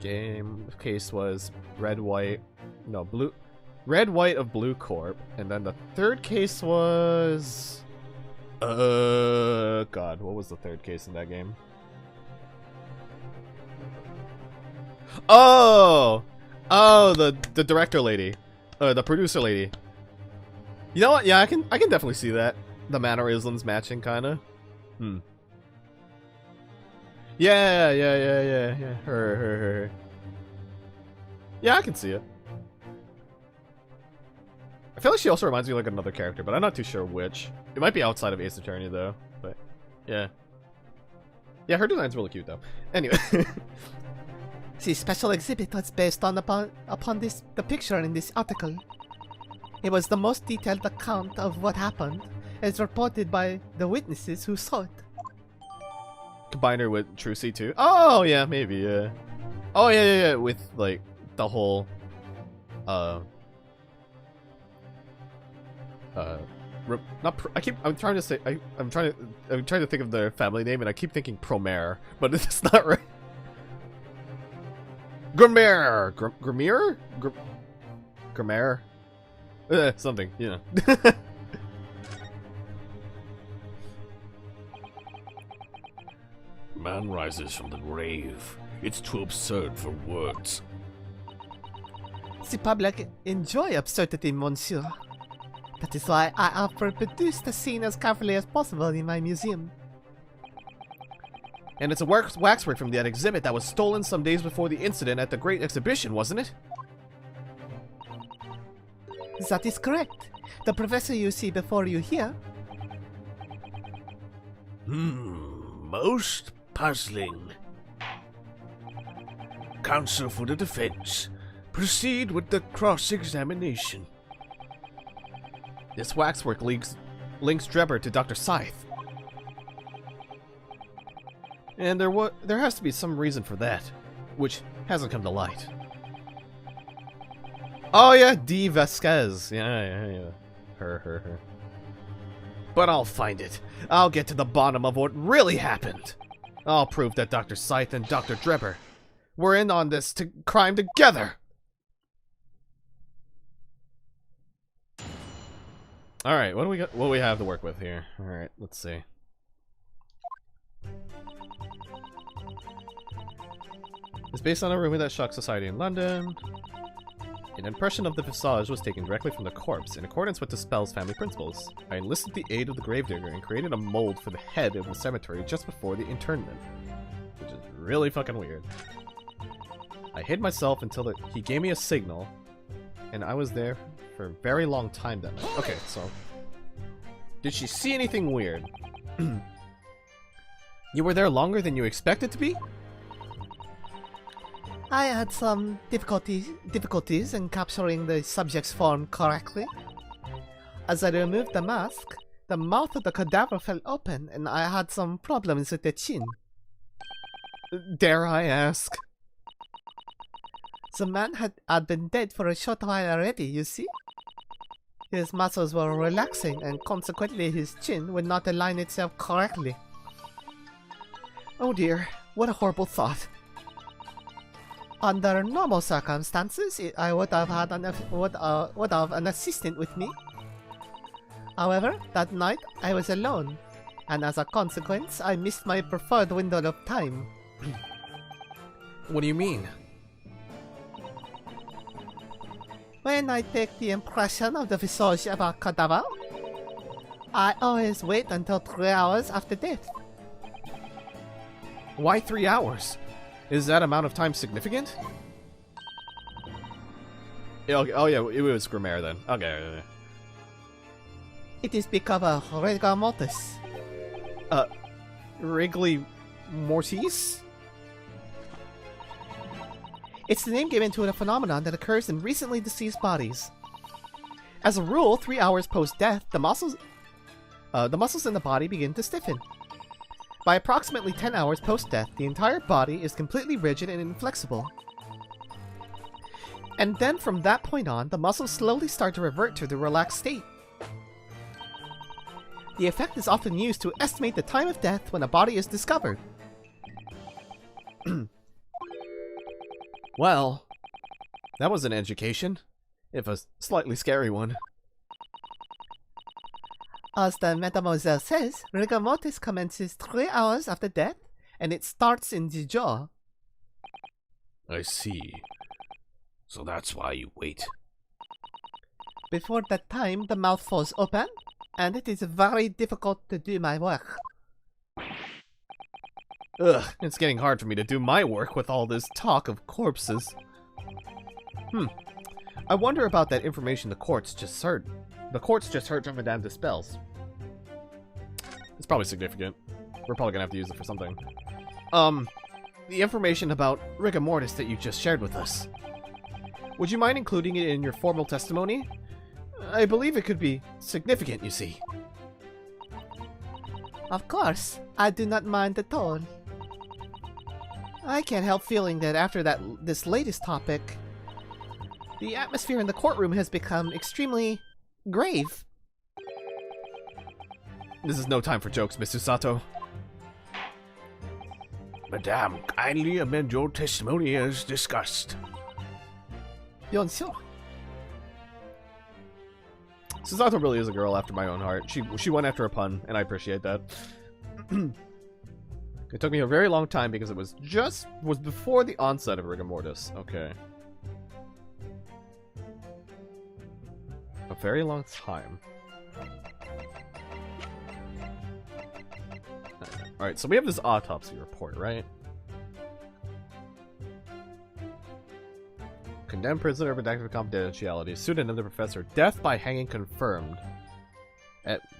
case was red, white, no, blue, red, white of Blue Corp. And then the third case was, God, what was the third case in that game? Oh, the director lady, the producer lady. You know what? Yeah, I can definitely see that. The mannerisms matching, kind of. Yeah. Her. Yeah, I can see it. I feel like she also reminds me of like another character, but I'm not too sure which. It might be outside of Ace Attorney though, but yeah. Yeah, her design's really cute though. Anyway. The special exhibit was based on the picture in this article. It was the most detailed account of what happened, as reported by the witnesses who saw it. Combine her with True C2. Oh yeah, maybe, yeah. Oh yeah, with like the whole I'm trying to think of their family name and I keep thinking Promare, but it's not right. Grimare! Grimare? Something, you know. Man rises from the grave. It's too absurd for words. The public enjoy absurdity, monsieur. That is why I have reproduced the scene as carefully as possible in my museum. And it's a waxwork from that exhibit that was stolen some days before the incident at the Great Exhibition, wasn't it? That is correct. The professor you see before you here. Most puzzling. Counsel for the defense. Proceed with the cross-examination. This waxwork links Drebber to Dr. Scythe. And there has to be some reason for that, which hasn't come to light. Oh yeah, D. Vasquez. Yeah. Her. But I'll find it. I'll get to the bottom of what really happened. I'll prove that Dr. Scythe and Dr. Drebber were in on this crime together. All right, what do we got? What do we have to work with here? All right, let's see. It's based on a rumor that shocked society in London. An impression of the visage was taken directly from the corpse, in accordance with the spell's family principles. I enlisted the aid of the gravedigger and created a mold for the head of the cemetery just before the internment. Which is really fucking weird. I hid myself until he gave me a signal, and I was there for a very long time that night. Okay, so... Did she see anything weird? You were there longer than you expected to be? I had some difficulties in capturing the subject's form correctly. As I removed the mask, the mouth of the cadaver fell open and I had some problems with the chin. Dare I ask? The man had been dead for a short while already, you see? His muscles were relaxing and consequently his chin would not align itself correctly. Oh dear, what a horrible thought. Under normal circumstances, I would have had an assistant with me. However, that night I was alone, and as a consequence, I missed my preferred window of time. What do you mean? When I take the impression of the visage of a cadaver, I always wait until 3 hours after death. Why 3 hours? Is that amount of time significant? Oh yeah, it was Grimaire then. Okay. It is because of rigor mortis. Wrigley Mortis? It's the name given to a phenomenon that occurs in recently deceased bodies. As a rule, 3 hours post-death, the muscles in the body begin to stiffen. By approximately 10 hours post-death, the entire body is completely rigid and inflexible. And then from that point on, the muscles slowly start to revert to the relaxed state. The effect is often used to estimate the time of death when a body is discovered. Well, that was an education, if a slightly scary one. As the Mademoiselle says, rigor mortis commences 3 hours after death, and it starts in the jaw. I see. So that's why you wait. Before that time, the mouth falls open, and it is very difficult to do my work. Ugh, it's getting hard for me to do my work with all this talk of corpses. I wonder about that information the courts just heard. The courts just heard from Madame Dispels. It's probably significant. We're probably gonna have to use it for something. The information about rigor mortis that you just shared with us. Would you mind including it in your formal testimony? I believe it could be significant, you see. Of course, I do not mind at all. I can't help feeling that after this latest topic, the atmosphere in the courtroom has become extremely grave. This is no time for jokes, Miss Susato. Madame, kindly amend your testimony as discussed. Bien sûr. Susato really is a girl after my own heart. She went after a pun, and I appreciate that. It took me a very long time because it was before the onset of rigor mortis. Okay. A very long time. Alright, so we have this autopsy report, right? Condemned prisoner, redacted confidentiality. Student and the professor. Death by hanging confirmed.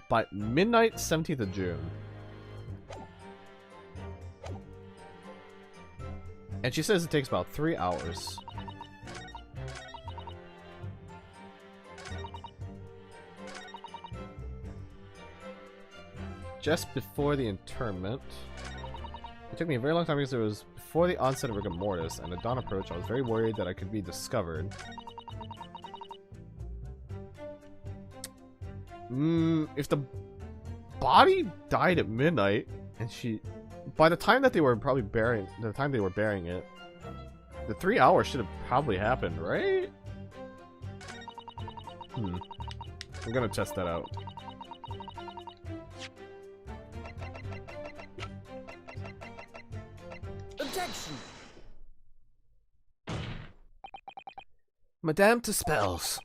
By midnight, 17th of June. And she says it takes about 3 hours. Just before the interment. It took me a very long time because it was before the onset of rigor mortis, and at dawn approach I was very worried that I could be discovered. If the body died at midnight, and by the time that they were probably burying, it, the 3 hours should have probably happened, right? We're gonna test that out. Objection! Madame Dispels.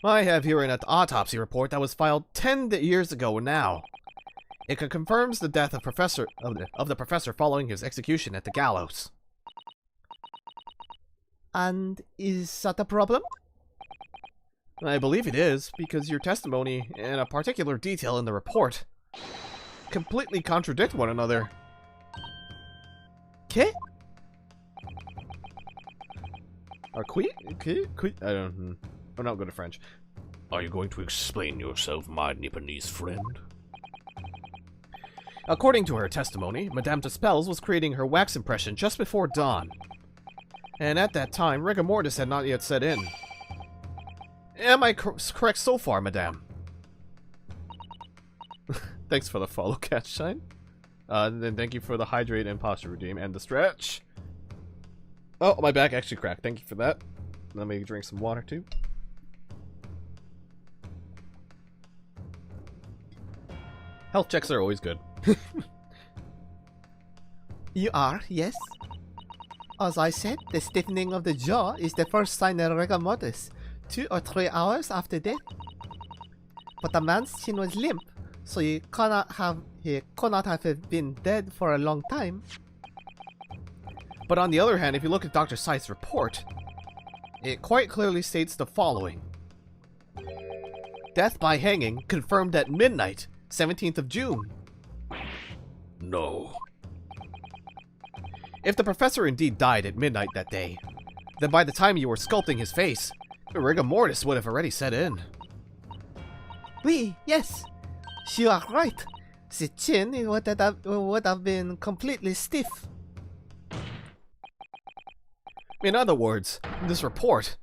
I have here an autopsy report that was filed 10 years ago now. It confirms the death of the professor following his execution at the gallows. And is that a problem? I believe it is, because your testimony and a particular detail in the report completely contradict one another. ¿Qué? Or I don't. I'm not good at French. Are you going to explain yourself, my Nipponese friend? According to her testimony, Madame Dispels was creating her wax impression just before dawn. And at that time, rigor mortis had not yet set in. Am I correct so far, Madame? Thanks for the follow, Catch Shine. And then thank you for the hydrate and posture redeem and the stretch. Oh, my back actually cracked. Thank you for that. Let me drink some water too. Health checks are always good. You are, yes. As I said, the stiffening of the jaw is the first sign of rigor mortis, 2 or 3 hours after death. But the man's chin was limp, so he cannot have been dead for a long time. But on the other hand, if you look at Dr. Scythe's report, it quite clearly states the following. Death by hanging confirmed at midnight, 17th of June. No. If the professor indeed died at midnight that day, then by the time you were sculpting his face, rigor mortis would have already set in. Oui, yes. You are right. The chin would have been completely stiff. In other words, this report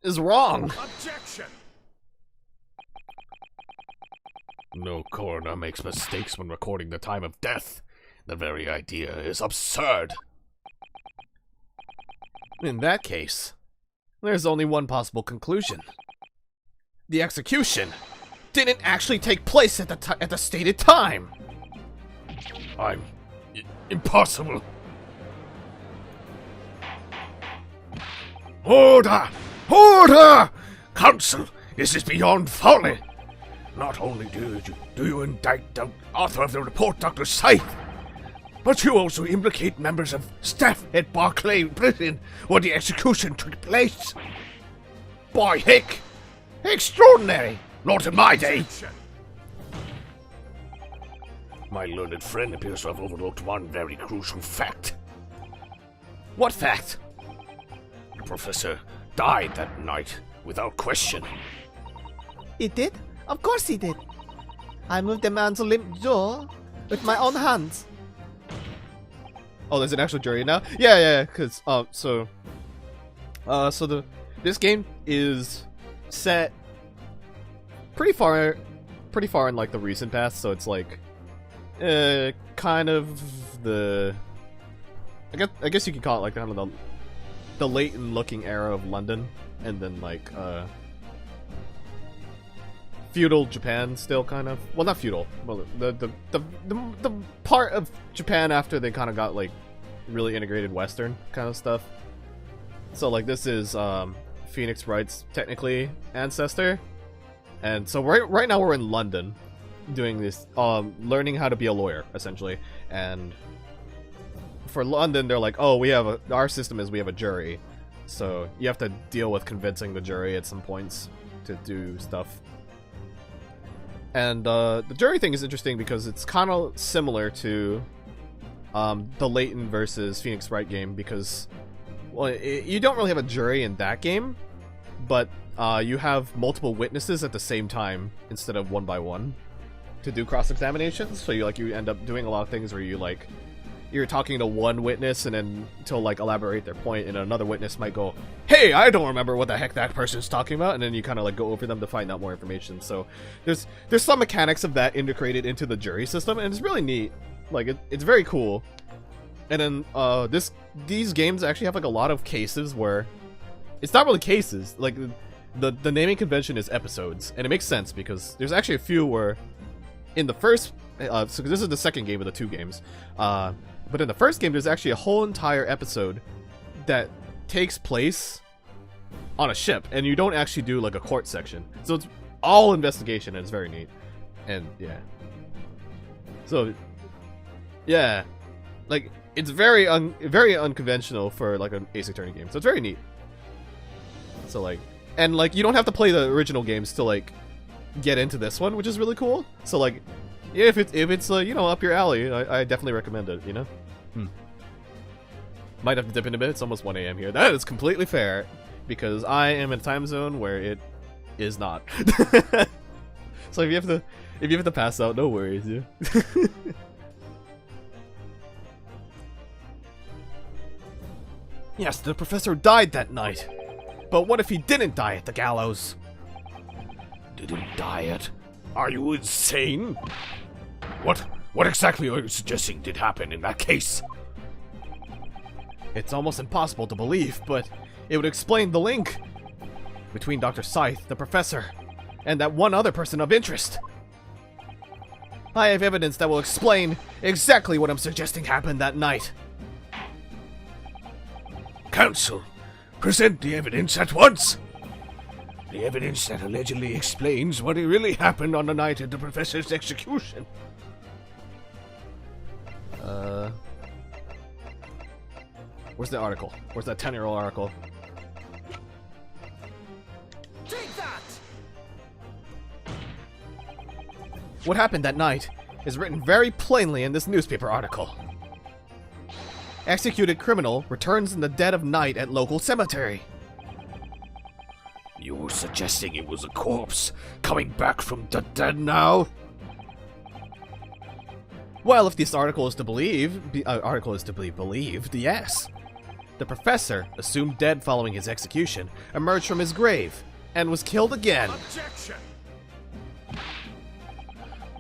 is wrong. Objection! No coroner makes mistakes when recording the time of death. The very idea is absurd. In that case, there's only one possible conclusion. The execution didn't actually take place at the stated time. Impossible. Order! Order! Council, this is beyond folly. Not only do you indict the author of the report, Dr. Scythe, but you also implicate members of staff at Barclay Prison where the execution took place. By heck! Extraordinary! Not in my day! My learned friend appears to have overlooked one very crucial fact. What fact? The professor died that night, without question. He did? Of course he did. I moved the man's limp jaw with my own hands. Oh, there's an actual jury now? Yeah, because, this game is set pretty far in, like, the recent past, so it's, like, kind of the... I guess you could call it, like, kind of the latent-looking era of London, and then, like, feudal Japan still, kind of. Well, not feudal. Well, the part of Japan after they kind of got, like, really integrated Western kind of stuff. So, like, this is, Phoenix Wright's, technically, ancestor. And so right now we're in London, doing this, learning how to be a lawyer, essentially. And for London, they're like, oh, our system is we have a jury. So you have to deal with convincing the jury at some points to do stuff. And the jury thing is interesting because it's kind of similar to the Layton versus Phoenix Wright game because, well, you don't really have a jury in that game, but you have multiple witnesses at the same time instead of one by one to do cross-examinations. So you end up doing a lot of things where you're talking to one witness and then to like elaborate their point, and another witness might go, hey, I don't remember what the heck that person's talking about, and then you kind of like go over them to find out more information. So there's some mechanics of that integrated into the jury system, and it's really neat. Like it's very cool. And then these games actually have like a lot of cases where it's not really cases. Like the naming convention is episodes, and it makes sense because there's actually a few where in the first so this is the second game of the two games, but in the first game there's actually a whole entire episode that takes place on a ship, and you don't actually do like a court section, so it's all investigation, and it's very neat. And yeah, so yeah, like it's very unconventional for like an Ace Attorney game, so it's very neat. So like, and like you don't have to play the original games to like get into this one, which is really cool. So like, yeah, if it's you know, up your alley, I definitely recommend it. You know, might have to dip in a bit. It's almost 1 a.m. here. That is completely fair because I am in a time zone where it is not. So if you have to pass out, no worries. Yeah. Yes, the professor died that night. But what if he didn't die at the gallows? Didn't die it? Are you insane? What exactly are you suggesting did happen in that case? It's almost impossible to believe, but it would explain the link between Dr. Scythe, the professor, and that one other person of interest. I have evidence that will explain exactly what I'm suggesting happened that night. Counsel, present the evidence at once! The evidence that allegedly explains what really happened on the night of the professor's execution. Where's the article? Where's that 10-year-old article? Take that! What happened that night is written very plainly in this newspaper article. Executed criminal returns in the dead of night at local cemetery. You're suggesting it was a corpse coming back from the dead now? Well, if this article is to believed, yes. The professor, assumed dead following his execution, emerged from his grave and was killed again. Objection!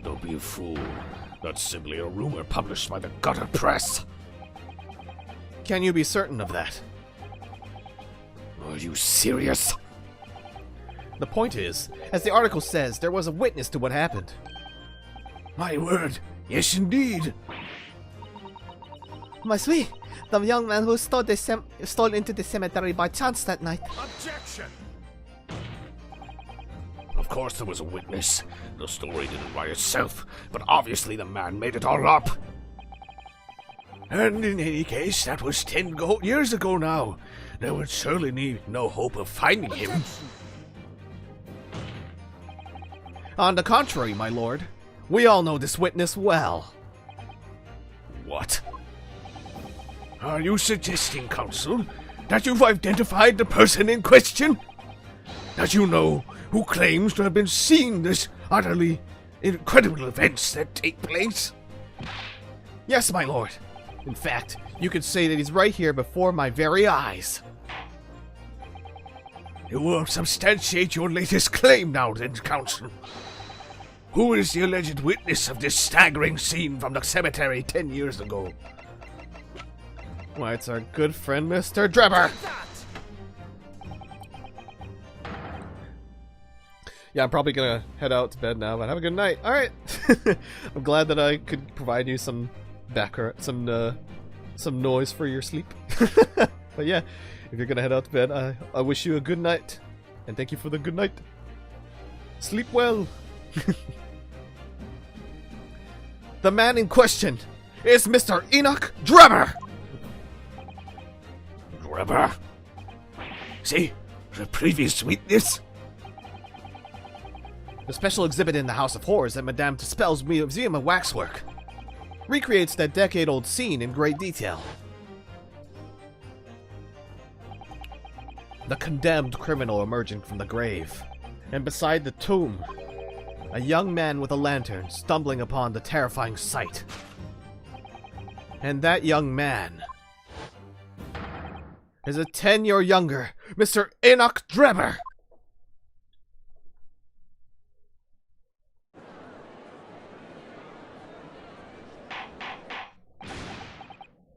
Don't be a fool. That's simply a rumor published by the gutter press. Can you be certain of that? Are you serious? The point is, as the article says, there was a witness to what happened. My word, yes indeed. Must we? The young man who stole into the cemetery by chance that night. Objection! Of course there was a witness. The story didn't write itself, but obviously the man made it all up. And in any case, that was 10 years ago now. There would surely need no hope of finding him. On the contrary, my lord, we all know this witness well. What? Are you suggesting, Counsel, that you've identified the person in question? That you know who claims to have been seeing this utterly incredible events that take place? Yes, my lord. In fact, you could say that he's right here before my very eyes. You will substantiate your latest claim now then, Counsel. Who is the alleged witness of this staggering scene from the cemetery 10 years ago? Why, it's our good friend, Mr. Drebber. Yeah, I'm probably gonna head out to bed now, but have a good night. All right. I'm glad that I could provide you some some noise for your sleep. But yeah, if you're gonna head out to bed, I wish you a good night, and thank you for the good night. Sleep well. The man in question is Mr. Enoch Drebber. Drebber? See, the previous witness. The special exhibit in the House of Horrors at Madame Tuspel's Museum of Waxwork recreates that decade-old scene in great detail. The condemned criminal emerging from the grave, and beside the tomb, a young man with a lantern stumbling upon the terrifying sight. And that young man is a 10-year younger Mr. Enoch Drebber.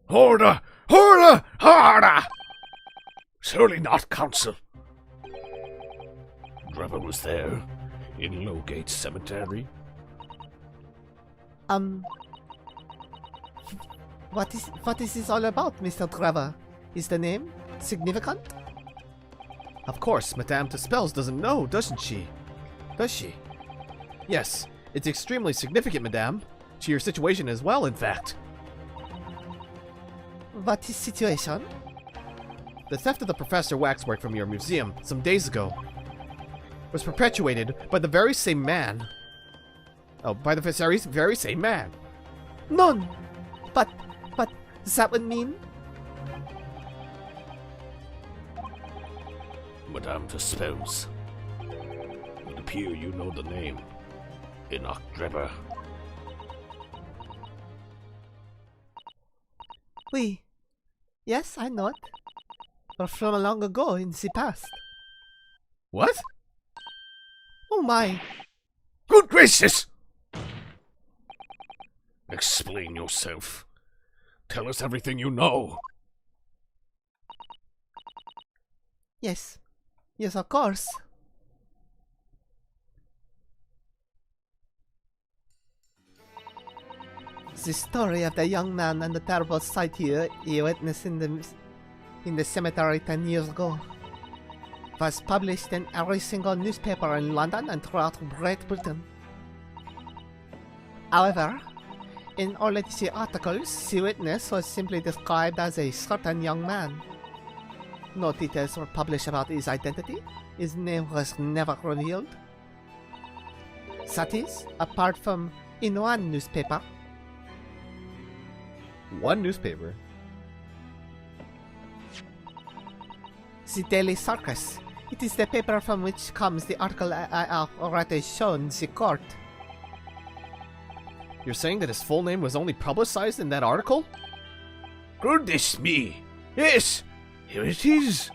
Order! Order! Order! Surely not, Counsel. Drebber was there, in Lowgate Cemetery. What is this all about, Mr. Drebber? Is the name significant? Of course, Madame Tuspels doesn't know, doesn't she? Does she? Yes, it's extremely significant, Madame. To your situation as well, in fact. What is situation? The theft of the Professor Waxwork from your museum some days ago was perpetuated by the very same man. Oh, by the very same man. None. But that would mean? Madame Tuspels. It would appear you know the name. Enoch Drebber. Oui. Yes, I know it. But from long ago in the past. What? Oh my. Good gracious! Explain yourself. Tell us everything you know. Yes. Yes, of course. The story of the young man and the terrible sight he witnessed in the cemetery 10 years ago was published in every single newspaper in London and throughout Great Britain. However, in all of the articles, the witness was simply described as a certain young man. No details were published about his identity. His name was never revealed. That is, apart from in one newspaper. One newspaper? The Daily Circus. It is the paper from which comes the article I have already shown the court. You're saying that his full name was only publicized in that article? Goodness me! Yes! Here it is!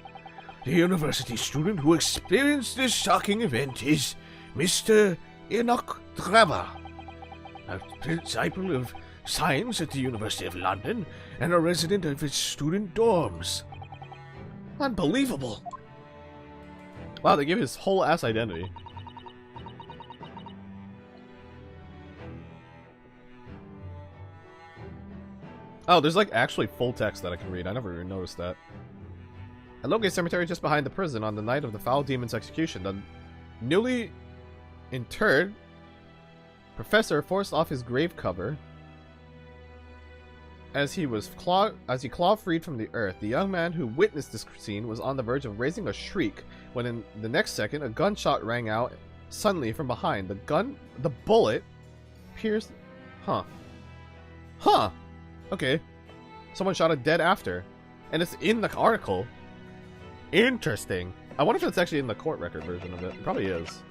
The university student who experienced this shocking event is Mr. Enoch Drebber, a disciple of science at the University of London and a resident of its student dorms. Unbelievable! Wow, they gave his whole ass identity. Oh, there's like actually full text that I can read. I never even noticed that. At Logate Cemetery just behind the prison on the night of the foul demon's execution, the newly interred professor forced off his grave cover as he clawed freed from the earth. The young man who witnessed this scene was on the verge of raising a shriek when in the next second a gunshot rang out suddenly from behind. The bullet pierced. Okay. Someone shot it dead after. And it's in the article. Interesting. I wonder if it's actually in the court record version of it. It probably is.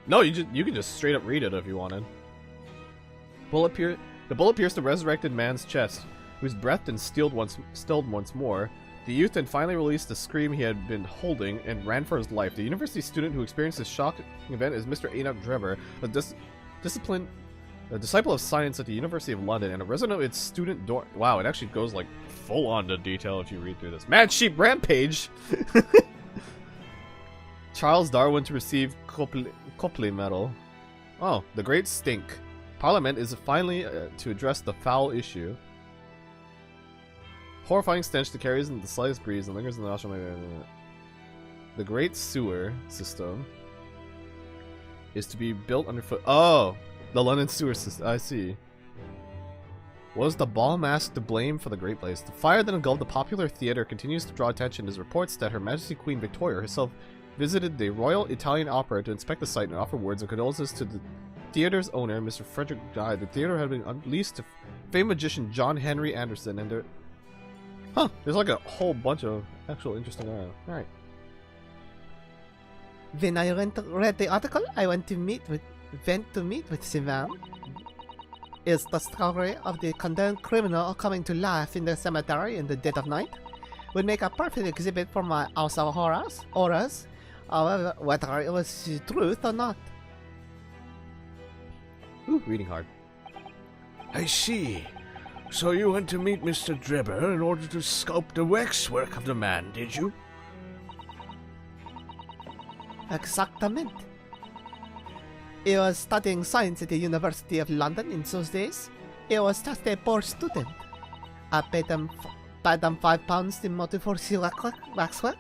No, you can just straight up read it if you wanted. The bullet pierced the resurrected man's chest, whose breath then stilled once more. The youth then finally released the scream he had been holding and ran for his life. The university student who experienced this shocking event is Mr. Enoch Drever, a disciple of science at the University of London and a resident of its student dorm. Wow, it actually goes like full on to detail if you read through this. Mad Sheep Rampage! Charles Darwin to receive Copley Medal. Oh, the Great Stink. Parliament is finally to address the foul issue. Horrifying stench that carries in the slightest breeze and lingers in the nostril. The Great Sewer System is to be built underfoot. Oh, the London Sewer System. I see. Was the ball mask to blame for the Great Blaze? The fire that engulfed the popular theater continues to draw attention as reports that Her Majesty Queen Victoria herself visited the Royal Italian Opera to inspect the site and offer words of condolences to the theater's owner, Mr. Frederick Guy. The theater had been unleashed to famed magician John Henry Anderson, and there's like a whole bunch of actual interesting alright. When I read the article, I went to meet with Sivan. Is the story of the condemned criminal coming to life in the cemetery in the dead of night would make a perfect exhibit for my house of horrors, however, whether it was truth or not. Ooh, reading hard. I see. So you went to meet Mr. Dreber in order to sculpt the waxwork of the man, did you? Exactamente. He was studying science at the University of London in those days. He was just a poor student. I paid him £5 to model for waxwork,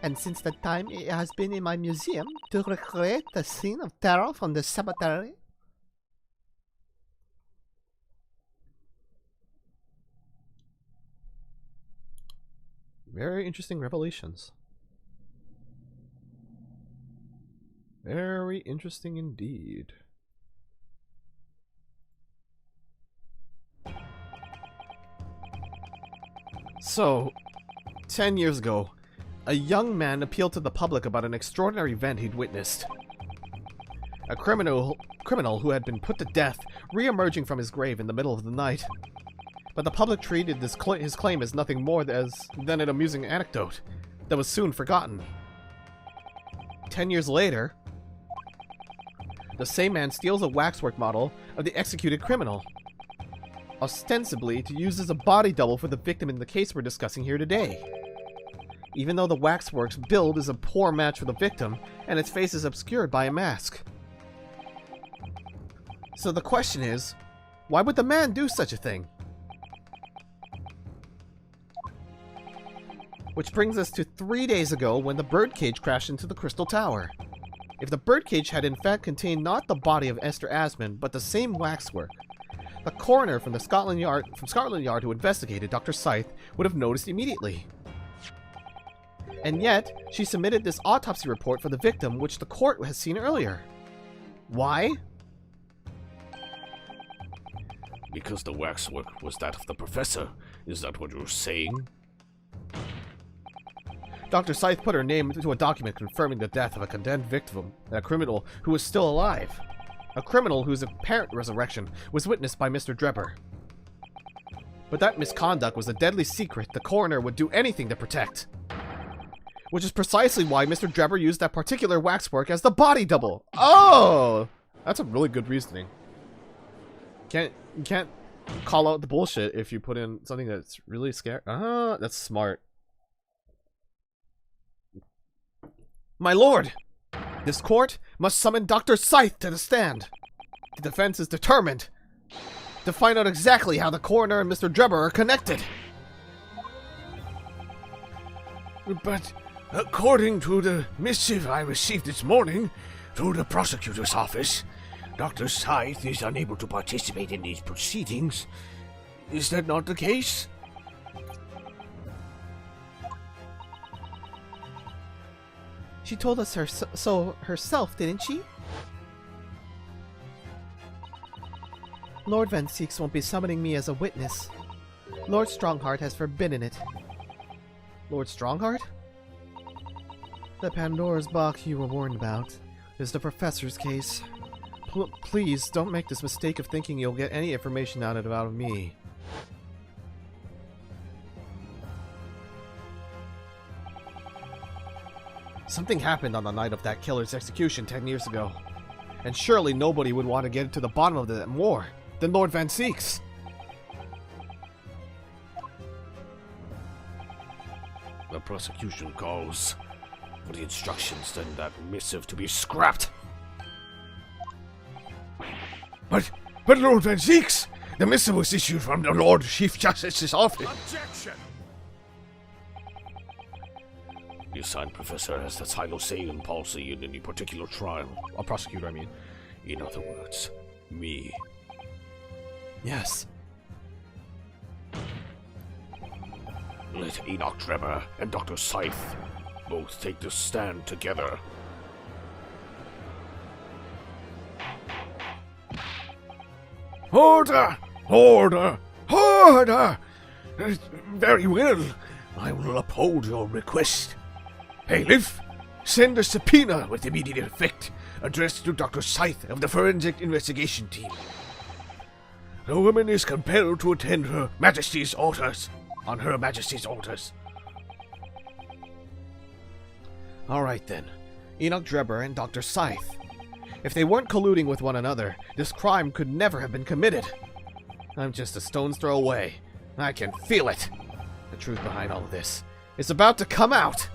and since that time it has been in my museum to recreate the scene of terror from the cemetery. Very interesting revelations. Very interesting indeed. So, 10 years ago, a young man appealed to the public about an extraordinary event he'd witnessed. A criminal who had been put to death, re-emerging from his grave in the middle of the night. But the public treated his claim as nothing more than an amusing anecdote that was soon forgotten. 10 years later, the same man steals a waxwork model of the executed criminal, ostensibly to use as a body double for the victim in the case we're discussing here today. Even though the waxwork's build is a poor match for the victim, and its face is obscured by a mask. So the question is, why would the man do such a thing? Which brings us to 3 days ago when the birdcage crashed into the Crystal Tower. If the birdcage had in fact contained not the body of Esther Asman, but the same waxwork, the coroner from Scotland Yard who investigated Dr. Scythe would have noticed immediately. And yet, she submitted this autopsy report for the victim, which the court has seen earlier. Why? Because the waxwork was that of the professor. Is that what you're saying? Dr. Scythe put her name into a document confirming the death of a condemned victim, a criminal who was still alive. A criminal whose apparent resurrection was witnessed by Mr. Dreber. But that misconduct was a deadly secret the coroner would do anything to protect. Which is precisely why Mr. Dreber used that particular waxwork as the body double. Oh! That's a really good reasoning. You can't call out the bullshit if you put in something that's really scary. Ah, that's smart. My lord! This court must summon Dr. Scythe to the stand. The defense is determined to find out exactly how the coroner and Mr. Drebber are connected. But according to the missive I received this morning through the prosecutor's office, Dr. Scythe is unable to participate in these proceedings. Is that not the case? She told us so herself, didn't she? Lord Van Seeks won't be summoning me as a witness. Lord Strongheart has forbidden it. Lord Strongheart? The Pandora's box you were warned about is the professor's case. Please, don't make this mistake of thinking you'll get any information out of me. Something happened on the night of that killer's execution 10 years ago. And surely nobody would want to get to the bottom of that more than Lord Van Seeks. The prosecution calls for the instructions in that missive to be scrapped. But Lord Van Seeks, the missive was issued from the Lord Chief Justice's office. Objection! The assigned professor has the final say in policy in any particular trial. A prosecutor, I mean. In other words, me. Yes. Let Enoch Drebber and Dr. Scythe both take the stand together. Order! Order! Order! Very well. I will uphold your request. Bailiff, send a subpoena with immediate effect addressed to Dr. Scythe of the Forensic Investigation Team. The woman is compelled to attend Her Majesty's orders. On Her Majesty's orders. Alright then. Enoch Drebber and Dr. Scythe. If they weren't colluding with one another, this crime could never have been committed. I'm just a stone's throw away. I can feel it. The truth behind all of this is about to come out.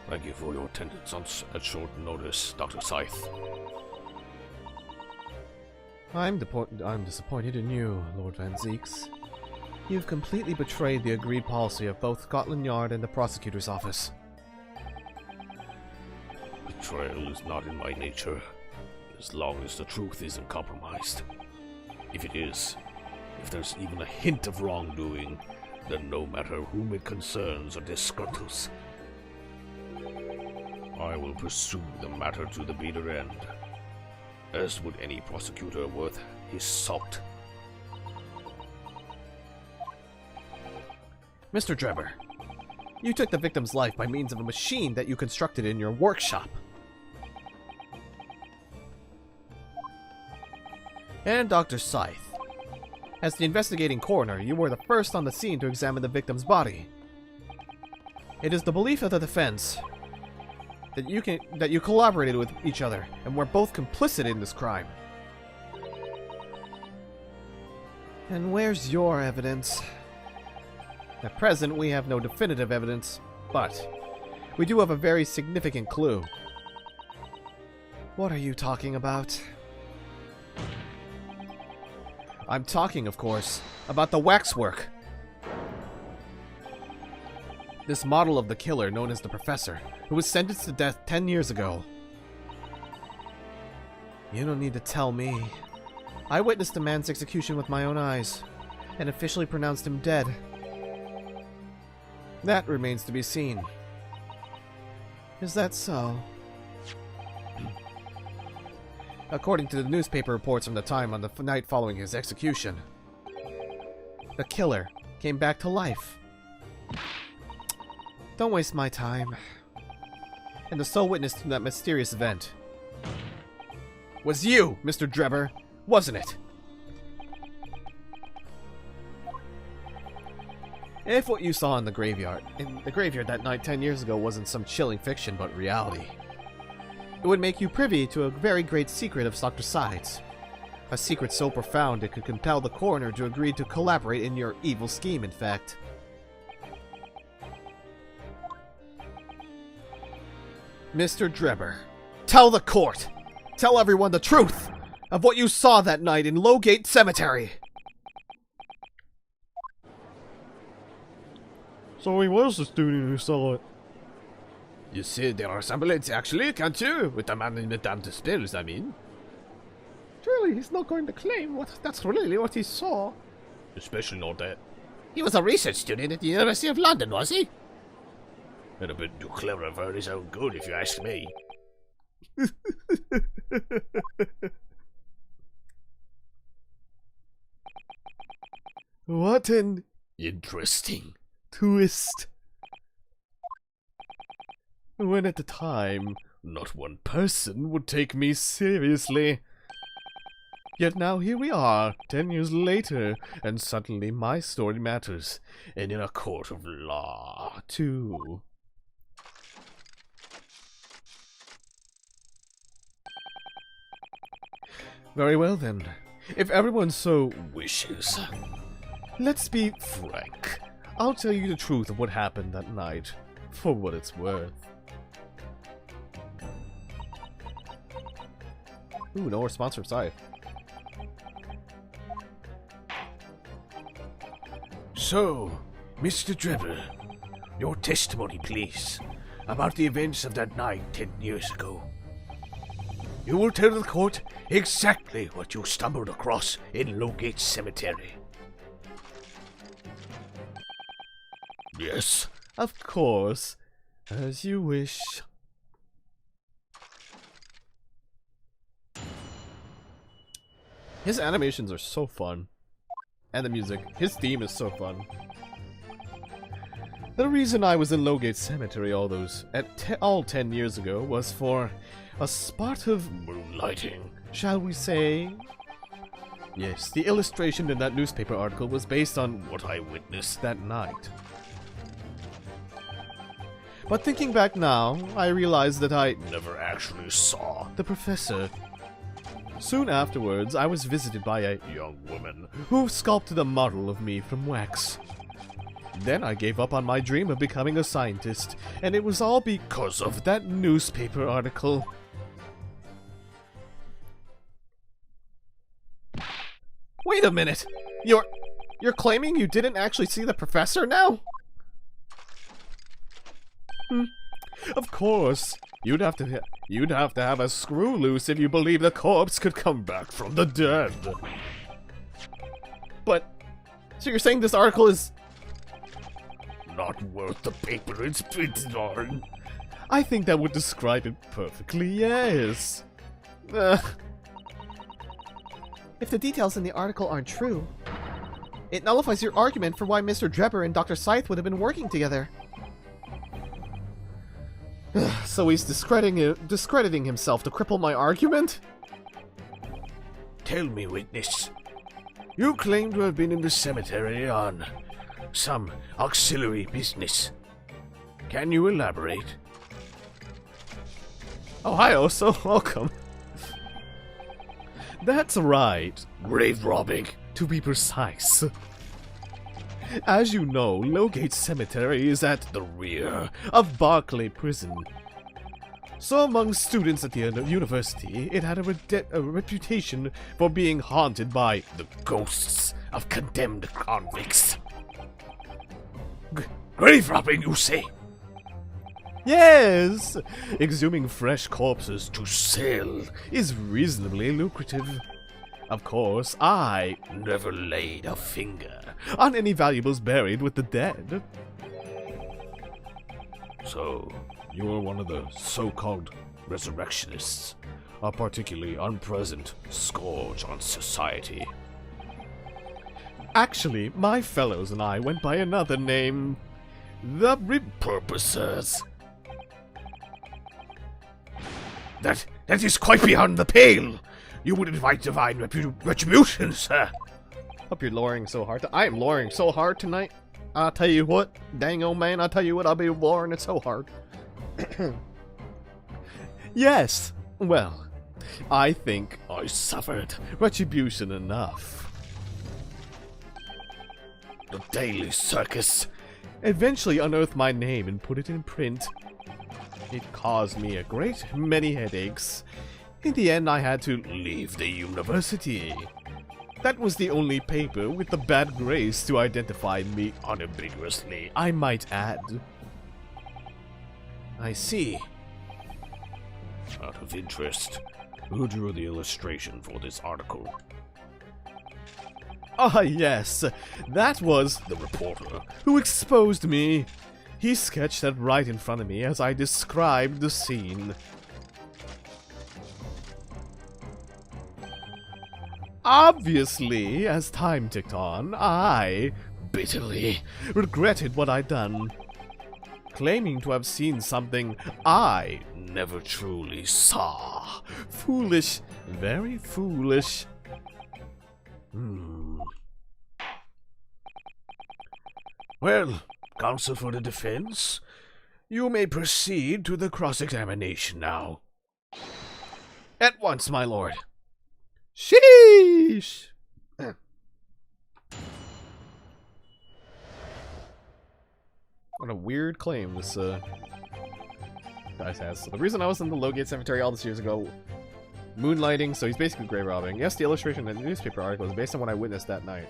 Thank you for your attendance at short notice, Dr. Scythe. I'm disappointed in you, Lord Van Seeks. You've completely betrayed the agreed policy of both Scotland Yard and the prosecutor's office. Betrayal is not in my nature, as long as the truth isn't compromised. If it is, if there's even a hint of wrongdoing, then no matter whom it concerns or disgruntles, I will pursue the matter to the bitter end, as would any prosecutor worth his salt. Mr. Drebber, you took the victim's life by means of a machine that you constructed in your workshop. And Dr. Scythe, as the investigating coroner, you were the first on the scene to examine the victim's body. It is the belief of the defense that you collaborated with each other and were both complicit in this crime. And where's your evidence? At present, we have no definitive evidence, but we do have a very significant clue. What are you talking about? I'm talking, of course, about the waxwork. This model of the killer known as the Professor, who was sentenced to death 10 years ago. You don't need to tell me. I witnessed the man's execution with my own eyes, and officially pronounced him dead. That remains to be seen. Is that so? According to the newspaper reports from the time on the night following his execution, the killer came back to life. Don't waste my time. And the sole witness to that mysterious event was you, Mr. Drebber, wasn't it? If what you saw in the graveyard that night 10 years ago wasn't some chilling fiction but reality, It would make you privy to a very great secret of Dr. Sides. A secret so profound it could compel the coroner to agree to collaborate in your evil scheme, in fact. Mr. Drebber, tell the court! Tell everyone the truth of what you saw that night in Lowgate Cemetery! So he was the student who saw it. You see there are resemblance, actually, can't you? With the man in the damned spells, I mean. Surely he's not going to claim that's really what he saw. Especially not that. He was a research student at the University of London, was he? And a bit too clever for his own good, if you ask me. What an Interesting. twist. When at the time, Not one person would take me seriously. yet now here we are, 10 years later, and suddenly my story matters, and in a court of law, too. Very well then, if everyone so wishes, let's be frank. I'll tell you the truth of what happened that night, for what it's worth. Ooh, no response from Scythe. So, Mr. Drebber, your testimony, please, about the events of that night 10 years ago. You will tell the court exactly what you stumbled across in Lowgate Cemetery. Yes, of course. As you wish. His animations are so fun. And the music. His theme is so fun. The reason I was in Lowgate Cemetery all 10 years ago was for a spot of moonlighting, shall we say? Yes, the illustration in that newspaper article was based on what I witnessed that night. But thinking back now, I realized that I never actually saw the professor. Soon afterwards, I was visited by a young woman who sculpted a model of me from wax. Then I gave up on my dream of becoming a scientist, and it was all because of that newspaper article. Wait a minute! You're claiming you didn't actually see the professor now? Of course. You'd have to have a screw loose if you believe the corpse could come back from the dead. But so you're saying this article is Not worth the paper it's printed on. I think that would describe it perfectly, yes. If the details in the article aren't true, it nullifies your argument for why Mr. Drebber and Dr. Scythe would have been working together. So he's discrediting himself to cripple my argument? Tell me, witness. You claim to have been in the cemetery on some auxiliary business. Can you elaborate? Oh, hi, Oso. Welcome. That's right. Grave robbing. To be precise. As you know, Lowgate Cemetery is at the rear of Barclay Prison. So among students at the university, it had a reputation for being haunted by The ghosts of condemned convicts. Grave robbing, you say? Yes! Exhuming fresh corpses to sell is reasonably lucrative. Of course, I Never laid a finger. on any valuables buried with the dead. So, you are one of the so-called resurrectionists, a particularly unpleasant scourge on society. Actually, my fellows and I went by another name. The Repurposers. That is quite beyond the pale. You would invite divine retribution, sir. Hope you're lowering so hard. I am lowering so hard tonight. I'll tell you what, dang old man, I'll tell you what, I'll be lowering it so hard. Yes, well, I think I suffered retribution enough. The Daily Circus. Eventually unearthed my name and put it in print. It caused me a great many headaches. In the end, I had to leave the university. That was the only paper with the bad grace to identify me unambiguously, I might add. I see. Out of interest, who drew the illustration for this article? Ah, yes, that was the reporter who exposed me. He sketched that right in front of me as I described the scene. Obviously, as time ticked on, I bitterly regretted what I'd done, claiming to have seen something I never truly saw. Foolish, very foolish. Well, counsel for the defense, you may proceed to the cross-examination now. At once, my lord. Sheesh! What a weird claim this guy has. So the reason I was in the Lowgate Cemetery all these years ago, moonlighting, so he's basically grave robbing. Yes, the illustration in the newspaper article is based on what I witnessed that night.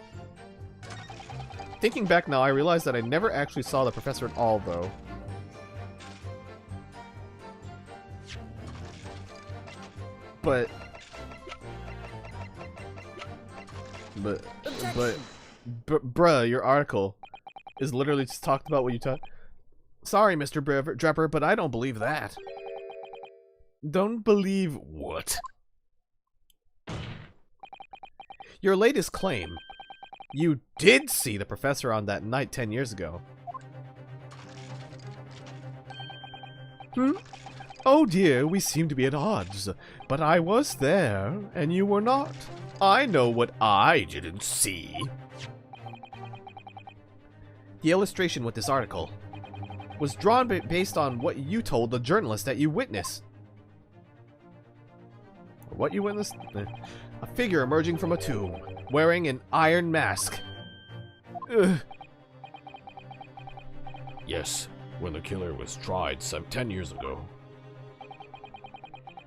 Thinking back now, I realized that I never actually saw the professor at all, though. But bruh, your article is literally just talked about what you taught. Sorry, Mr. Drepper, but I don't believe that. Don't believe what? Your latest claim. You did see the professor on that night 10 years ago. Oh dear, we seem to be at odds. But I was there, and you were not. I know what I didn't see. The illustration with this article was drawn based on what you told the journalist that you witnessed. What you witnessed? A figure emerging from a tomb, wearing an iron mask. Ugh. Yes, when the killer was tried some 10 years ago.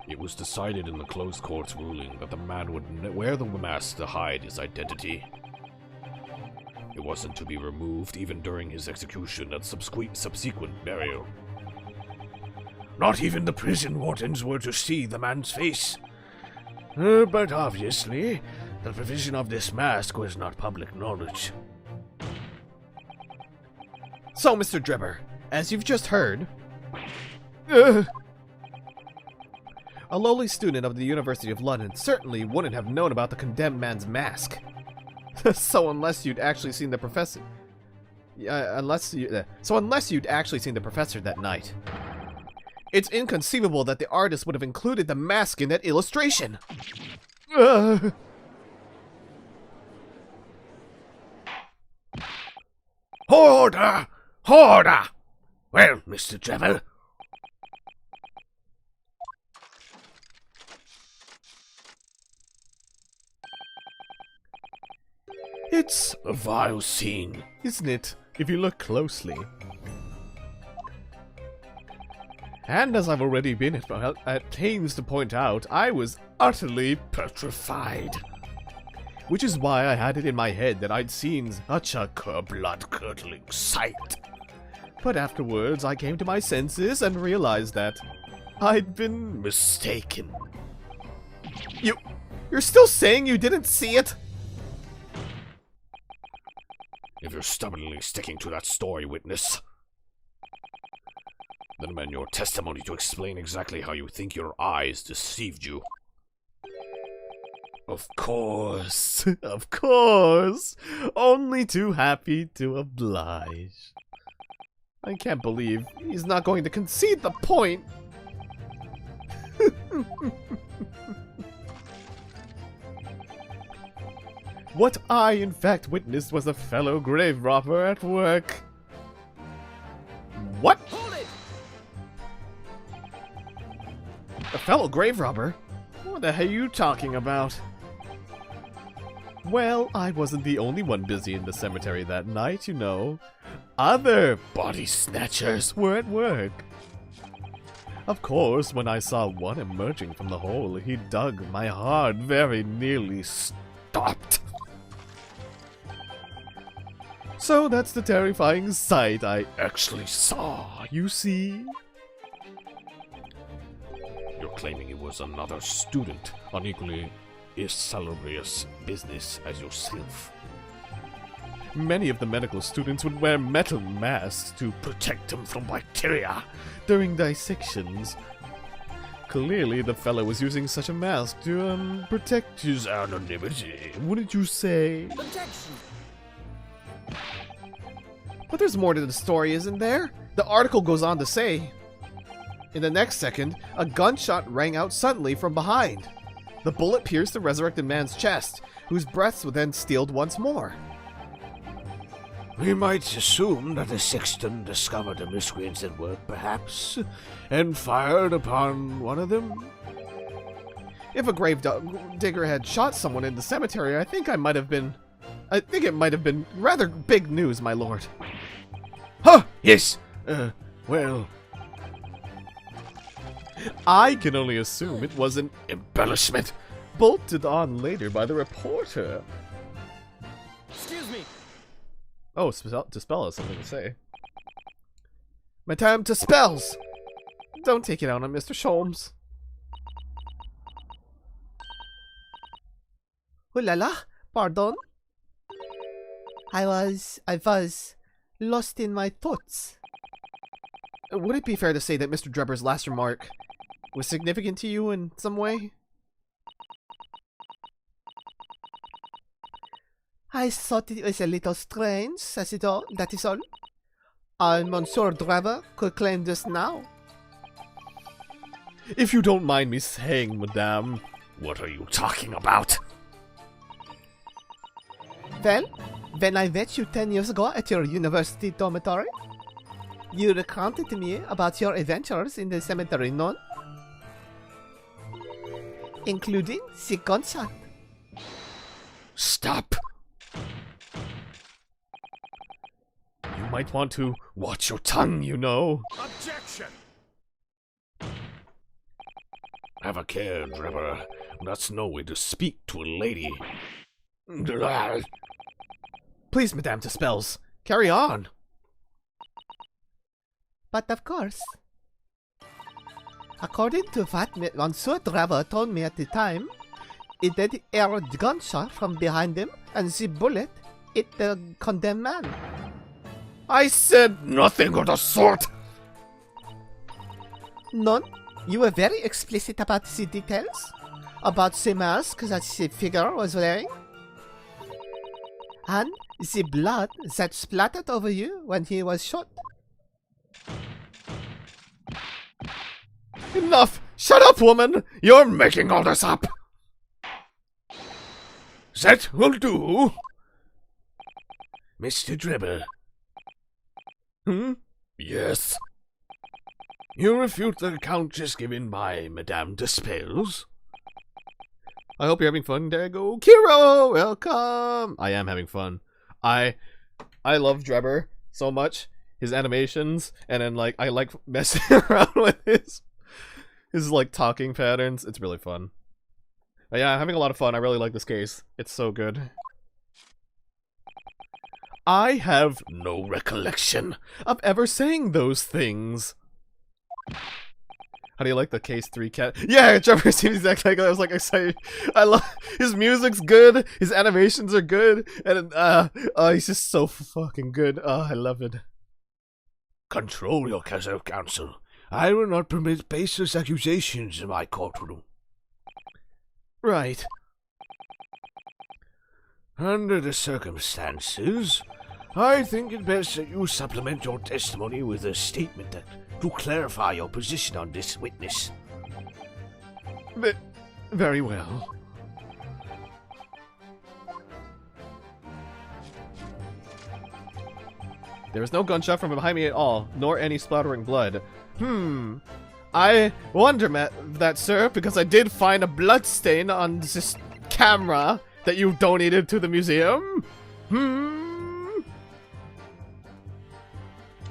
It was decided in the closed court's ruling that the man would wear the mask to hide his identity. It wasn't to be removed even during his execution and subsequent burial. Not even the prison wardens were to see the man's face. But obviously, the provision of this mask was not public knowledge. So, Mr. Drepper, as you've just heard, a lowly student of the University of London certainly wouldn't have known about the condemned man's mask. So unless you'd actually seen the professor... unless you'd actually seen the professor that night, it's inconceivable that the artist would have included the mask in that illustration. Order! Order! Well, Mr. Trevor. It's a vile scene, isn't it, if you look closely? And as I've already been at pains to point out, I was utterly petrified. Which is why I had it in my head that I'd seen such a blood-curdling sight. But afterwards, I came to my senses and realized that I'd been mistaken. You're still saying you didn't see it? If you're stubbornly sticking to that story, witness, then amend your testimony to explain exactly how you think your eyes deceived you. Of course, of course. Only too happy to oblige. I can't believe he's not going to concede the point. What I, in fact, witnessed was a fellow grave robber at work. What? Hold it! fellow grave robber? What the hell are you talking about? Well, I wasn't the only one busy in the cemetery that night, you know. Other body snatchers were at work. Of course, when I saw one emerging from the hole he dug, my heart very nearly stopped. So that's the terrifying sight I actually saw, you see? You're claiming it was another student on equally salubrious business as yourself. Many of the medical students would wear metal masks to protect them from bacteria during dissections. Clearly, the fellow was using such a mask to, protect his anonymity, wouldn't you say? Objection! But there's more to the story, isn't there? The article goes on to say, in the next second, a gunshot rang out suddenly from behind. The bullet pierced the resurrected man's chest, whose breaths were then stilled once more. We might assume that the sexton discovered the miscreants at work, perhaps, and fired upon one of them. If a grave digger had shot someone in the cemetery, I think it might have been rather big news, my lord. Huh, yes, well, I can only assume it was an embellishment bolted on later by the reporter. Excuse me. Oh, to spell has something to say. Madame to spells! Don't take it out on Mr. Sholmes. Oh la la, pardon? I was lost in my thoughts. Would it be fair to say that Mr. Drebber's last remark was significant to you in some way? I thought it was a little strange, that is all. Monsieur Drebber could claim this now. If you don't mind me saying, madame. what are you talking about? Well, when I met you 10 years ago at your university dormitory, you recounted to me about your adventures in the cemetery, no? Including the gunshot. Stop! You might want to watch your tongue, you know. Objection! Have a care, Drebber. That's no way to speak to a lady. Please, Madame to spells, carry on. But of course, according to what Monsieur Drebber told me at the time, it did hear the gunshot from behind him, and the bullet hit the condemned man. I said nothing of the sort! None? You were very explicit about the details? About the mask that the figure was wearing? And the blood that splattered over you when he was shot? Enough! Shut up, woman! You're making all this up! That will do. Mr. Drebber. Yes? You refute the account just given by Madame de Spells? I hope you're having fun, Dago. Kiro, welcome! I am having fun. I love Drebber so much. His animations, and then, like, I like messing around with his like, talking patterns. It's really fun. But yeah, I'm having a lot of fun. I really like this case. It's so good. I have no recollection of ever saying those things. How do you like the case 3 cat? Yeah, Trevor seems exactly like that. I was like excited. I love his music's good, his animations are good, and he's just so fucking good. I love it. Control your counsel. I will not permit baseless accusations in my courtroom. Right. Under the circumstances, I think it best that you supplement your testimony with a statement to clarify your position on this witness. Very well. There was no gunshot from behind me at all, nor any splattering blood. I wonder that, sir, because I did find a blood stain on this camera that you donated to the museum.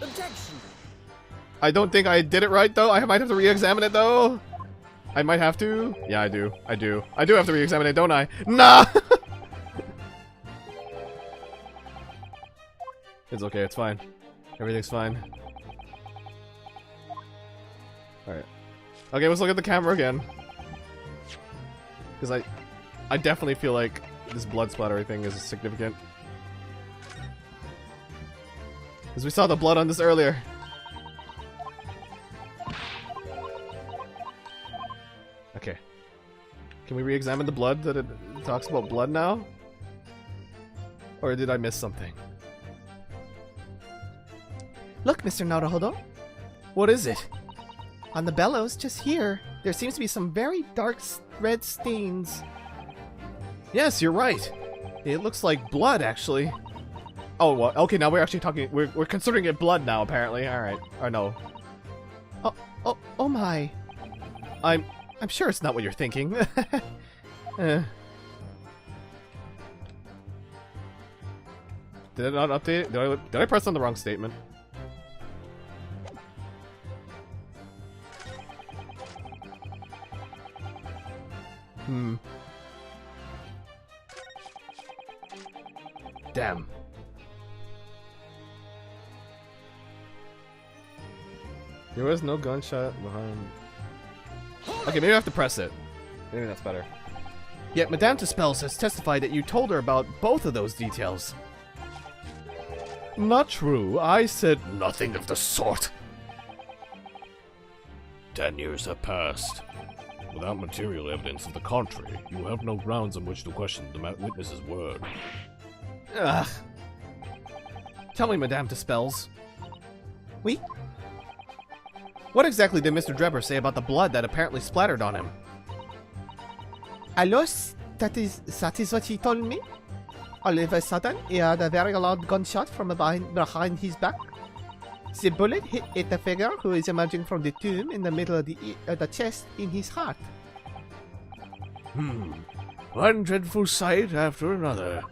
Objection! I don't think I did it right, though. I might have to re-examine it, though. I might have to. Yeah, I do. I do have to re-examine it, don't I? Nah! It's okay, it's fine. Everything's fine. Alright. Okay, let's look at the camera again. Because I definitely feel like this blood splatter thing is significant. Because we saw the blood on this earlier. Okay. Can we re-examine the blood that it talks about blood now? Or did I miss something? Look, Mr. Naruhodo. What is it? On the bellows, just here, there seems to be some very dark red stains. Yes, you're right. It looks like blood, actually. Oh, well, okay, now we're actually talking... We're considering it blood now, apparently. Alright. Or no. Oh my. I'm sure it's not what you're thinking. Did it not update it? Did I press on the wrong statement? Damn. There was no gunshot behind... Okay, maybe I have to press it. Maybe that's better. Yet Madame Dispels has testified that you told her about both of those details. Not true. I said Nothing of the sort. 10 years have passed. Without material evidence of the contrary, you have no grounds on which to question the witness's word. Ugh. Tell me, Madame Dispels. Oui? What exactly did Mr. Drebber say about the blood that apparently splattered on him? Alos, that is what he told me. All of a sudden, he had a very loud gunshot from behind his back. The bullet hit the figure who is emerging from the tomb in the middle of the chest in his heart. One dreadful sight after another.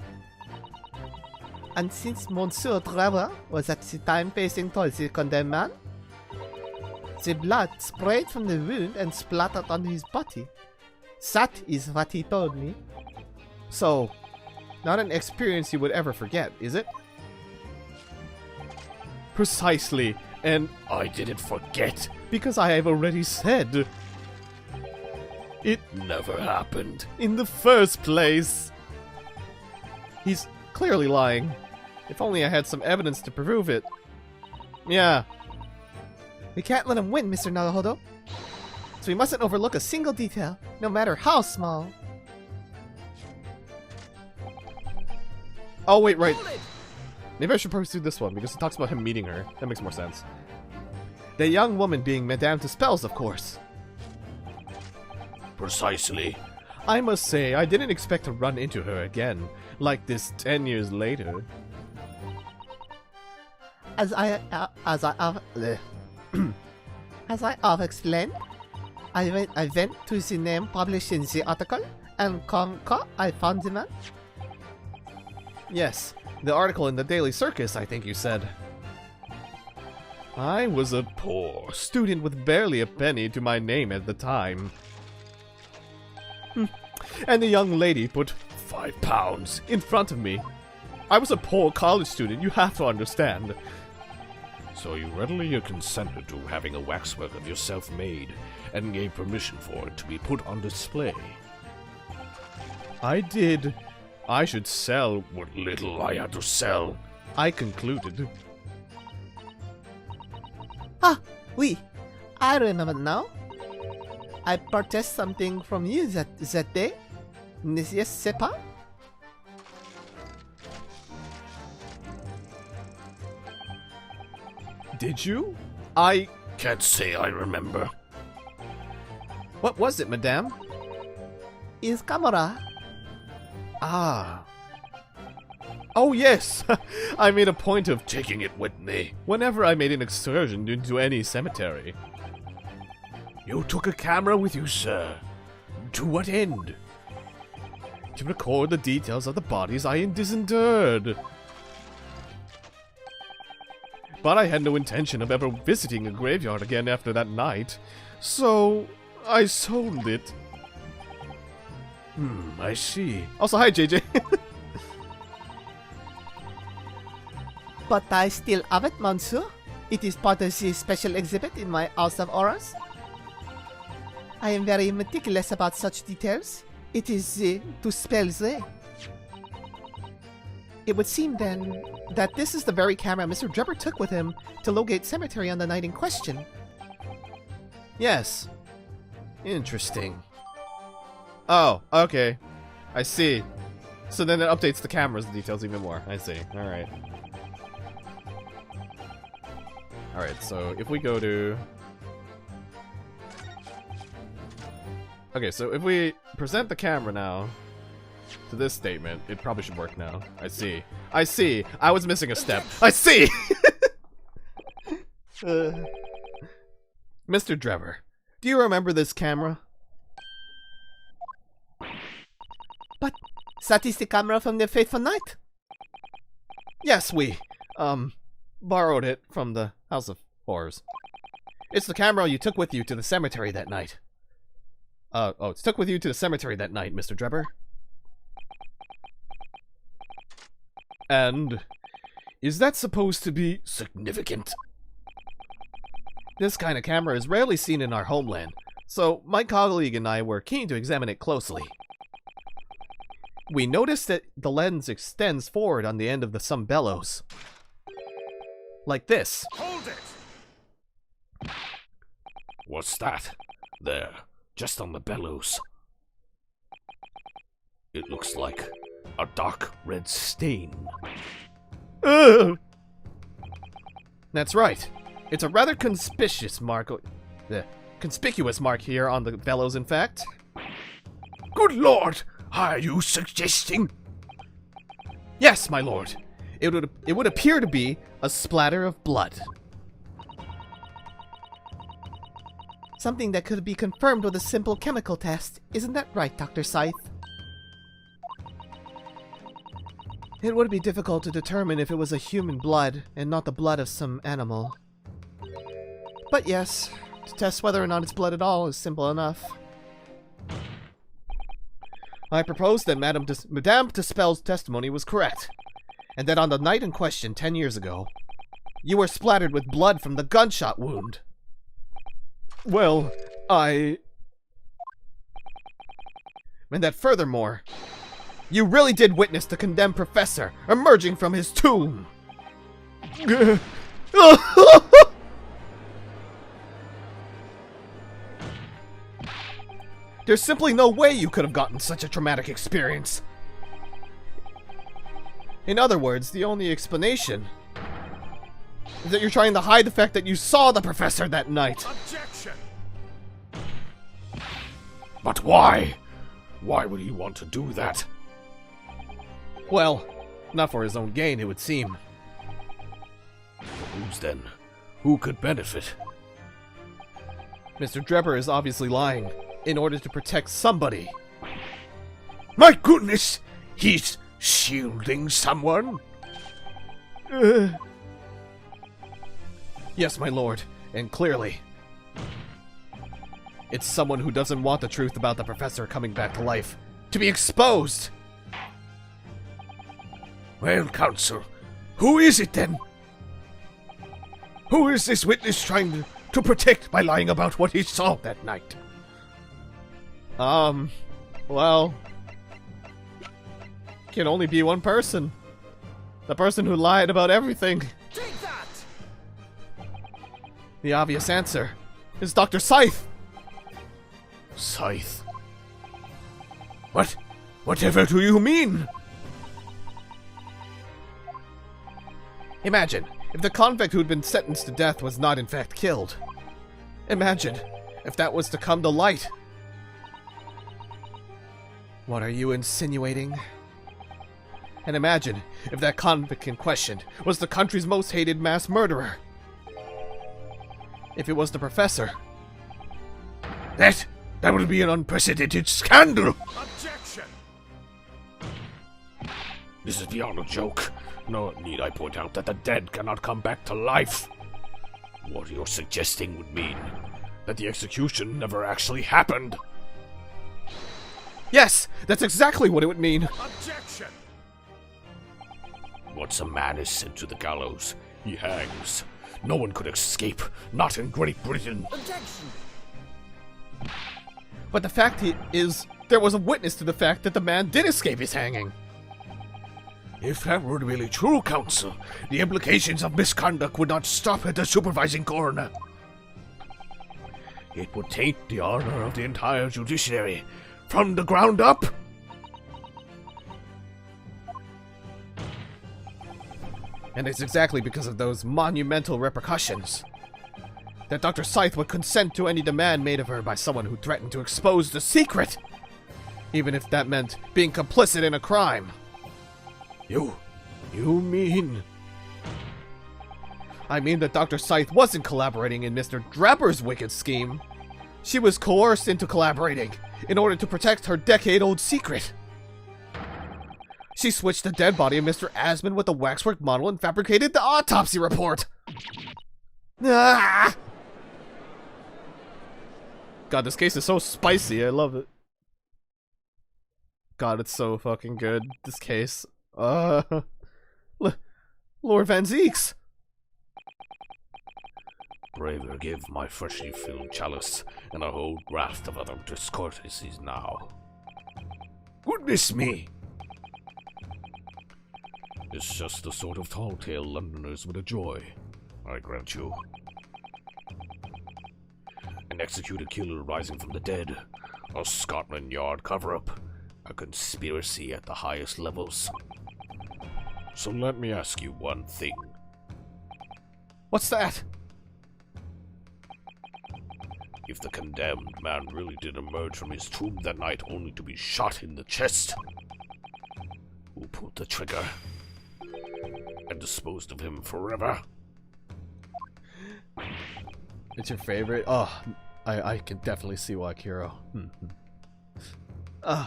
And since Monsieur Trevor was at the time facing towards the condemned man, the blood sprayed from the wound and splattered on his body. That is what he told me. So, not an experience you would ever forget, is it? Precisely, and I didn't forget. because I have already said it Never happened. in the first place. He's clearly lying. If only I had some evidence to prove it. Yeah. We can't let him win, Mr. Naruhodo. So we mustn't overlook a single detail, no matter how small. Oh, wait, right. Maybe I should pursue this one, because it talks about him meeting her. That makes more sense. The young woman being Madame Dispels, of course. Precisely. I must say, I didn't expect to run into her again, like this 10 years later. As I have explained, I went to the name published in the article, and I found the man. Yes, the article in the Daily Circus, I think you said. I was a poor student with barely a penny to my name at the time. And the young lady put £5 in front of me. I was a poor college student, you have to understand. So you readily consented to having a waxwork of yourself made, and gave permission for it to be put on display. I did. I should sell What little I had to sell. I concluded. Ah, oui, I remember now. I purchased something from you that day. N'est-ce pas? Did you? I... Can't say I remember. What was it, madame? His camera. Ah. Oh, yes! I made a point of Taking it with me. whenever I made an excursion into any cemetery. You took a camera with you, sir. To what end? To record the details of the bodies I disinterred. But I had no intention of ever visiting a graveyard again after that night, so I sold it. I see. Also, hi, JJ. But I still have it, monsieur. It is part of the special exhibit in my House of Auras. I am very meticulous about such details. It is to spell the. It would seem then that this is the very camera Mr. Drebber took with him to Lowgate Cemetery on the night in question. Yes. Interesting. Oh, okay. I see. So then it updates the camera's details even more. I see. Alright. Alright, so if we go to... Okay, so if we present the camera now to this statement, it probably should work now. I see. I see! I was missing a step. I see! Mr. Drebber, do you remember this camera? But that is the camera from the fateful night. Yes, we, borrowed it from the House of Horrors. It's the camera you took with you to the cemetery that night. It's took with you to the cemetery that night, Mr. Drebber. And is that supposed to be significant? This kind of camera is rarely seen in our homeland, so my colleague and I were keen to examine it closely. We noticed that the lens extends forward on the end of some bellows. Like this. Hold it! What's that? There, just on the bellows. It looks like a dark red stain. Ugh. That's right. It's a rather conspicuous mark. Conspicuous mark here on the bellows, in fact. Good lord! Are you suggesting? Yes, my lord. It would appear to be a splatter of blood. Something that could be confirmed with a simple chemical test. Isn't that right, Dr. Scythe? It would be difficult to determine if it was a human blood and not the blood of some animal. But yes, to test whether or not it's blood at all is simple enough. I propose that Madame Dispel's testimony was correct, and that on the night in question 10 years ago, you were splattered with blood from the gunshot wound. Well, and that furthermore, you really did witness the condemned professor emerging from his tomb. There's simply no way you could have gotten such a traumatic experience. In other words, the only explanation is that you're trying to hide the fact that you saw the professor that night. Objection! But why? Why would he want to do that? Well, not for his own gain, it would seem. Who's then? Who could benefit? Mr. Drebber is obviously lying in order to protect somebody. My goodness! He's shielding someone? Yes, my lord, and clearly. It's someone who doesn't want the truth about the professor coming back to life to be exposed! Well, counsel, who is it then? Who is this witness trying to protect by lying about what he saw that night? Well, can only be one person. The person who lied about everything. Take that! The obvious answer is Dr. Scythe. Scythe? What? Whatever do you mean? Imagine if the convict who'd been sentenced to death was not in fact killed. Imagine if that was to come to light. What are you insinuating? And imagine if that convict in question was the country's most hated mass murderer. If it was the professor, That would be an unprecedented scandal! Objection! This is beyond a joke. Nor need I point out that the dead cannot come back to life. What you're suggesting would mean that the execution never actually happened. Yes, that's exactly what it would mean. Objection! Once a man is sent to the gallows, he hangs. No one could escape, not in Great Britain. Objection! But the fact is, there was a witness to the fact that the man did escape his hanging. If that were really true, Counsel, the implications of misconduct would not stop at the supervising coroner. It would taint the honor of the entire judiciary from the ground up. And it's exactly because of those monumental repercussions that Dr. Scythe would consent to any demand made of her by someone who threatened to expose the secret, even if that meant being complicit in a crime. You mean... I mean that Dr. Scythe wasn't collaborating in Mr. Draper's wicked scheme. She was coerced into collaborating in order to protect her decade-old secret. She switched the dead body of Mr. Asmund with the waxwork model and fabricated the autopsy report. Ah! God, this case is so spicy. I love it. God, it's so fucking good, this case. Lord Van Zeeks. Braver give my freshly filled chalice, and a whole raft of other discourtesies now. Goodness me! It's just the sort of tall tale Londoners would enjoy, I grant you. An executed killer rising from the dead, a Scotland Yard cover-up, a conspiracy at the highest levels. So let me ask you one thing. What's that? If the condemned man really did emerge from his tomb that night only to be shot in the chest, who pulled the trigger and disposed of him forever? It's your favorite? Oh, I can definitely see why, Kiro.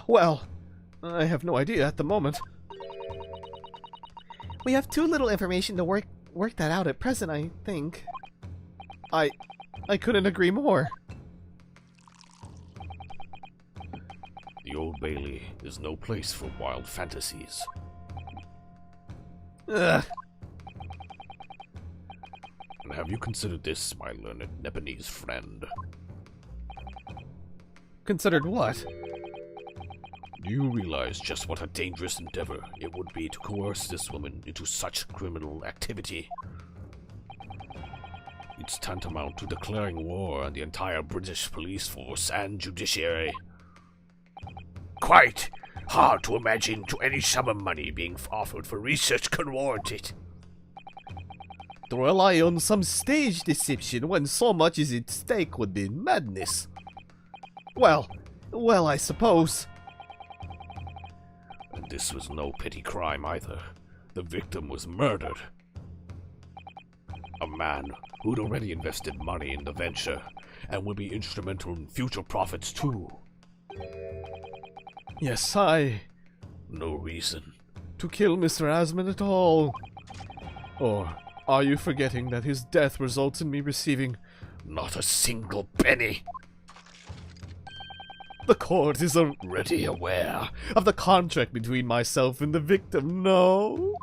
Well, I have no idea at the moment. We have too little information to work that out at present, I think. I couldn't agree more. The Old Bailey is no place for wild fantasies. Ugh. And have you considered this, my learned Nepalese friend? Considered what? Do you realize just what a dangerous endeavor it would be to coerce this woman into such criminal activity? It's tantamount to declaring war on the entire British police force and judiciary. Quite hard to imagine to any sum of money being offered for research could warrant it. To rely on some stage deception when so much is at stake would be madness. Well, I suppose. And this was no petty crime either. The victim was murdered. A man who'd already invested money in the venture and would be instrumental in future profits too. Yes, No reason. to kill Mr. Asmund at all. Or are you forgetting that his death results in me receiving Not a single penny. the court is already aware of the contract between myself and the victim, no?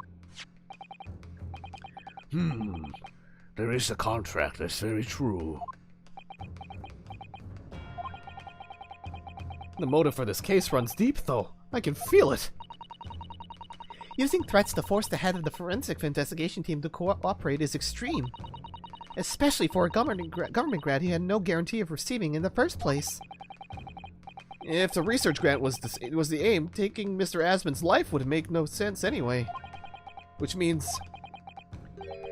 There is a contract, that's very true. The motive for this case runs deep, though. I can feel it. Using threats to force the head of the forensic investigation team to cooperate is extreme. Especially for a government grant he had no guarantee of receiving in the first place. If the research grant was the aim, taking Mr. Asmund's life would make no sense anyway. Which means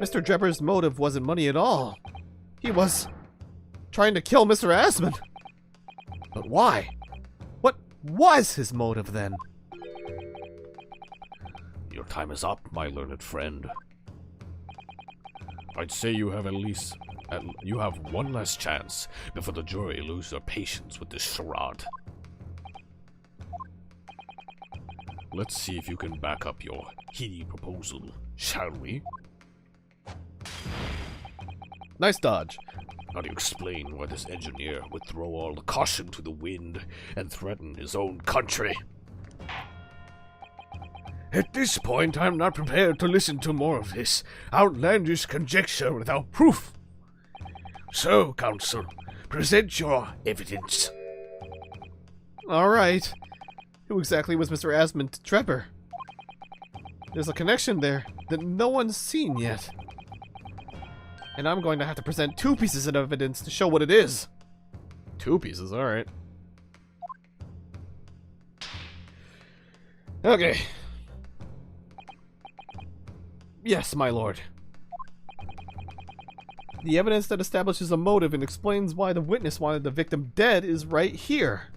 Mr. Drebber's motive wasn't money at all. He was trying to kill Mr. Asmund. But why? What was his motive then? Your time is up, my learned friend. I'd say you have at least And you have one last chance before the jury lose their patience with this charade. Let's see if you can back up your heady proposal, shall we? Nice dodge. How do you explain why this engineer would throw all the caution to the wind and threaten his own country? At this point, I'm not prepared to listen to more of this outlandish conjecture without proof. So, counsel, present your evidence. Alright. Who exactly was Mr. Asmund Trevor? There's a connection there that no one's seen yet. And I'm going to have to present 2 pieces of evidence to show what it is. 2 pieces, alright. Okay. Yes, my lord. The evidence that establishes a motive and explains why the witness wanted the victim dead is right here.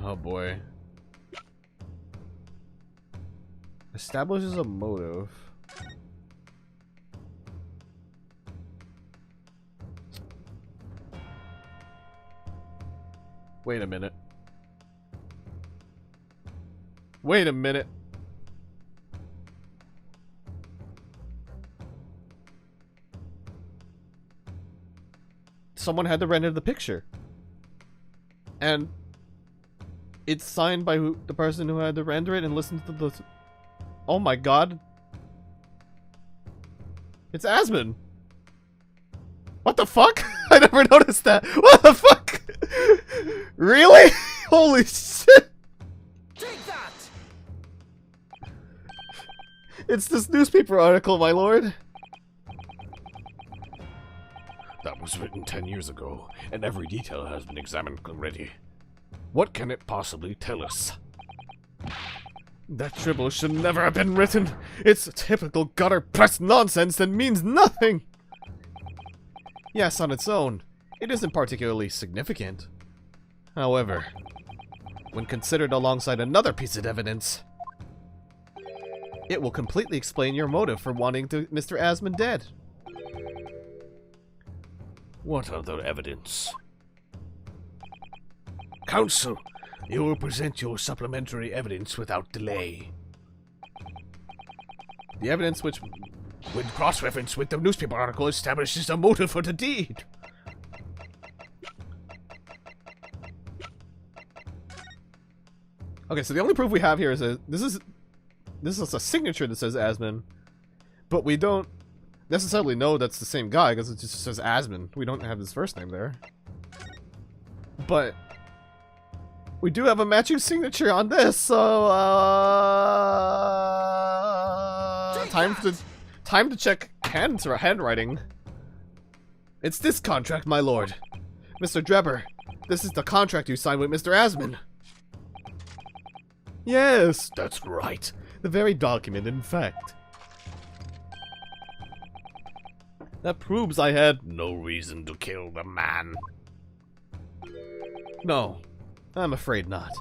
Oh boy. Establishes a motive. Wait a minute. Wait a minute. Someone had to render the picture. And it's signed by the person who had to render it and listen to the... Oh my god. It's Asmund. What the fuck? I never noticed that. What the fuck? Really? Holy shit. Take that! It's this newspaper article, my lord. That was written 10 years ago, and every detail has been examined already. What can it possibly tell us? That dribble should never have been written. It's typical gutter press nonsense that means nothing. Yes, on its own, it isn't particularly significant. However, when considered alongside another piece of evidence, it will completely explain your motive for wanting Mr. Asmund dead. What other evidence? Counsel, you will present your supplementary evidence without delay. The evidence which, when cross-referenced with the newspaper article, establishes a motive for the deed. Okay, so the only proof we have here is that this is a signature that says Asmund, but we don't necessarily know that's the same guy because it just says Asmund. We don't have his first name there. But we do have a matching signature on this, so time to check handwriting. It's this contract, my lord. Mr. Drebber, this is the contract you signed with Mr. Asmund. Yes, That's right. the very document, in fact. That proves I had... No reason to kill the man. No, I'm afraid not.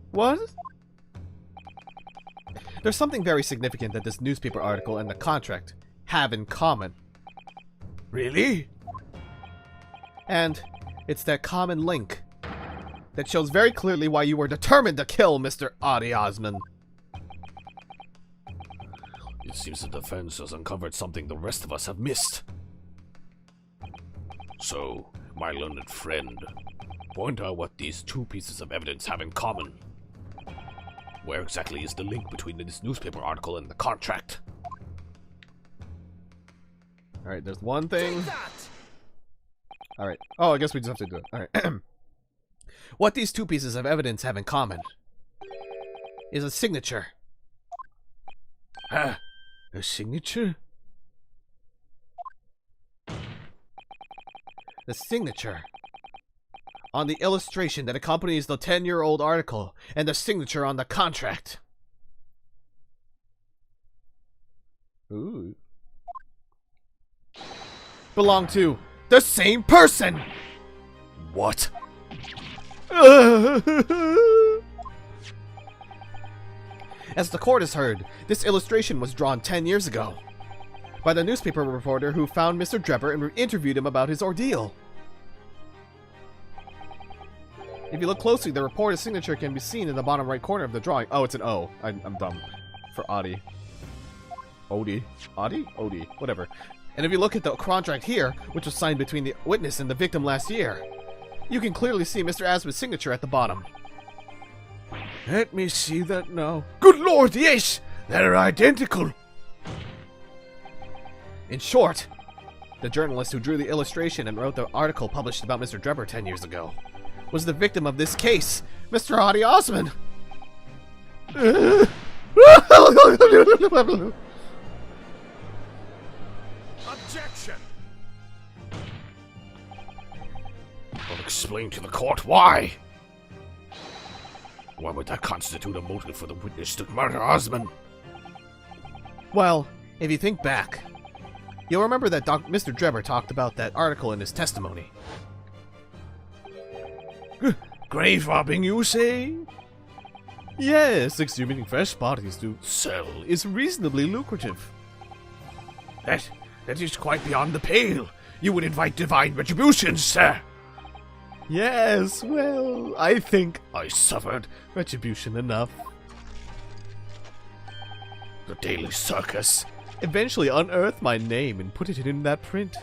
What? There's something very significant that this newspaper article and the contract have in common. Really? And it's that common link that shows very clearly why you were determined to kill Mr. Adi Osman. It seems the defense has uncovered something the rest of us have missed. So, my learned friend, point out what these 2 pieces of evidence have in common. Where exactly is the link between this newspaper article and the contract? Alright, there's one thing. Take that! Alright. Oh, I guess we just have to do it. Alright. What these 2 pieces of evidence have in common is a signature. Huh? A signature? The signature on the illustration that accompanies the 10-year-old article and the signature on the contract. Ooh. Belong to the same person! What? As the court has heard, this illustration was drawn 10 years ago by the newspaper reporter who found Mr. Drebber and interviewed him about his ordeal. If you look closely, the reporter's signature can be seen in the bottom right corner of the drawing. Oh, it's an O. I'm dumb. For Audi. Odie. Audi? Odie. Whatever. And if you look at the contract here, which was signed between the witness and the victim last year, you can clearly see Mr. Asman's signature at the bottom. Let me see that now. Good Lord, yes! They're identical! In short, the journalist who drew the illustration and wrote the article published about Mr. Drebber 10 years ago was the victim of this case, Mr. Audi Osman. Objection! I'll explain to the court why. Why would that constitute a motive for the witness to murder Osman? Well, if you think back, you'll remember that Mr. Drebber talked about that article in his testimony. Grave robbing, you say? Yes, exhuming fresh bodies to sell is reasonably lucrative. That is quite beyond the pale. You would invite divine retribution, sir. Yes, well, I think I suffered retribution enough. The Daily Circus Eventually unearthed my name and put it in that print.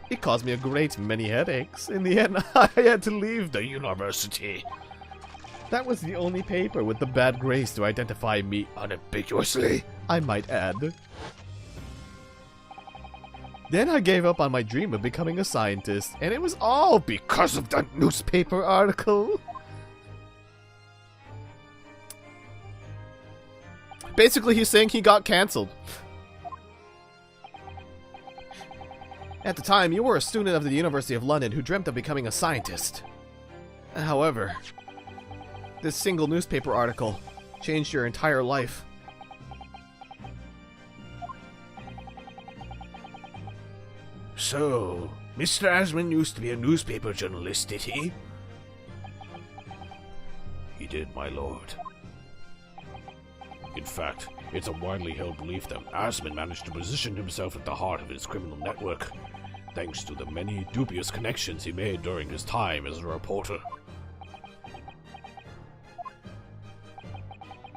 It caused me a great many headaches. In the end, I had to leave the university. That was the only paper with the bad grace to identify me unambiguously, I might add. Then I gave up on my dream of becoming a scientist, and it was all because of that newspaper article. Basically, he's saying he got cancelled. At the time, you were a student of the University of London who dreamt of becoming a scientist. However, this single newspaper article changed your entire life. So, Mr. Asman used to be a newspaper journalist, did he? He did, my lord. In fact, it's a widely held belief that Asman managed to position himself at the heart of his criminal network, thanks to the many dubious connections he made during his time as a reporter.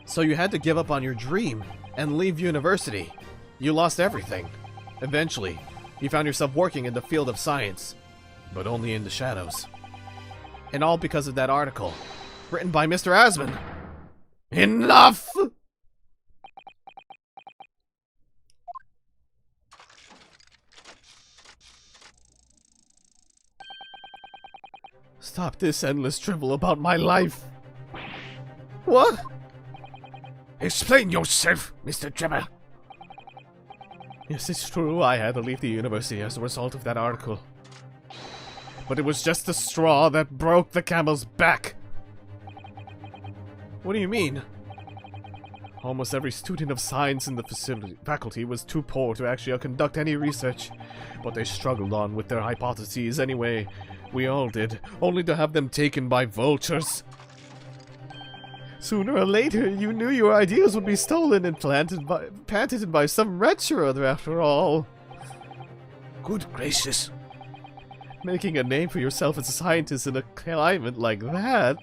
So you had to give up on your dream and leave university. You lost everything. Eventually, you found yourself working in the field of science, but only in the shadows. And all because of that article, written by Mr. Asman. Enough! Stop this endless drivel about my life. What? Explain yourself, Mr. Drebber. Yes, it's true, I had to leave the university as a result of that article. But it was just the straw that broke the camel's back. What do you mean? Almost every student of science in the faculty was too poor to actually conduct any research, but they struggled on with their hypotheses anyway. We all did, only to have them taken by vultures. Sooner or later, you knew your ideas would be stolen and patented by some wretch or other after all. Good gracious. Making a name for yourself as a scientist in a climate like that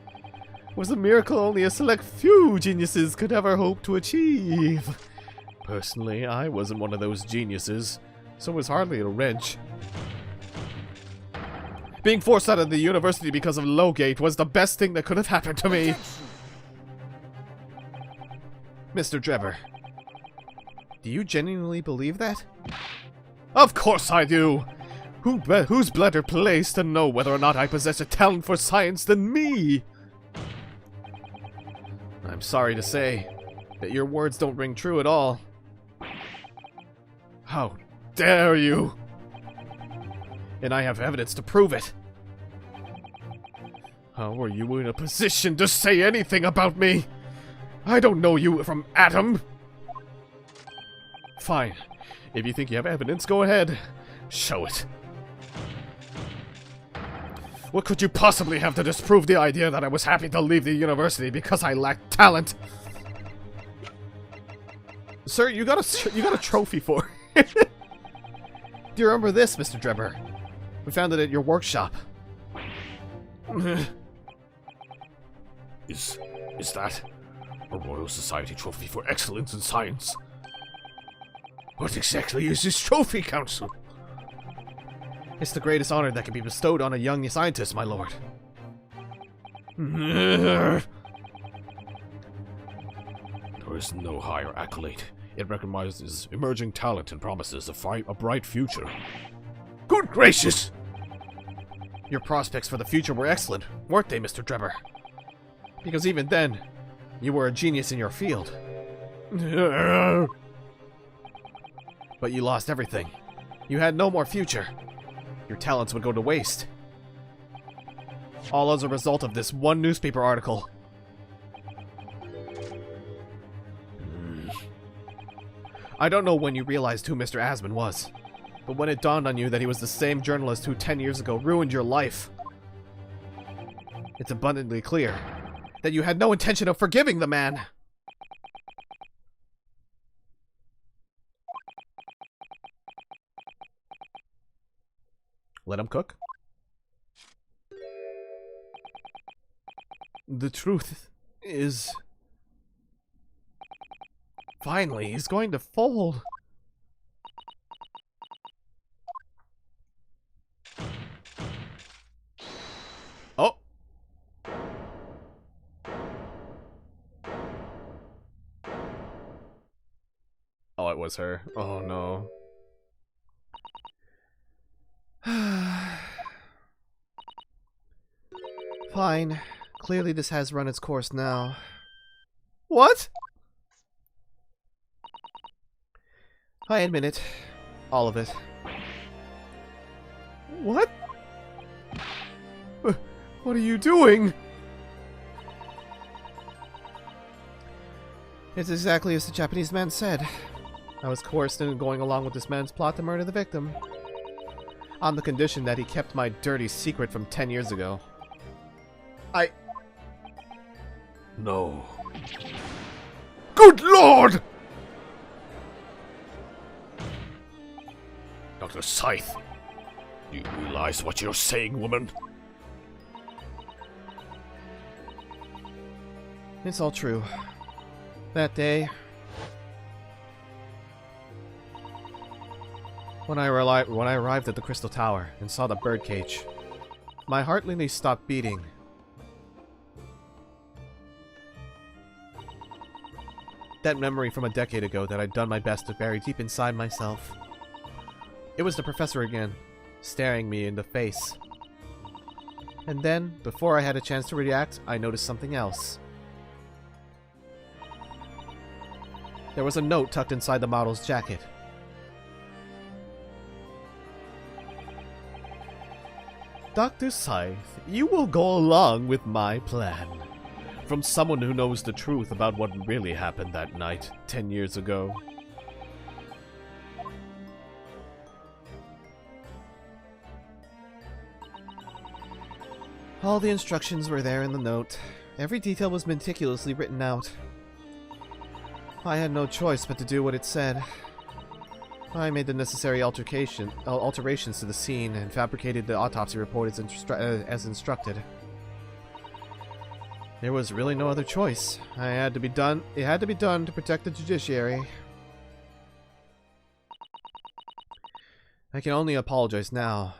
was a miracle only a select few geniuses could ever hope to achieve. Personally, I wasn't one of those geniuses, so it was hardly a wrench. Being forced out of the university because of Lowgate was the best thing that could have happened to me. Mr. Drebber, do you genuinely believe that? Of course I do! Who's better placed to know whether or not I possess a talent for science than me? I'm sorry to say that your words don't ring true at all. How dare you! And I have evidence to prove it. How are you in a position to say anything about me? I don't know you from Adam. Fine. If you think you have evidence, go ahead. Show it. What could you possibly have to disprove the idea that I was happy to leave the university because I lacked talent? Sir, you got a trophy for it. Do you remember this, Mr. Drebber? We found it at your workshop. Is that a Royal Society trophy for excellence in science? What exactly is this trophy, Council? It's the greatest honor that can be bestowed on a young scientist, my lord. There is no higher accolade. It recognizes emerging talent and promises a bright future. Good gracious! Your prospects for the future were excellent, weren't they, Mr. Drebber? Because even then, you were a genius in your field. But you lost everything. You had no more future. Your talents would go to waste. All as a result of this one newspaper article. I don't know when you realized who Mr. Asman was, but when it dawned on you that he was the same journalist who 10 years ago ruined your life, it's abundantly clear that you had no intention of forgiving the man. Let him cook. The truth is... Finally, he's going to fold. Oh! Oh, it was her. Oh, no. Fine. Clearly this has run its course now. What? I admit it. All of it. What? What are you doing? It's exactly as the Japanese man said. I was coerced into going along with this man's plot to murder the victim. On the condition that he kept my dirty secret from 10 years ago. No. Good Lord! Dr. Scythe, do you realize what you're saying, woman? It's all true. That day, when I arrived at the Crystal Tower and saw the birdcage, my heart nearly stopped beating. That memory from a decade ago that I'd done my best to bury deep inside myself. It was the professor again, staring me in the face. And then, before I had a chance to react, I noticed something else. There was a note tucked inside the model's jacket. Dr. Scythe, you will go along with my plan. From someone who knows the truth about what really happened that night, 10 years ago. All the instructions were there in the note. Every detail was meticulously written out. I had no choice but to do what it said. I made the necessary alterations to the scene and fabricated the autopsy report as instructed. There was really no other choice. It had to be done to protect the judiciary. I can only apologize now.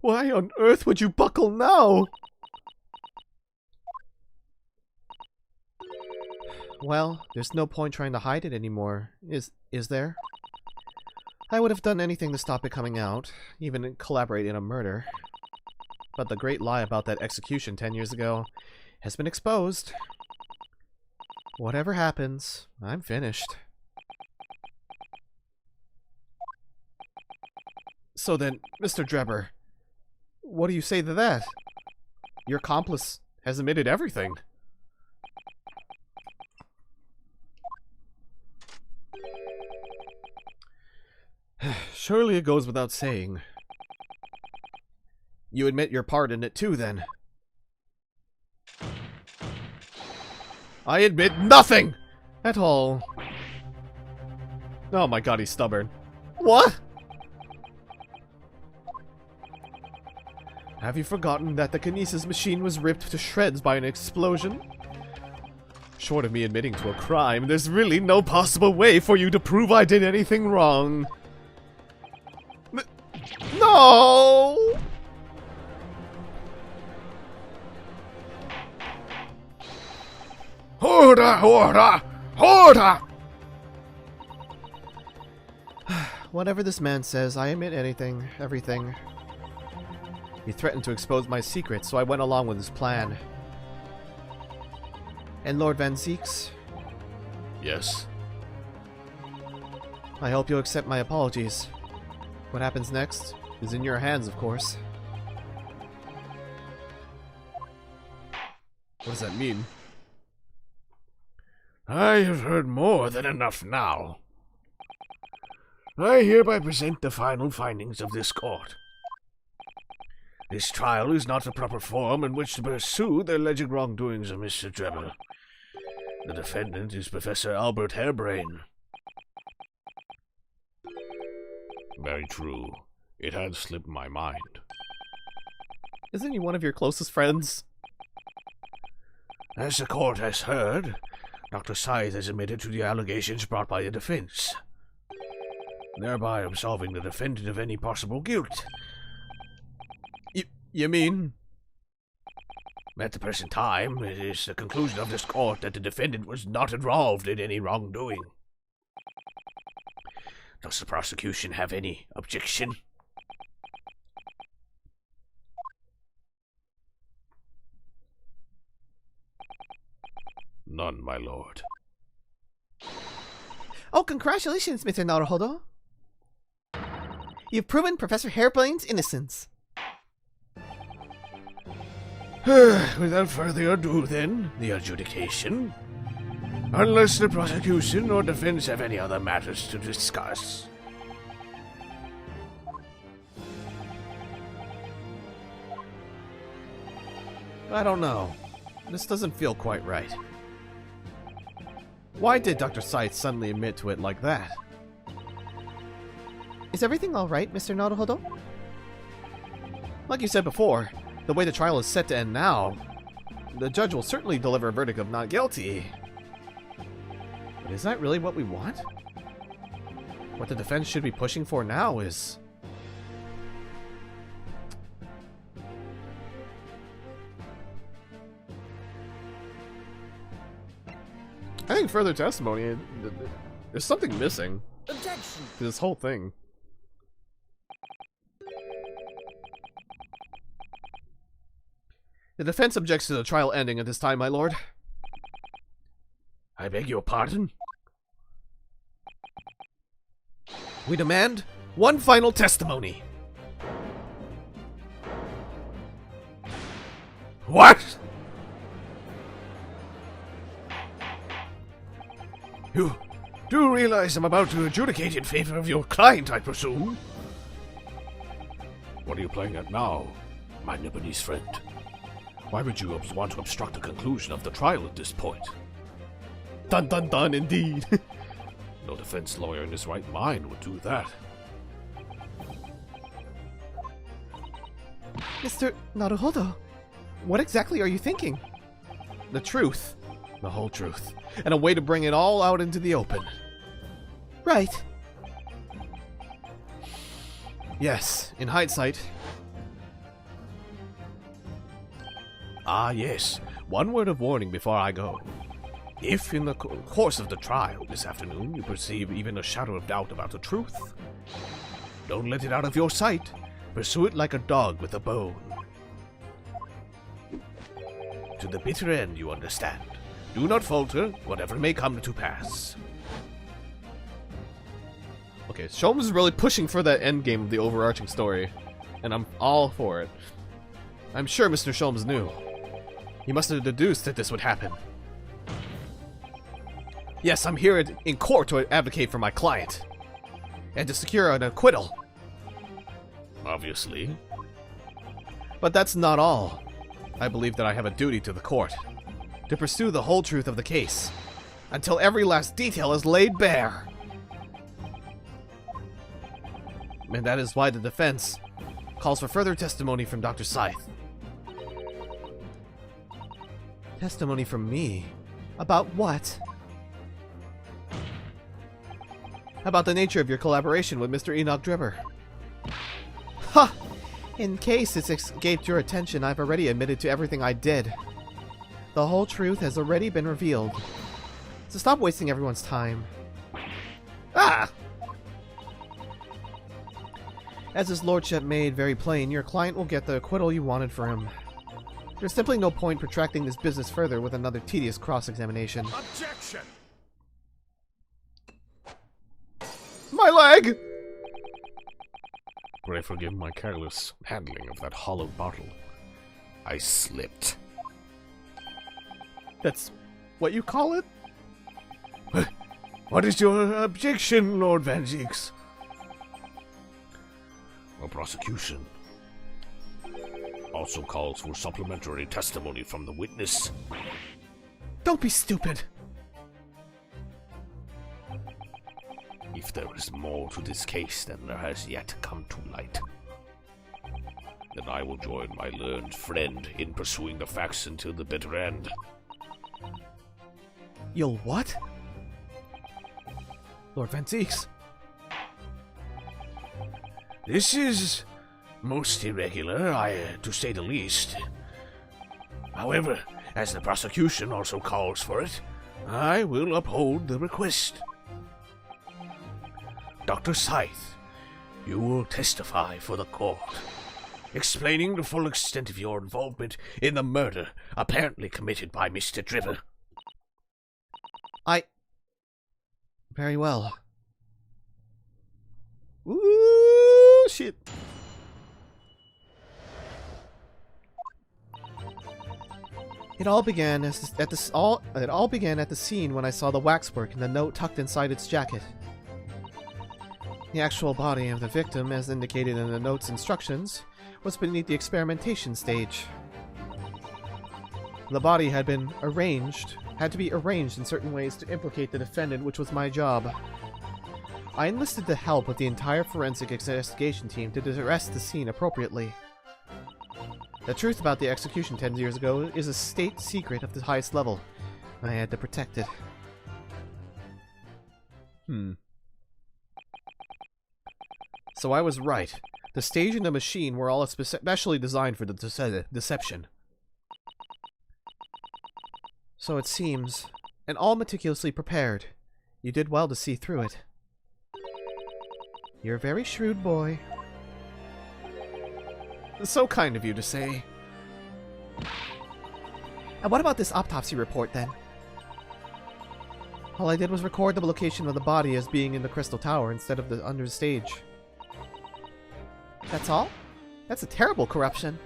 Why on earth would you buckle now? Well, there's no point trying to hide it anymore, is there? I would have done anything to stop it coming out, even collaborate in a murder. But the great lie about that execution 10 years ago has been exposed. Whatever happens, I'm finished. So then, Mr. Drebber, what do you say to that? Your accomplice has admitted everything. Surely it goes without saying. You admit your part in it too, then. I admit nothing! At all. Oh my god, he's stubborn. What? Have you forgotten that the kinesis machine was ripped to shreds by an explosion? Short of me admitting to a crime, there's really no possible way for you to prove I did anything wrong. No! Order! Order! Order! Whatever this man says, I admit anything, everything. He threatened to expose my secrets, so I went along with his plan. And Lord Van Zieks, Yes? I hope you'll accept my apologies. What happens next is in your hands, of course. What does that mean? I have heard more than enough now. I hereby present the final findings of this court. This trial is not the proper forum in which to pursue the alleged wrongdoings of Mr. Trevor. The defendant is Professor Albert Hairbrain. Very true. It had slipped my mind. Isn't he one of your closest friends? As the court has heard, Dr. Scythe has admitted to the allegations brought by the defense, thereby absolving the defendant of any possible guilt. You mean? At the present time, it is the conclusion of this court that the defendant was not involved in any wrongdoing. Does the prosecution have any objection? None, my lord. Oh, congratulations, Mr. Naruhodo. You've proven Professor Hairbrain's innocence. Without further ado, then, the adjudication. Unless the prosecution or defense have any other matters to discuss. I don't know. This doesn't feel quite right. Why did Dr. Scythe suddenly admit to it like that? Is everything alright, Mr. Naruhodo? Like you said before, the way the trial is set to end now, the judge will certainly deliver a verdict of not guilty. But is that really what we want? What the defense should be pushing for now is... I think further testimony, there's something missing. Objection! To this whole thing. The defense objects to the trial ending at this time, my lord. I beg your pardon? We demand one final testimony. What? You do realize I'm about to adjudicate in favor of your client, I presume? What are you playing at now, my Nibonese friend? Why would you want to obstruct the conclusion of the trial at this point? Dun dun dun, indeed. No defense lawyer in his right mind would do that. Mr. Naruhodo, what exactly are you thinking? The truth. The whole truth. And a way to bring it all out into the open. Right. Yes, in hindsight. Ah, yes. One word of warning before I go. If in the course of the trial this afternoon you perceive even a shadow of doubt about the truth, don't let it out of your sight. Pursue it like a dog with a bone. To the bitter end, you understand. Do not falter, whatever may come to pass. Okay, Sholmes is really pushing for that end game of the overarching story. And I'm all for it. I'm sure Mr. Sholmes knew. He must have deduced that this would happen. Yes, I'm here in court to advocate for my client. And to secure an acquittal. Obviously. But that's not all. I believe that I have a duty to the court. To pursue the whole truth of the case. Until every last detail is laid bare. And that is why the defense calls for further testimony from Dr. Scythe. Testimony from me? About what? About the nature of your collaboration with Mr. Enoch Dribber. Ha! In case it's escaped your attention, I've already admitted to everything I did. The whole truth has already been revealed. So stop wasting everyone's time. Ah! As his lordship made very plain, your client will get the acquittal you wanted for him. There's simply no point protracting this business further with another tedious cross-examination. Objection! My leg! Pray forgive my careless handling of that hollow bottle. I slipped. That's what you call it? What is your objection, Lord Van Zieks? The prosecution also calls for supplementary testimony from the witness. Don't be stupid. If there is more to this case than there has yet come to light, then I will join my learned friend in pursuing the facts until the bitter end. You'll what? Lord Van Zieks. This is most irregular, to say the least. However, as the prosecution also calls for it, I will uphold the request. Dr. Scythe, you will testify for the court, explaining the full extent of your involvement in the murder apparently committed by Mr. Dribber. Very well. Ooh, shit. It all began at the scene when I saw the waxwork and the note tucked inside its jacket. The actual body of the victim, as indicated in the note's instructions, was beneath the experimentation stage. The body had to be arranged in certain ways to implicate the defendant, which was my job. I enlisted the help of the entire forensic investigation team to arrest the scene appropriately. The truth about the execution 10 years ago is a state secret of the highest level. I had to protect it. So I was right. The stage and the machine were all specially designed for the deception. So it seems. And all meticulously prepared. You did well to see through it. You're a very shrewd boy. So kind of you to say. And what about this autopsy report, then? All I did was record the location of the body as being in the Crystal Tower instead of under the stage. That's all? That's a terrible corruption.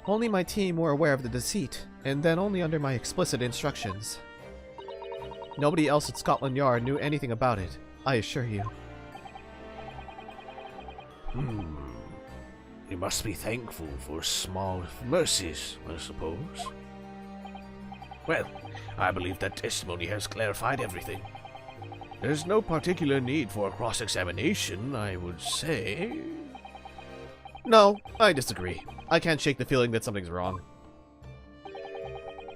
Only my team were aware of the deceit, and then only under my explicit instructions. Nobody else at Scotland Yard knew anything about it, I assure you. You must be thankful for small mercies, I suppose. Well, I believe that testimony has clarified everything. There's no particular need for cross-examination, I would say. No, I disagree. I can't shake the feeling that something's wrong.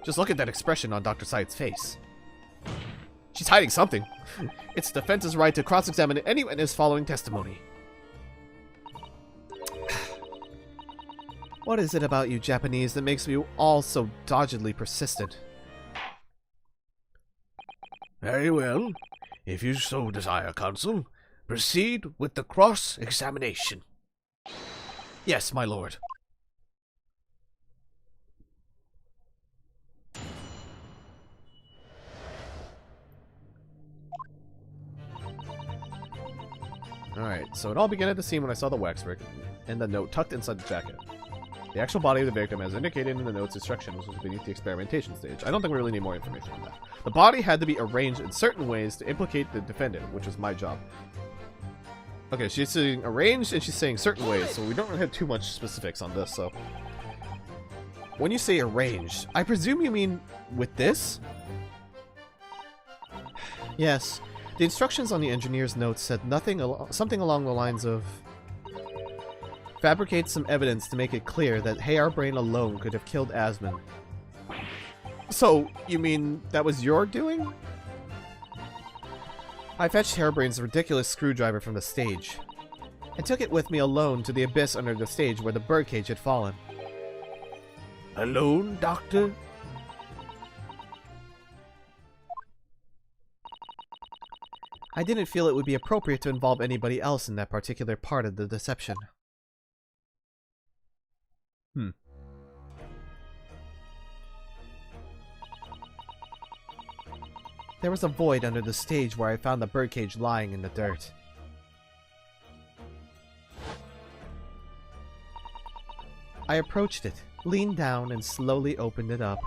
Just look at that expression on Dr. Scythe's face. She's hiding something. It's the defense's right to cross-examine any witness following testimony. What is it about you Japanese that makes you all so doggedly persistent? Very well. If you so desire, Consul, proceed with the cross-examination. Yes, my lord. Alright, so it all began at the scene when I saw the waxwork and the note tucked inside the jacket. The actual body of the victim, as indicated in the note's instructions, was beneath the experimentation stage. I don't think we really need more information on that. The body had to be arranged in certain ways to implicate the defendant, which was my job. Okay, she's saying arranged and she's saying certain ways, so we don't really have too much specifics on this, so. When you say arranged, I presume you mean with this? Yes. The instructions on the engineer's notes said something along the lines of fabricate some evidence to make it clear that Hairbrain alone could have killed Asmund. So, you mean that was your doing? I fetched Hairbrain's ridiculous screwdriver from the stage and took it with me alone to the abyss under the stage where the birdcage had fallen. Alone, Doctor? I didn't feel it would be appropriate to involve anybody else in that particular part of the deception. There was a void under the stage where I found the birdcage lying in the dirt. I approached it, leaned down, and slowly opened it up.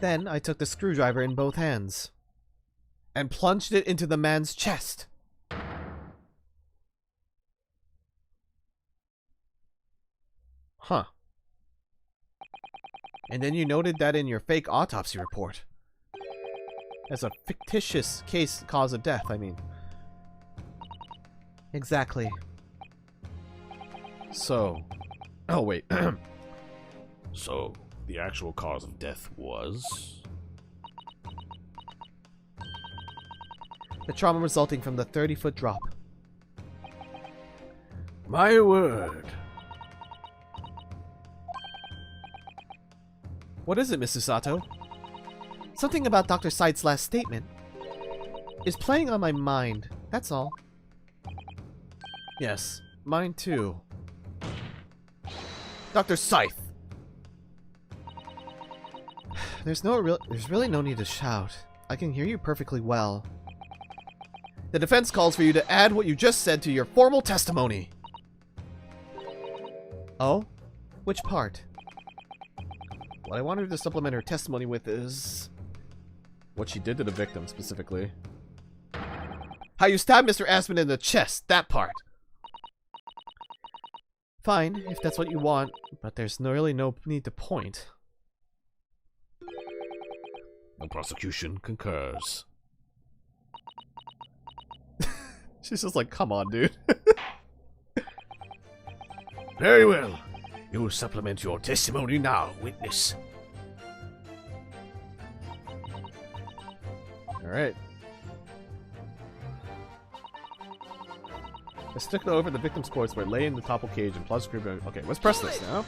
Then I took the screwdriver in both hands and plunged it into the man's chest. Huh. And then you noted that in your fake autopsy report. As a fictitious cause of death, I mean. Exactly. So. Oh, wait. So, the actual cause of death was? The trauma resulting from the 30-foot drop. My word. What is it, Mr. Sato? Something about Dr. Scythe's last statement is playing on my mind, that's all. Yes, mine too. Dr. Scythe! There's really no need to shout. I can hear you perfectly well. The defense calls for you to add what you just said to your formal testimony. Oh? Which part? What I wanted to supplement her testimony with is what she did to the victim, specifically. How you stabbed Mr. Asmund in the chest, that part. Fine, if that's what you want, but there's really no need to point. The prosecution concurs. She's just like, come on, dude. Very well. You will supplement your testimony now, witness. Alright. I stuck it over the victim's corpse where it lay in the topple cage and plunged screwdriver. Okay, let's press this now.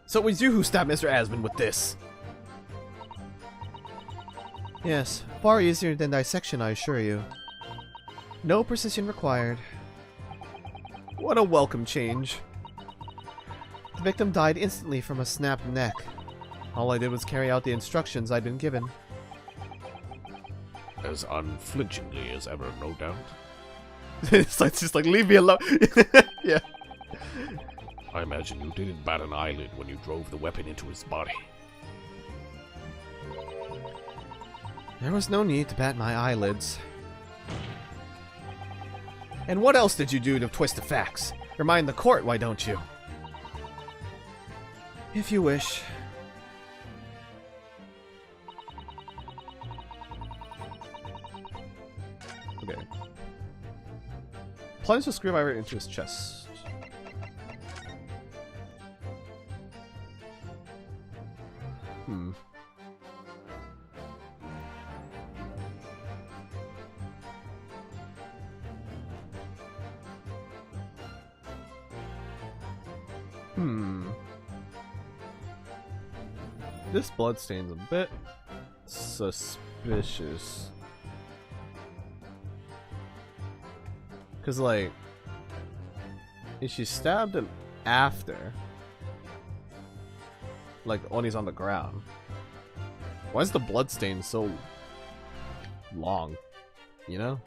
So it was you who stabbed Mr. Asmund with this. Yes, far easier than dissection, I assure you. No precision required. What a welcome change. The victim died instantly from a snapped neck. All I did was carry out the instructions I'd been given. As unflinchingly as ever, no doubt. It's just like, leave me alone. Yeah. I imagine you didn't bat an eyelid when you drove the weapon into his body. There was no need to bat my eyelids. And what else did you do to twist the facts? Remind the court, why don't you? If you wish. Okay. Plunge the screwdriver into his chest. This bloodstain's a bit suspicious. Cause like, if she stabbed him after, like when he's on the ground, why is the bloodstain so long? You know?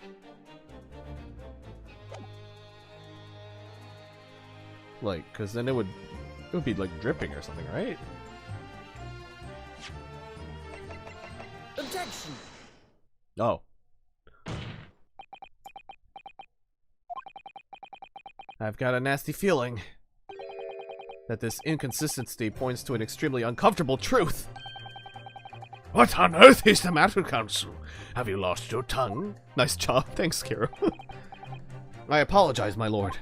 Like, because then it would be like dripping or something, right? Objection! Oh. I've got a nasty feeling that this inconsistency points to an extremely uncomfortable truth. What on earth is the matter, Counsel? Have you lost your tongue? Nice job. Thanks, Kiro. I apologize, my lord.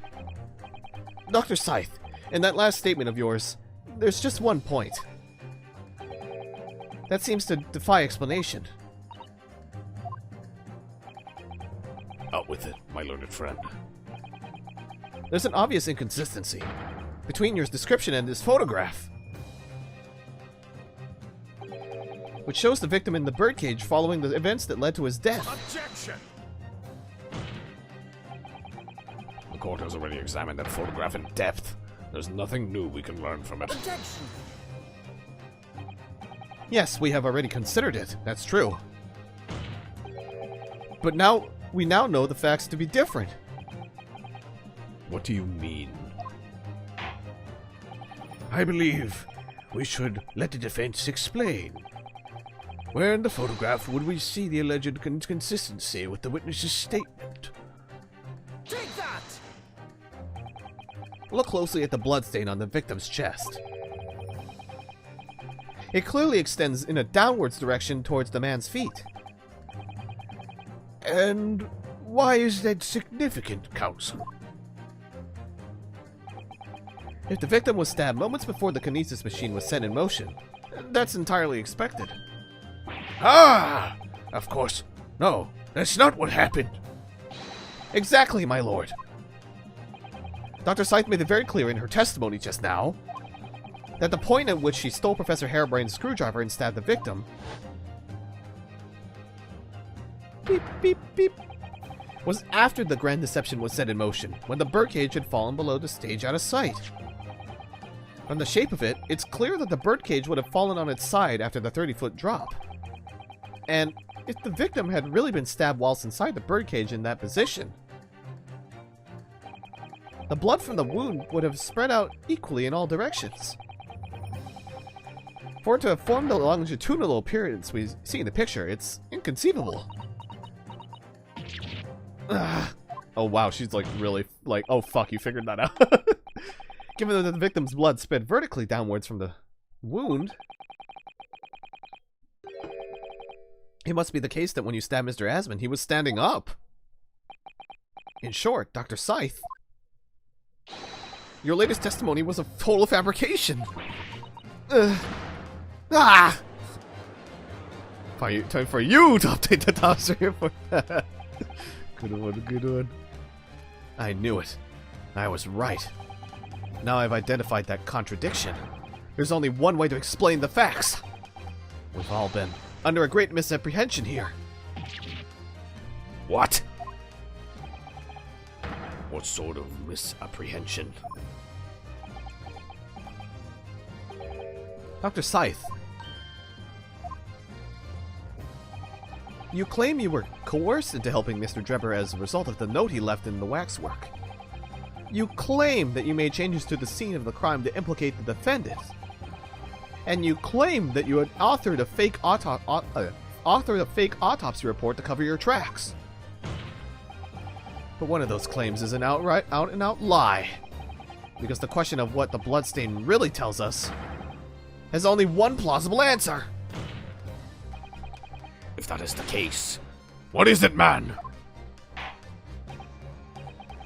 Dr. Scythe, in that last statement of yours, there's just one point. That seems to defy explanation. Out with it, my learned friend. There's an obvious inconsistency between your description and this photograph, which shows the victim in the birdcage following the events that led to his death. Objection! The court has already examined that photograph in depth. There's nothing new we can learn from it. Objection! Yes, we have already considered it. That's true. But we now know the facts to be different. What do you mean? I believe we should let the defense explain. Where in the photograph would we see the alleged inconsistency with the witness's statement? Take that! Look closely at the bloodstain on the victim's chest. It clearly extends in a downwards direction towards the man's feet. And why is that significant, Counsel? If the victim was stabbed moments before the kinesis machine was set in motion, that's entirely expected. Ah! Of course. No, that's not what happened. Exactly, my lord. Dr. Scythe made it very clear in her testimony just now that the point at which she stole Professor Harebrain's screwdriver and stabbed the victim beep, beep, beep, was after the grand deception was set in motion, when the birdcage had fallen below the stage out of sight. From the shape of it, it's clear that the birdcage would have fallen on its side after the 30-foot drop. And if the victim had really been stabbed whilst inside the birdcage in that position, the blood from the wound would have spread out equally in all directions. For it to have formed the longitudinal appearance we see in the picture, it's inconceivable. Oh wow, she's like really, like, oh fuck, you figured that out. Given that the victim's blood sped vertically downwards from the wound, it must be the case that when you stabbed Mr. Asmund, he was standing up. In short, Dr. Scythe, your latest testimony was a total fabrication. Time for you to update the Toaster report. Good one, good one. I knew it. I was right. Now I've identified that contradiction. There's only one way to explain the facts. We've all been under a great misapprehension here. What? What sort of misapprehension? Dr. Scythe, you claim you were coerced into helping Mr. Drebber as a result of the note he left in the waxwork. You claim that you made changes to the scene of the crime to implicate the defendant. And you claim that you had authored a fake autopsy report to cover your tracks. But one of those claims is an out and out lie. Because the question of what the bloodstain really tells us has only one plausible answer. If that is the case, what is it, man?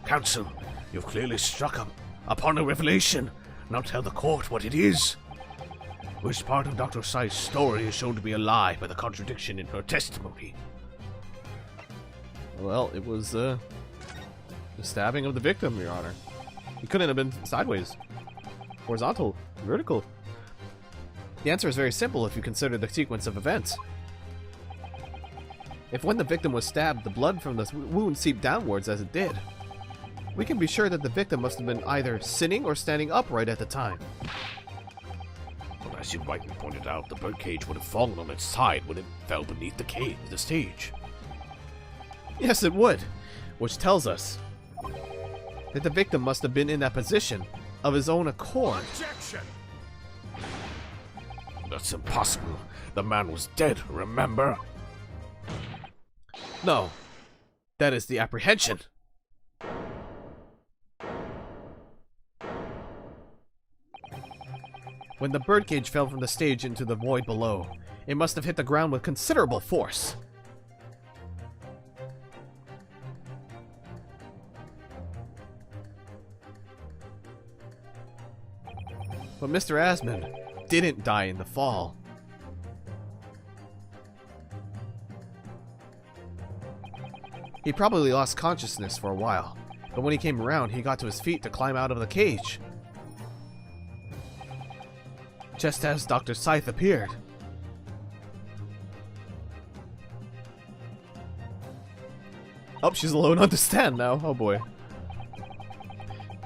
Counsel, you've clearly struck upon a revelation. Now tell the court what it is. Which part of Dr. Scythe's story is shown to be a lie by the contradiction in her testimony? Well, it was the stabbing of the victim, Your Honor. He couldn't have been sideways, horizontal, vertical. The answer is very simple if you consider the sequence of events. If when the victim was stabbed, the blood from the wound seeped downwards as it did, we can be sure that the victim must have been either sitting or standing upright at the time. But as you rightly pointed out, the birdcage would have fallen on its side when it fell beneath the stage. Yes, it would, which tells us that the victim must have been in that position of his own accord. Objection! That's impossible. The man was dead, remember? No. That is the apprehension. When the birdcage fell from the stage into the void below, it must have hit the ground with considerable force. But Mr. Asman didn't die in the fall. He probably lost consciousness for a while, but when he came around, he got to his feet to climb out of the cage. Just as Dr. Scythe appeared. Oh, she's alone on the stand now. Oh boy.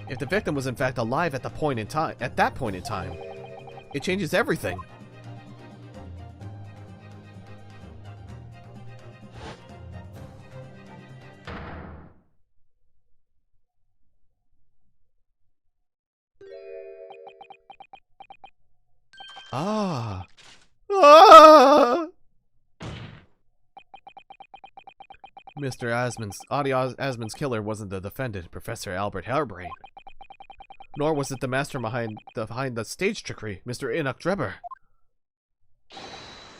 If the victim was in fact alive at that point in time, it changes everything. Ah. Ah! Mr. Asman's killer wasn't the defendant, Professor Albert Hairbrain. Nor was it the master behind the stage trickery, Mr. Enoch Drebber.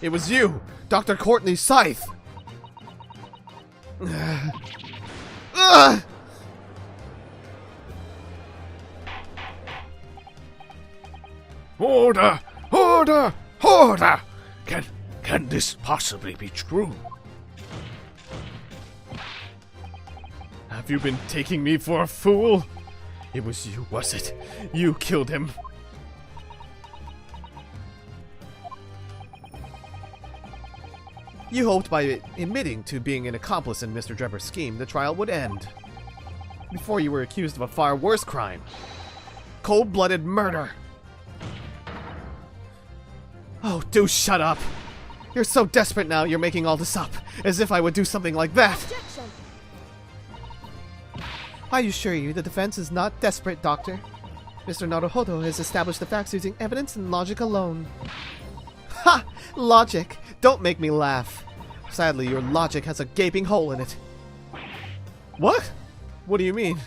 It was you, Dr. Courtney Scythe! Order! Order! Order! Can this possibly be true? Have you been taking me for a fool? It was you, was it? You killed him. You hoped by admitting to being an accomplice in Mr. Drebber's scheme, the trial would end. Before you were accused of a far worse crime. Cold-blooded murder. Oh, do shut up. You're so desperate now, you're making all this up. As if I would do something like that. Objection! I assure you, the defense is not desperate, Doctor. Mr. Naruhodo has established the facts using evidence and logic alone. Ha! Logic! Don't make me laugh. Sadly, your logic has a gaping hole in it. What? What do you mean?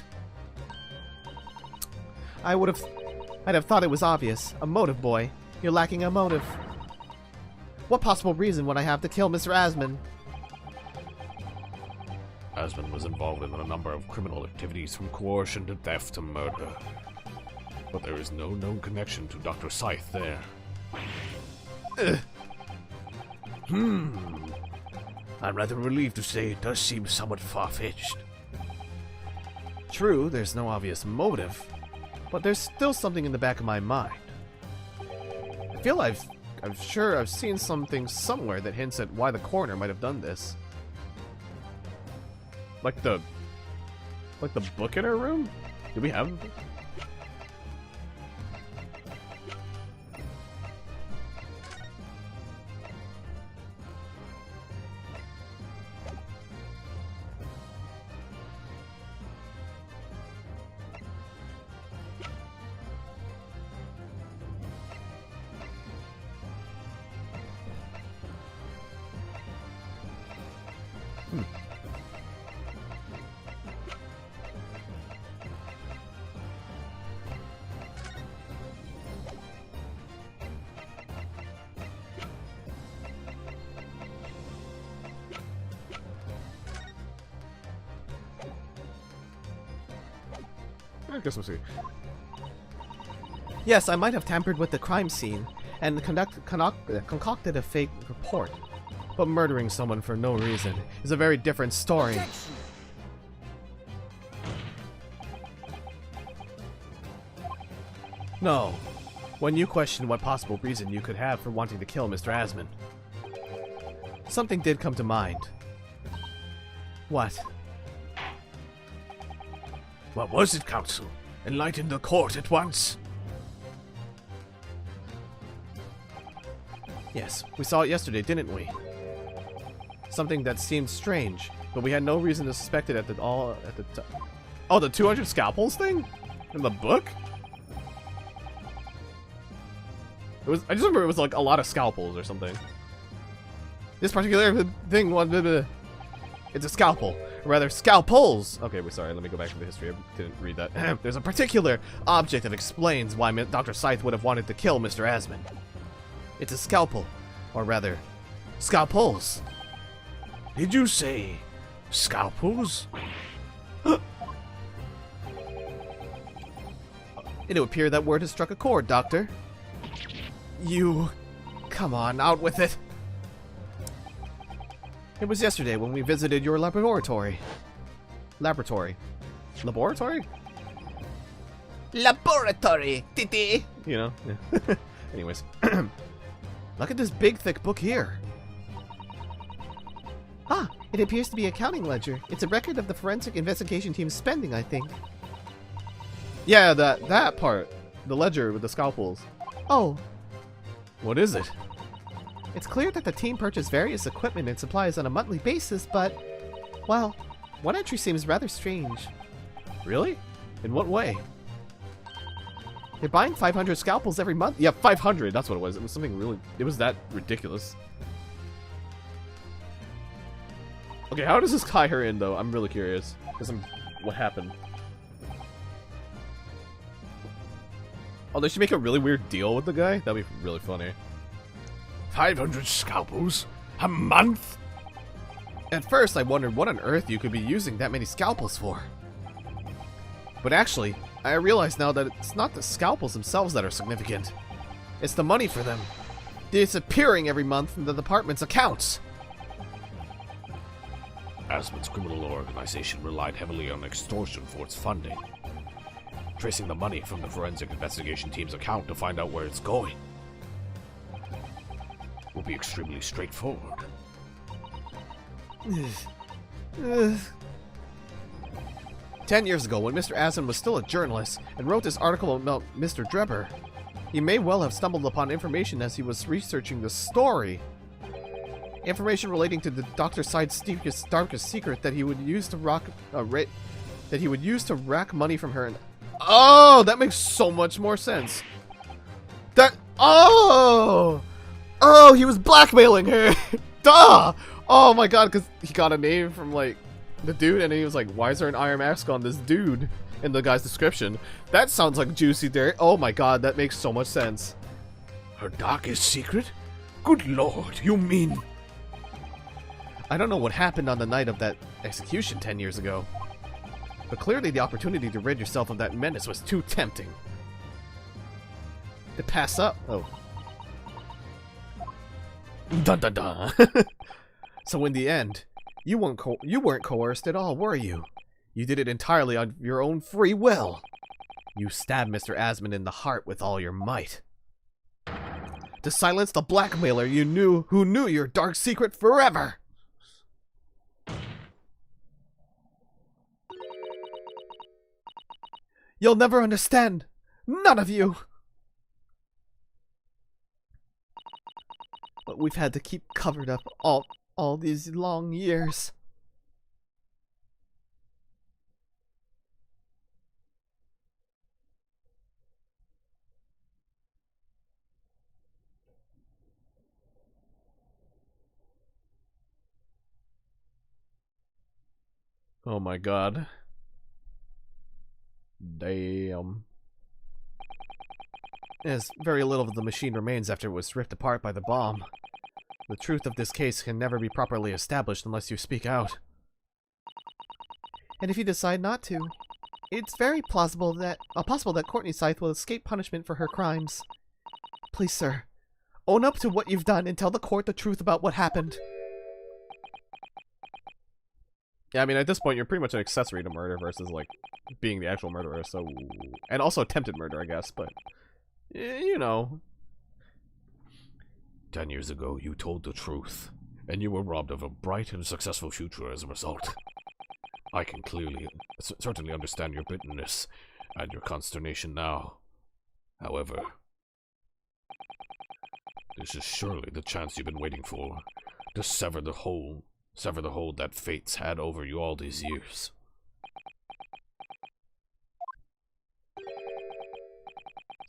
I'd have thought it was obvious. A motive, boy. You're lacking a motive. What possible reason would I have to kill Mr. Asman? Asman was involved in a number of criminal activities from coercion to theft to murder. But there is no known connection to Dr. Scythe there. I'm rather relieved to say it does seem somewhat far-fetched. True, there's no obvious motive, but there's still something in the back of my mind. I feel I'm sure I've seen something somewhere that hints at why the coroner might have done this. Like the book in her room? Do we have? I guess we'll see. Yes, I might have tampered with the crime scene and concocted a fake report. But murdering someone for no reason is a very different story. Objection! No. When you question what possible reason you could have for wanting to kill Mr. Asman, something did come to mind. What? What was it, Counsel? Enlighten the court at once. Yes, we saw it yesterday, didn't we? Something that seemed strange, but we had no reason to suspect it at the time. Oh, the 200 scalpels thing? In the book? I just remember it was like a lot of scalpels or something. This particular thing, it's a scalpel. Or rather, scalpels! Okay, we're sorry, let me go back to the history. I didn't read that. There's a particular object that explains why Dr. Scythe would have wanted to kill Mr. Asmund. It's a scalpel. Or rather, scalpels. Did you say scalpels? It would appear that word has struck a chord, Doctor. You... Come on, out with it. It was yesterday when we visited your laboratory. Laboratory? Laboratory, titi. You know? Yeah. Anyways. Look at this big, thick book here. Ah, it appears to be a accounting ledger. It's a record of the forensic investigation team's spending, I think. Yeah, that part. The ledger with the scalpels. Oh. What is it? It's clear that the team purchased various equipment and supplies on a monthly basis, but... Well, one entry seems rather strange. Really? In what way? They're buying 500 scalpels every month? Yeah, 500, that's what it was. It was something really... It was that ridiculous. Okay, how does this tie her in, though? I'm really curious. Because what happened? Oh, does she make a really weird deal with the guy? That'd be really funny. 500 scalpels? A month? At first, I wondered what on earth you could be using that many scalpels for. But actually, I realize now that it's not the scalpels themselves that are significant. It's the money for them. Disappearing every month from the department's accounts. Asmund's criminal organization relied heavily on extortion for its funding. Tracing the money from the forensic investigation team's account to find out where it's going will be extremely straightforward. 10 years ago, when Mr. Asmund was still a journalist and wrote this article about Mr. Drebber, he may well have stumbled upon information as he was researching the story. Information relating to the Dr. Scythe's darkest secret that he would use to rack money from her. And oh, that makes so much more sense. Oh, he was blackmailing her. Duh. Oh my god, because he got a name from like the dude, and he was like, "Why is there an iron mask on this dude?" In the guy's description. That sounds like juicy dirt. Oh my god, that makes so much sense. Her darkest secret? Good lord, you mean... I don't know what happened on the night of that execution 10 years ago, but clearly the opportunity to rid yourself of that menace was too tempting. To pass up. Oh. Dun dun dun. So in the end, you weren't coerced at all, were you? You did it entirely on your own free will. You stabbed Mr. Asmund in the heart with all your might. To silence the blackmailer who knew your dark secret forever. You'll never understand. None of you. But we've had to keep covered up all these long years. Oh my god. Damn. As very little of the machine remains after it was ripped apart by the bomb. The truth of this case can never be properly established unless you speak out. And if you decide not to, it's very possible that Courtney Scythe will escape punishment for her crimes. Please, sir, own up to what you've done and tell the court the truth about what happened. Yeah, I mean, at this point, you're pretty much an accessory to murder versus, like, being the actual murderer, so... And also attempted murder, I guess, but... You know... 10 years ago, you told the truth, and you were robbed of a bright and successful future as a result. I can certainly understand your bitterness and your consternation now. However, this is surely the chance you've been waiting for, to sever the hold that fate's had over you all these years.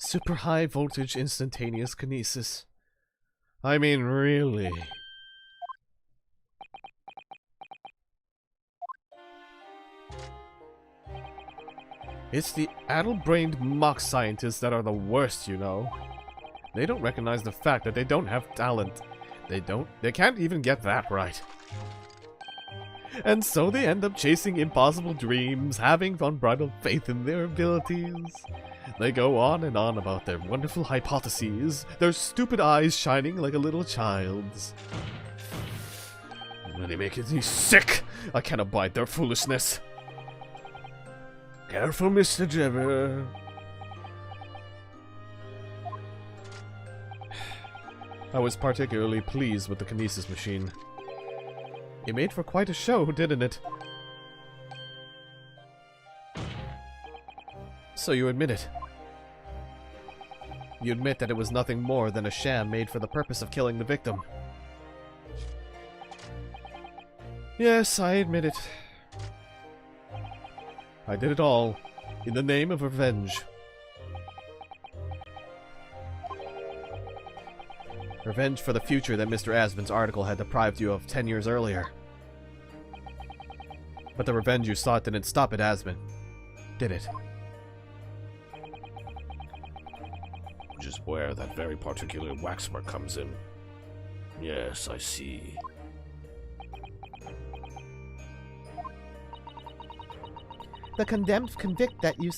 Super high voltage instantaneous kinesis. I mean, really. It's the addle-brained mock scientists that are the worst, you know. They don't recognize the fact that they don't have talent. They can't even get that right. And so they end up chasing impossible dreams, having unbridled faith in their abilities. They go on and on about their wonderful hypotheses, their stupid eyes shining like a little child's. They make me sick! I can't abide their foolishness. Careful, Mr. Trevor. I was particularly pleased with the kinesis machine. It made for quite a show, didn't it? So you admit it. You admit that it was nothing more than a sham made for the purpose of killing the victim. Yes, I admit it. I did it all in the name of revenge. Revenge for the future that Mr. Asmon's article had deprived you of 10 years earlier. But the revenge you sought didn't stop at Asmon, did it? Which is where that very particular waxwork comes in. Yes, I see. The condemned convict that you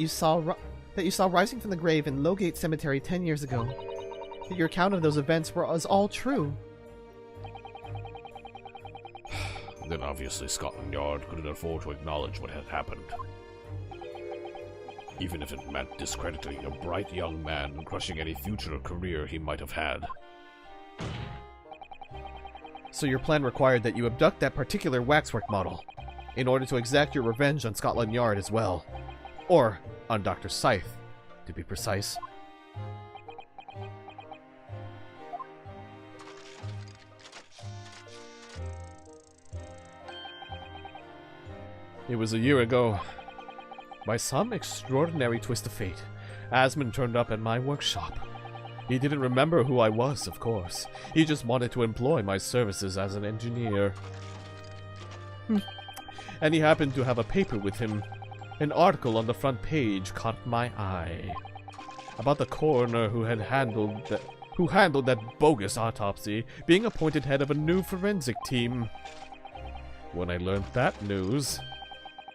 saw rising from the grave in Lowgate Cemetery 10 years ago. Your account of those events was all true. Then obviously Scotland Yard couldn't afford to acknowledge what had happened. Even if it meant discrediting a bright young man and crushing any future career he might have had. So your plan required that you abduct that particular waxwork model, in order to exact your revenge on Scotland Yard as well. Or on Dr. Scythe, to be precise. It was a year ago. By some extraordinary twist of fate, Asmon turned up at my workshop. He didn't remember who I was, of course. He just wanted to employ my services as an engineer. And he happened to have a paper with him. An article on the front page caught my eye. About the coroner who handled that bogus autopsy, being appointed head of a new forensic team. When I learned that news,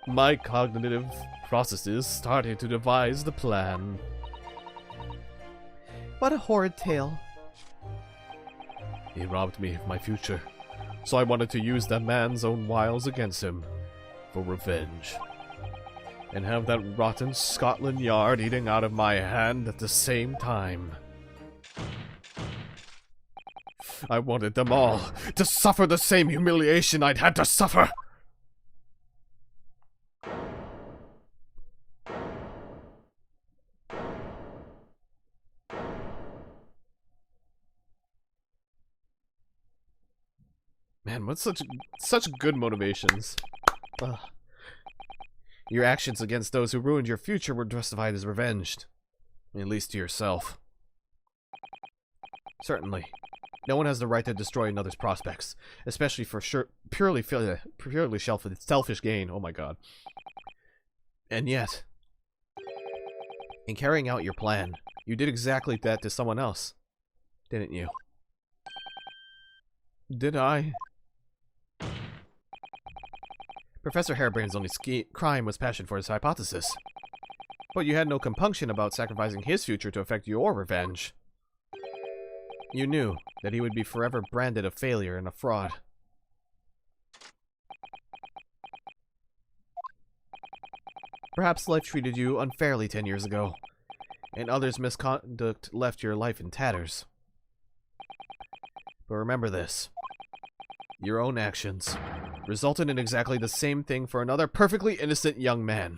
my cognitive processes started to devise the plan. What a horrid tale. He robbed me of my future, so I wanted to use that man's own wiles against him, for revenge. And have that rotten Scotland Yard eating out of my hand at the same time. I wanted them all to suffer the same humiliation I'd had to suffer! Man, what's such good motivations. Ugh. Your actions against those who ruined your future were justified as revenge. At least to yourself. Certainly. No one has the right to destroy another's prospects, especially for purely selfish gain. Oh my god. And yet, in carrying out your plan, you did exactly that to someone else, didn't you? Did I? Professor Harebrain's only crime was passion for his hypothesis. But you had no compunction about sacrificing his future to effect your revenge. You knew that he would be forever branded a failure and a fraud. Perhaps life treated you unfairly 10 years ago, and others' misconduct left your life in tatters. But remember this. Your own actions resulted in exactly the same thing for another perfectly innocent young man.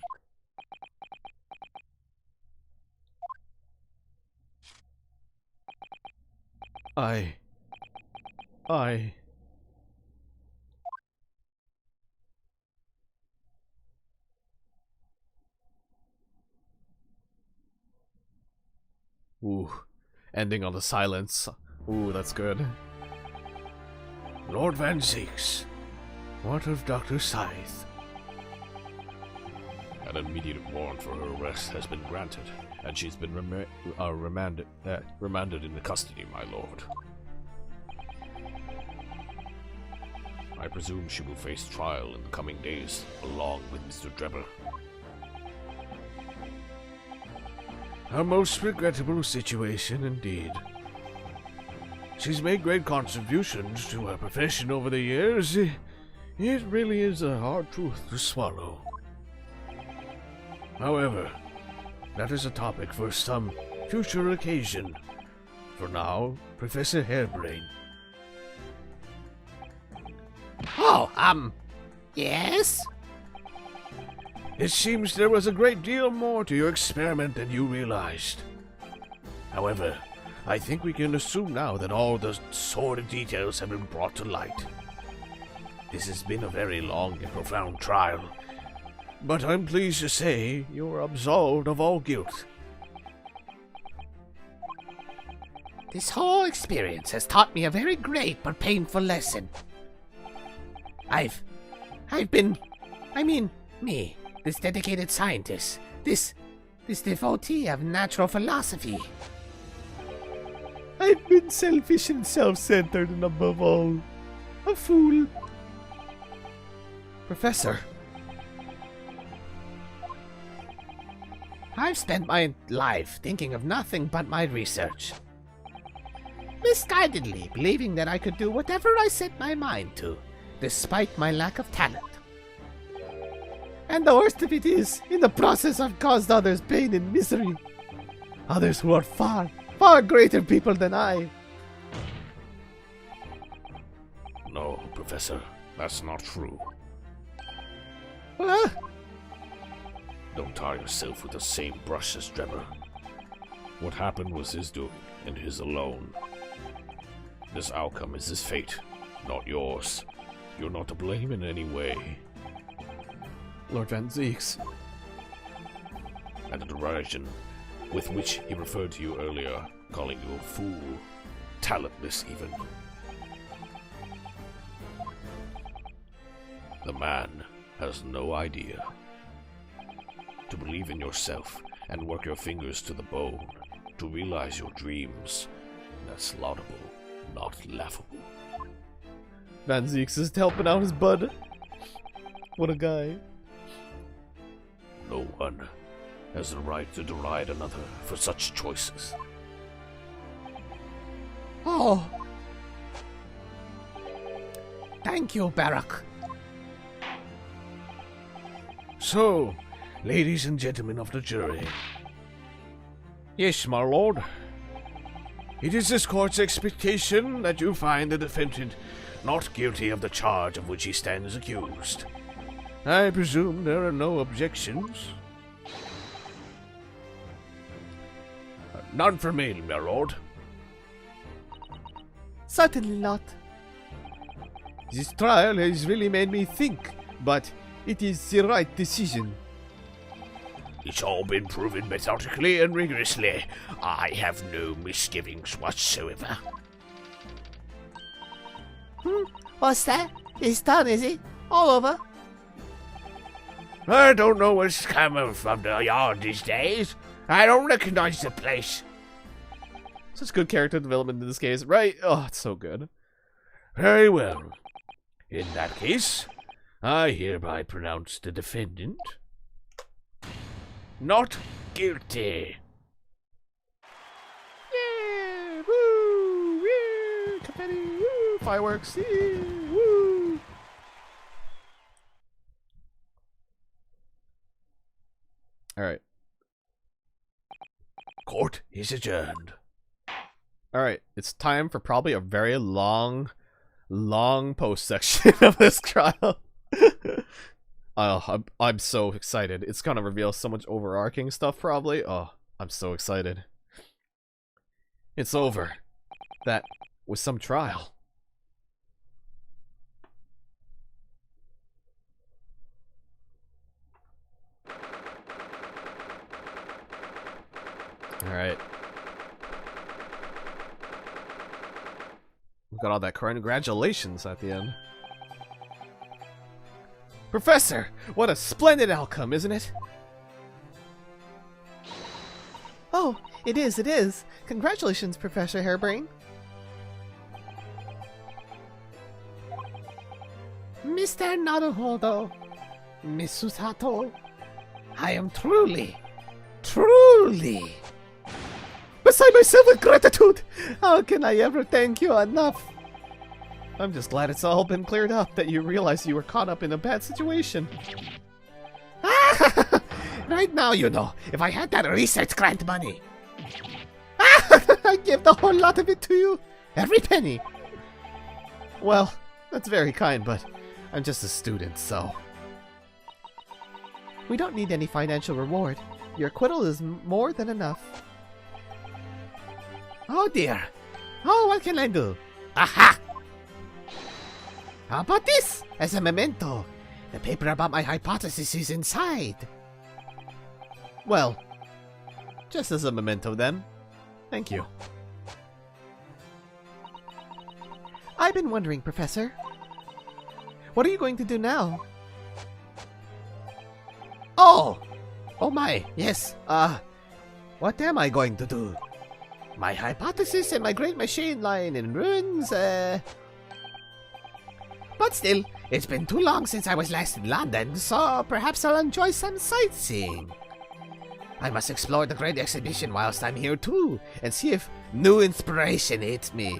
Ooh, ending on the silence. Ooh, that's good. Lord Van Zeeks, what of Dr. Scythe? An immediate warrant for her arrest has been granted, and she's been remanded into custody, my lord. I presume she will face trial in the coming days, along with Mr. Drebber. A most regrettable situation indeed. She's made great contributions to her profession over the years. It really is a hard truth to swallow. However, that is a topic for some future occasion. For now, Professor Hairbrain. Oh, yes? It seems there was a great deal more to your experiment than you realized. However, I think we can assume now that all the sordid details have been brought to light. This has been a very long and profound trial, but I'm pleased to say you are absolved of all guilt. This whole experience has taught me a very great but painful lesson. I've been, me, this dedicated scientist, this devotee of natural philosophy. I've been selfish and self-centered, and above all, a fool. Professor. I've spent my life thinking of nothing but my research. Misguidedly believing that I could do whatever I set my mind to, despite my lack of talent. And the worst of it is, in the process I've caused others pain and misery. Others who are far, far greater people than I. No, Professor, that's not true. Huh? Don't tar yourself with the same brush as Drebber. What happened was his doing, and his alone. This outcome is his fate, not yours. You're not to blame in any way. Lord Van Zeeks. And the derision with which he referred to you earlier, calling you a fool, talentless even. The man has no idea. To believe in yourself and work your fingers to the bone, to realize your dreams, that's laudable, not laughable. Van Zeeks is helping out his bud. What a guy. No one has the right to deride another for such choices. Oh. Thank you, Barak. So, ladies and gentlemen of the jury. Yes, my lord. It is this court's expectation that you find the defendant not guilty of the charge of which he stands accused. I presume there are no objections. None for me, my lord. Certainly not. This trial has really made me think, but it is the right decision. It's all been proven methodically and rigorously. I have no misgivings whatsoever. What's that? It's done, is it? All over? I don't know what's coming from the yard these days. I don't recognize the place. Such good character development in this case, right? Oh, it's so good. Very well. In that case, I hereby pronounce the defendant not guilty. Yeah! Woo! Yeah! Confetti! Woo! Fireworks! Yeah! Woo! Alright. Court is adjourned. Alright, it's time for probably a very long post section of this trial. Oh, I'm so excited. It's gonna reveal so much overarching stuff, probably. Oh, I'm so excited. It's over. That was some trial. Alright. Got all that congratulations at the end. Professor, what a splendid outcome, isn't it? Oh, it is, it is. Congratulations, Professor Hairbrain. Mr. Naruhodo, Miss Susato, I am truly beside myself with gratitude. How can I ever thank you enough? I'm just glad it's all been cleared up, that you realized you were caught up in a bad situation. Right now, you know, if I had that research grant money, I'd give the whole lot of it to you. Every penny. Well, that's very kind, but I'm just a student, so... We don't need any financial reward. Your acquittal is more than enough. Oh dear. Oh, what can I do? Aha! How about this? As a memento. The paper about my hypothesis is inside. Well, just as a memento then. Thank you. I've been wondering, Professor. What are you going to do now? Oh! Oh my, yes. What am I going to do? My hypothesis and my great machine lying in ruins, But still, it's been too long since I was last in London, so perhaps I'll enjoy some sightseeing. I must explore the great exhibition whilst I'm here too, and see if new inspiration hits me.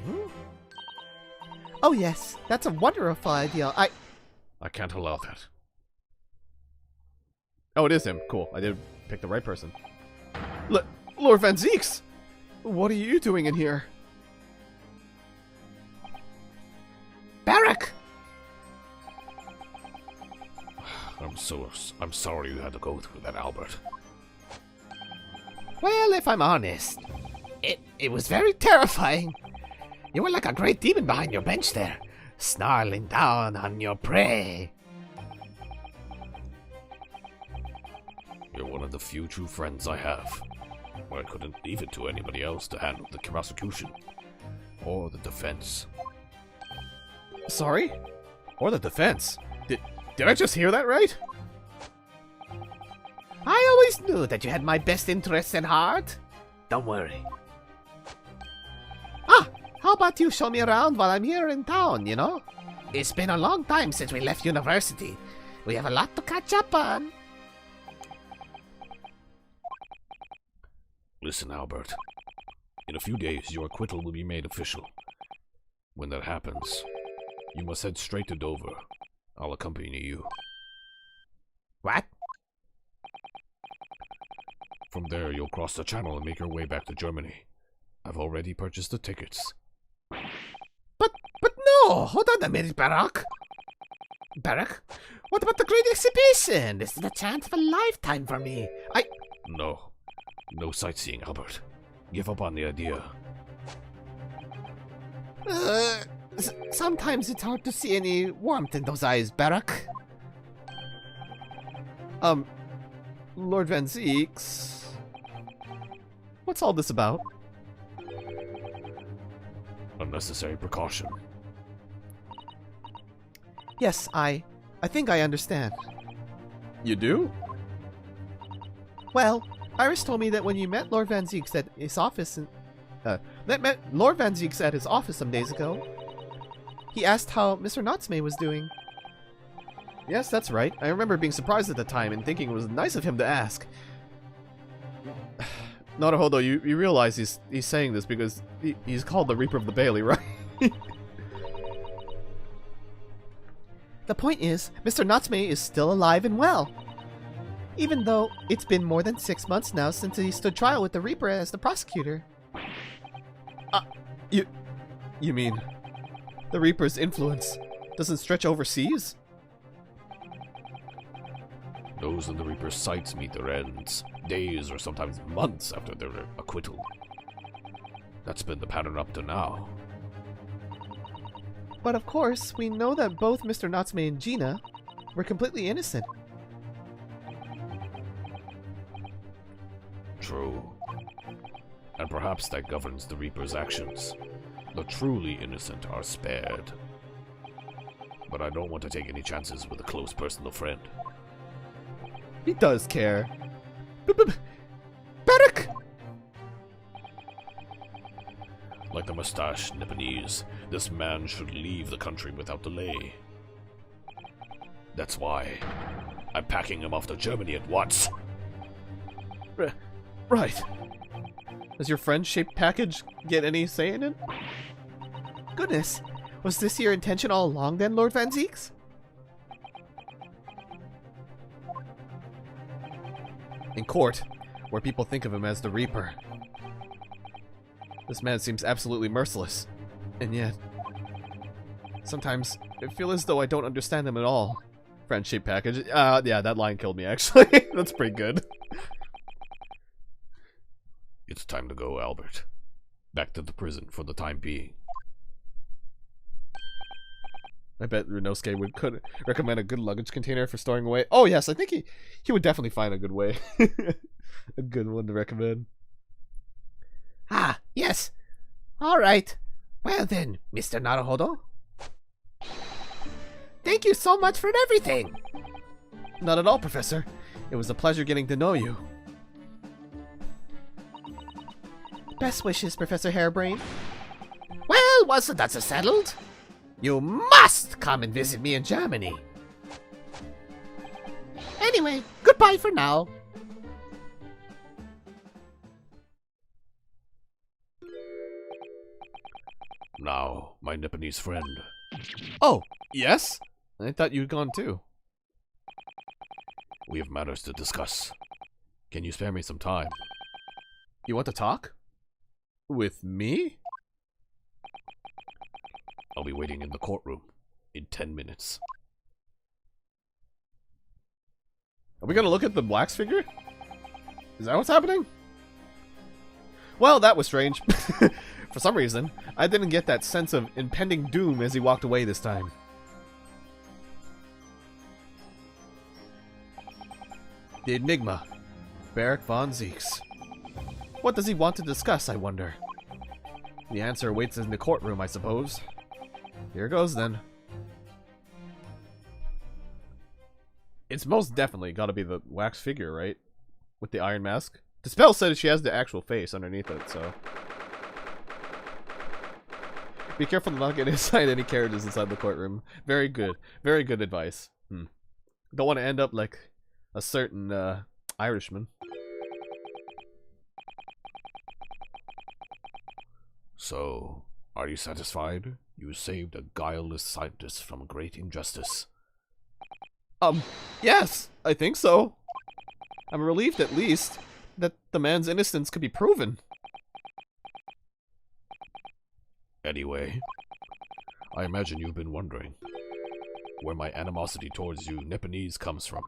Oh yes, that's a wonderful idea. I can't allow that. Oh, it is him. Cool. I did pick the right person. Lord Van Zeeks! What are you doing in here? Barak! I'm sorry you had to go through that, Albert. Well, if I'm honest, it was very terrifying. You were like a great demon behind your bench there, snarling down on your prey. You're one of the few true friends I have. I couldn't leave it to anybody else to handle the prosecution or the defense. Sorry? Or the defense? Did I just hear that right? I always knew that you had my best interests at heart. Don't worry. How about you show me around while I'm here in town, you know? It's been a long time since we left university. We have a lot to catch up on. Listen, Albert. In a few days, your acquittal will be made official. When that happens, you must head straight to Dover. I'll accompany you. What? From there, you'll cross the channel and make your way back to Germany. I've already purchased the tickets. But no! Hold on a minute, Barak. Barak? What about the great exhibition? This is the chance of a lifetime for me. No sightseeing, Albert. Give up on the idea. Sometimes it's hard to see any warmth in those eyes, Barak. Lord Van Zeeks... What's all this about? Unnecessary precaution. Yes, I think I understand. You do? Well, Iris told me that when you met Lord Van Zeeks at his office met Lord Van Zeeks at his office some days ago, he asked how Mr. Natsume was doing. Yes, that's right. I remember being surprised at the time and thinking it was nice of him to ask. Naruhodo, you realize he's saying this because he's called the Reaper of the Bailey, right? The point is, Mr. Natsume is still alive and well. Even though it's been more than 6 months now since he stood trial with the Reaper as the prosecutor. You mean the Reaper's influence doesn't stretch overseas? Those in the Reaper's sights meet their ends days or sometimes months after their acquittal. That's been the pattern up to now. But of course, we know that both Mr. Natsume and Gina were completely innocent. True. And perhaps that governs the Reaper's actions. The truly innocent are spared. But I don't want to take any chances with a close personal friend. He does care. Beric! Like the mustached Nipponese, this man should leave the country without delay. That's why I'm packing him off to Germany at once. Right. Does your friend-shaped package get any say in it? Goodness, was this your intention all along then, Lord Van Zieks? In court, where people think of him as the Reaper. This man seems absolutely merciless. And yet, sometimes I feel as though I don't understand him at all. Friend-shaped package. Yeah, that line killed me, actually. That's pretty good. It's time to go, Albert. Back to the prison for the time being. I bet Runosuke could recommend a good luggage container for storing away. Oh yes, I think he would definitely find a good way. A good one to recommend. Ah, yes. All right. Well then, Mr. Naruhodo. Thank you so much for everything. Not at all, Professor. It was a pleasure getting to know you. Best wishes, Professor Harebrain. Well, wasn't that so settled? You must come and visit me in Germany. Anyway, goodbye for now. Now, my Nipponese friend. Oh, yes? I thought you'd gone too. We have matters to discuss. Can you spare me some time? You want to talk? With me? I'll be waiting in the courtroom in 10 minutes. Are we gonna look at the wax figure? Is that what's happening? Well, that was strange. For some reason, I didn't get that sense of impending doom as he walked away this time. The Enigma. Beric von Zieks. What does he want to discuss, I wonder? The answer awaits in the courtroom, I suppose. Here goes, then. It's most definitely gotta be the wax figure, right? With the iron mask. Dispel said she has the actual face underneath it, so... Be careful to not get inside any carriages inside the courtroom. Very good. Very good advice. Don't want to end up like a certain Irishman. So, are you satisfied? You saved a guileless scientist from great injustice. Yes, I think so. I'm relieved at least that the man's innocence could be proven. Anyway, I imagine you've been wondering where my animosity towards you Nipponese comes from.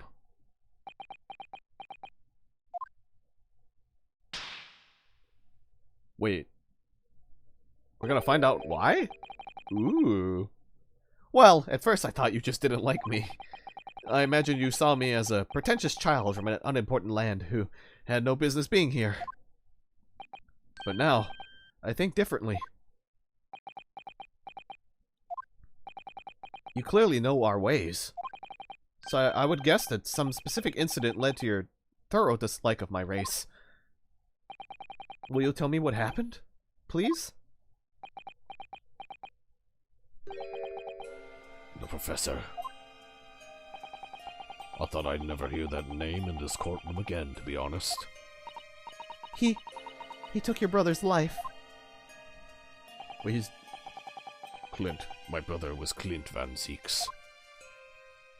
Wait. We're gonna find out why? Ooh. Well, at first I thought you just didn't like me. I imagine you saw me as a pretentious child from an unimportant land who had no business being here. But now, I think differently. You clearly know our ways. So I would guess that some specific incident led to your thorough dislike of my race. Will you tell me what happened? Please? The professor. I thought I'd never hear that name in this courtroom again, to be honest. He took your brother's life. Well, he's... Clint. My brother was Clint Van Zieks.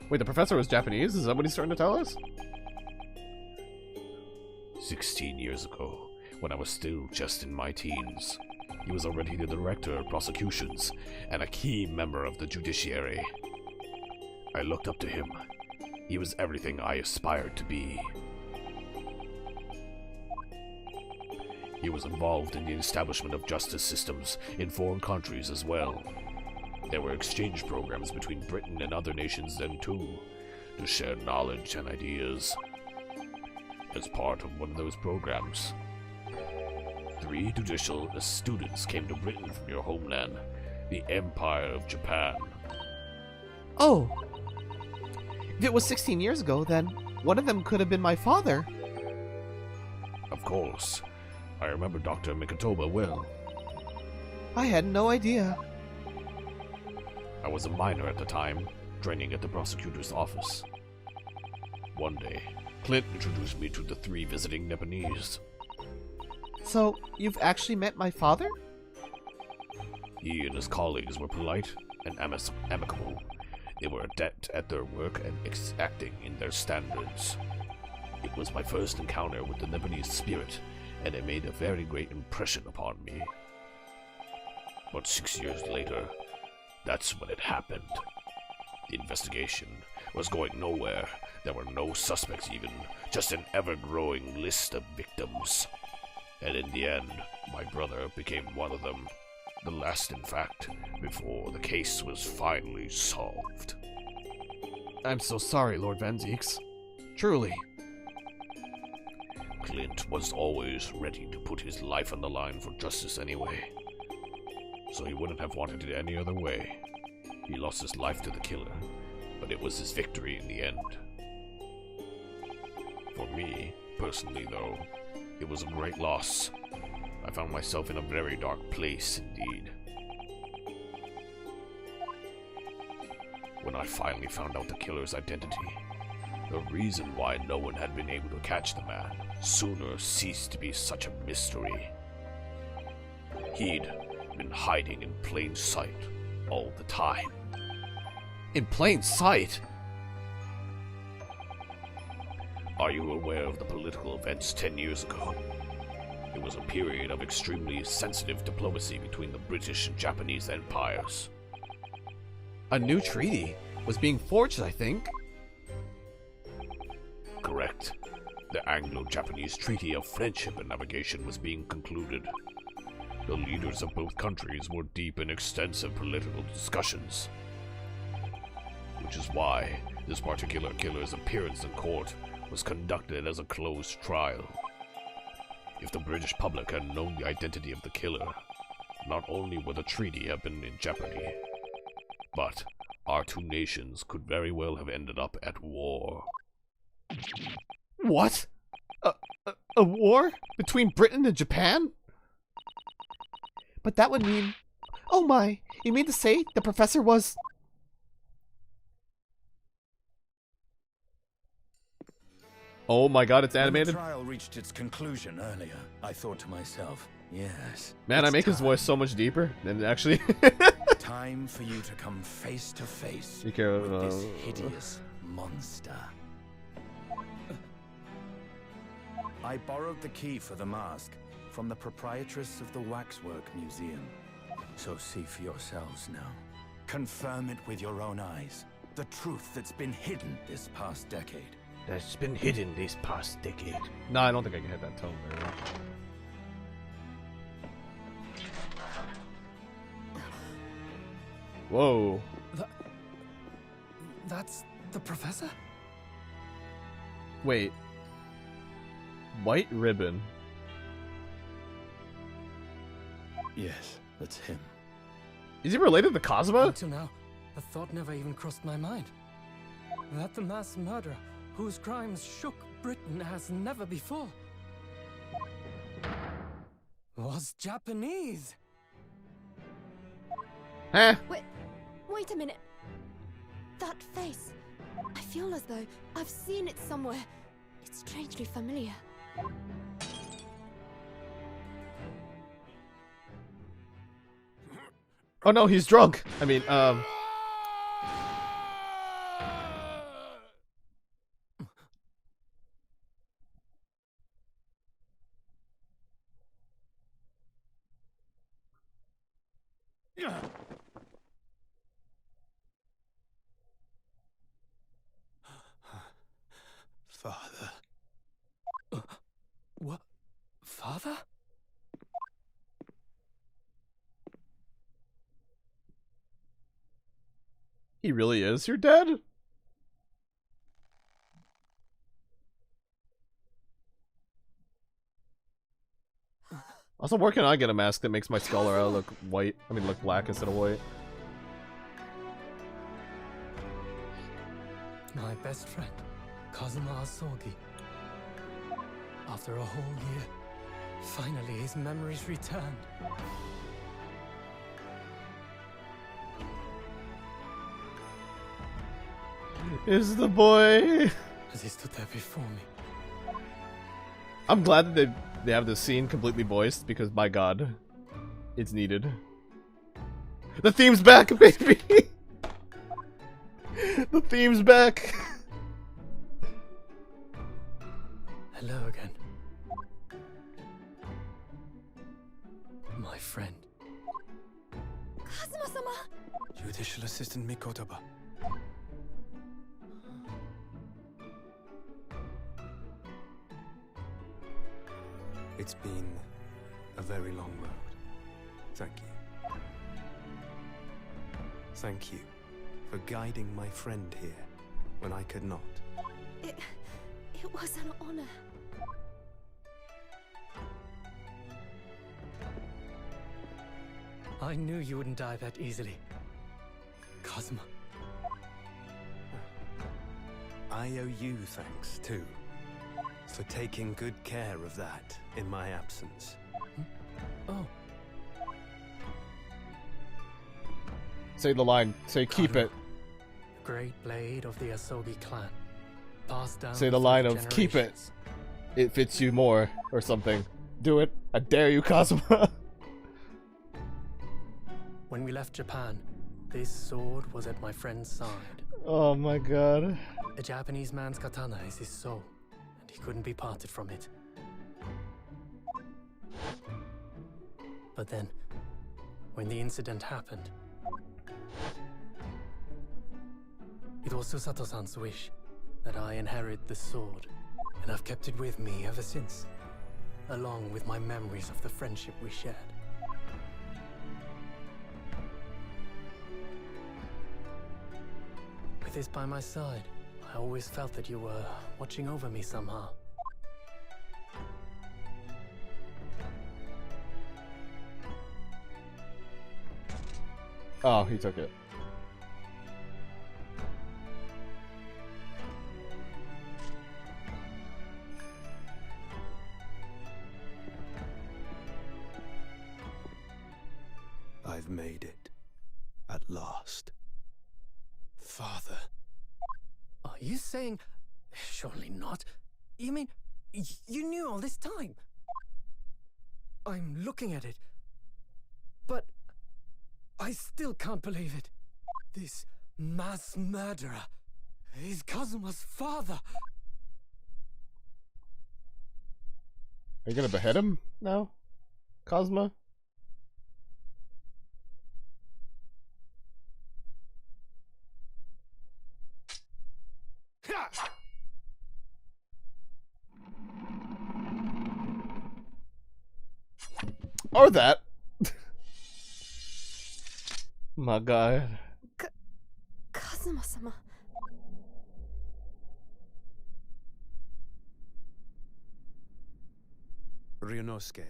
Wait, the professor was Japanese? Is that what he's trying to tell us? 16 years ago, when I was still just in my teens, he was already the director of prosecutions and a key member of the judiciary. I looked up to him. He was everything I aspired to be. He was involved in the establishment of justice systems in foreign countries as well. There were exchange programs between Britain and other nations then too, to share knowledge and ideas. As part of one of those programs, 3 judicial students came to Britain from your homeland, the Empire of Japan. Oh. If it was 16 years ago, then one of them could have been my father. Of course. I remember Dr. Mikotoba well. I had no idea. I was a minor at the time, training at the prosecutor's office. One day, Clint introduced me to the 3 visiting Nepalese. So, you've actually met my father? He and his colleagues were polite and amicable. They were adept at their work and exacting in their standards. It was my first encounter with the Nepalese spirit, and it made a very great impression upon me. But 6 years later, that's when it happened. The investigation was going nowhere. There were no suspects even, just an ever-growing list of victims. And in the end, my brother became one of them. The last, in fact, before the case was finally solved. I'm so sorry, Lord Van Zieks. Truly. Clint was always ready to put his life on the line for justice anyway. So he wouldn't have wanted it any other way. He lost his life to the killer, but it was his victory in the end. For me, personally though, it was a great loss. I found myself in a very dark place indeed. When I finally found out the killer's identity, the reason why no one had been able to catch the man sooner ceased to be such a mystery. He'd been hiding in plain sight all the time. In plain sight? Are you aware of the political events 10 years ago? It was a period of extremely sensitive diplomacy between the British and Japanese empires. A new treaty was being forged, I think. Correct. The Anglo-Japanese Treaty of Friendship and Navigation was being concluded. The leaders of both countries were deep in extensive political discussions. Which is why this particular killer's appearance in court was conducted as a closed trial. If the British public had known the identity of the killer, not only would the treaty have been in jeopardy, but our 2 nations could very well have ended up at war. What? A war? Between Britain and Japan? But that would mean... Oh my! You mean to say the professor was... Oh my god, it's When animated. the trial reached its conclusion earlier, I thought to myself, yes. Man, I it's make his time. voice so much deeper than actually. Time for you to come face to face Be careful. with this hideous monster. I borrowed the key for the mask from the proprietress of the Waxwork Museum. So see for yourselves now. Confirm it with your own eyes. The truth that's been hidden this past decade. That's been hidden this past decade. No, I don't think I can hit that tone very well. Whoa. That's the professor? Wait. White ribbon. Yes, that's him. Is he related to Cosmo? Until now, the thought never even crossed my mind. That the mass murderer, whose crimes shook Britain as never before, was Japanese. Huh? Wait a minute. That face. I feel as though I've seen it somewhere. It's strangely familiar. Oh no, he's drunk. I mean, Father. What? Father? he really is your dad? Also, where can I get a mask that makes my skull or look white? I mean, look black instead of white. My best friend, Kazuma Asogi. After a whole year, finally his memories returned. Is the boy? As he stood there before me. I'm glad that they have this scene completely voiced because, my God, it's needed. The theme's back, baby. The theme's back. Hello again. My friend. Kazuma-sama! Judicial Assistant Mikotaba. It's been a very long road. Thank you. Thank you for guiding my friend here when I could not. It was an honor. I knew you wouldn't die that easily. Kazuma. I owe you thanks, too, for taking good care of that in my absence. Oh, Say the line. Say keep it. great blade of the Asogi clan. Passed down Say the through line of keep it. generations. It fits you more or something. Do it. I dare you, Kazuma. When we left Japan, this sword was at my friend's side. Oh my God. A Japanese man's katana is his soul, and he couldn't be parted from it. But then, when the incident happened, it was Susato-san's wish that I inherit the sword, and I've kept it with me ever since, along with my memories of the friendship we shared. With this by my side, I always felt that you were watching over me somehow. Oh, he took it. I've made it. At last. Father. Are you saying... Surely not. You mean, you knew all this time? I'm looking at it. But I still can't believe it. This mass murderer is Kazuma's father. Are you gonna behead him now, Kazuma? Or that. My God. Kazuma-sama. Ryunosuke,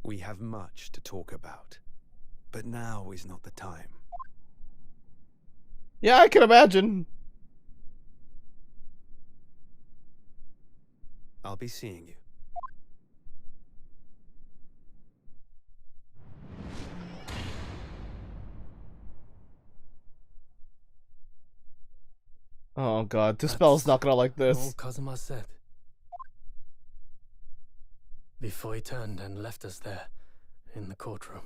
we have much to talk about. But now is not the time. Yeah, I can imagine. I'll be seeing you. Oh God, Dispel's not gonna like All this. Kazuma said. Before he turned and left us there, in the courtroom.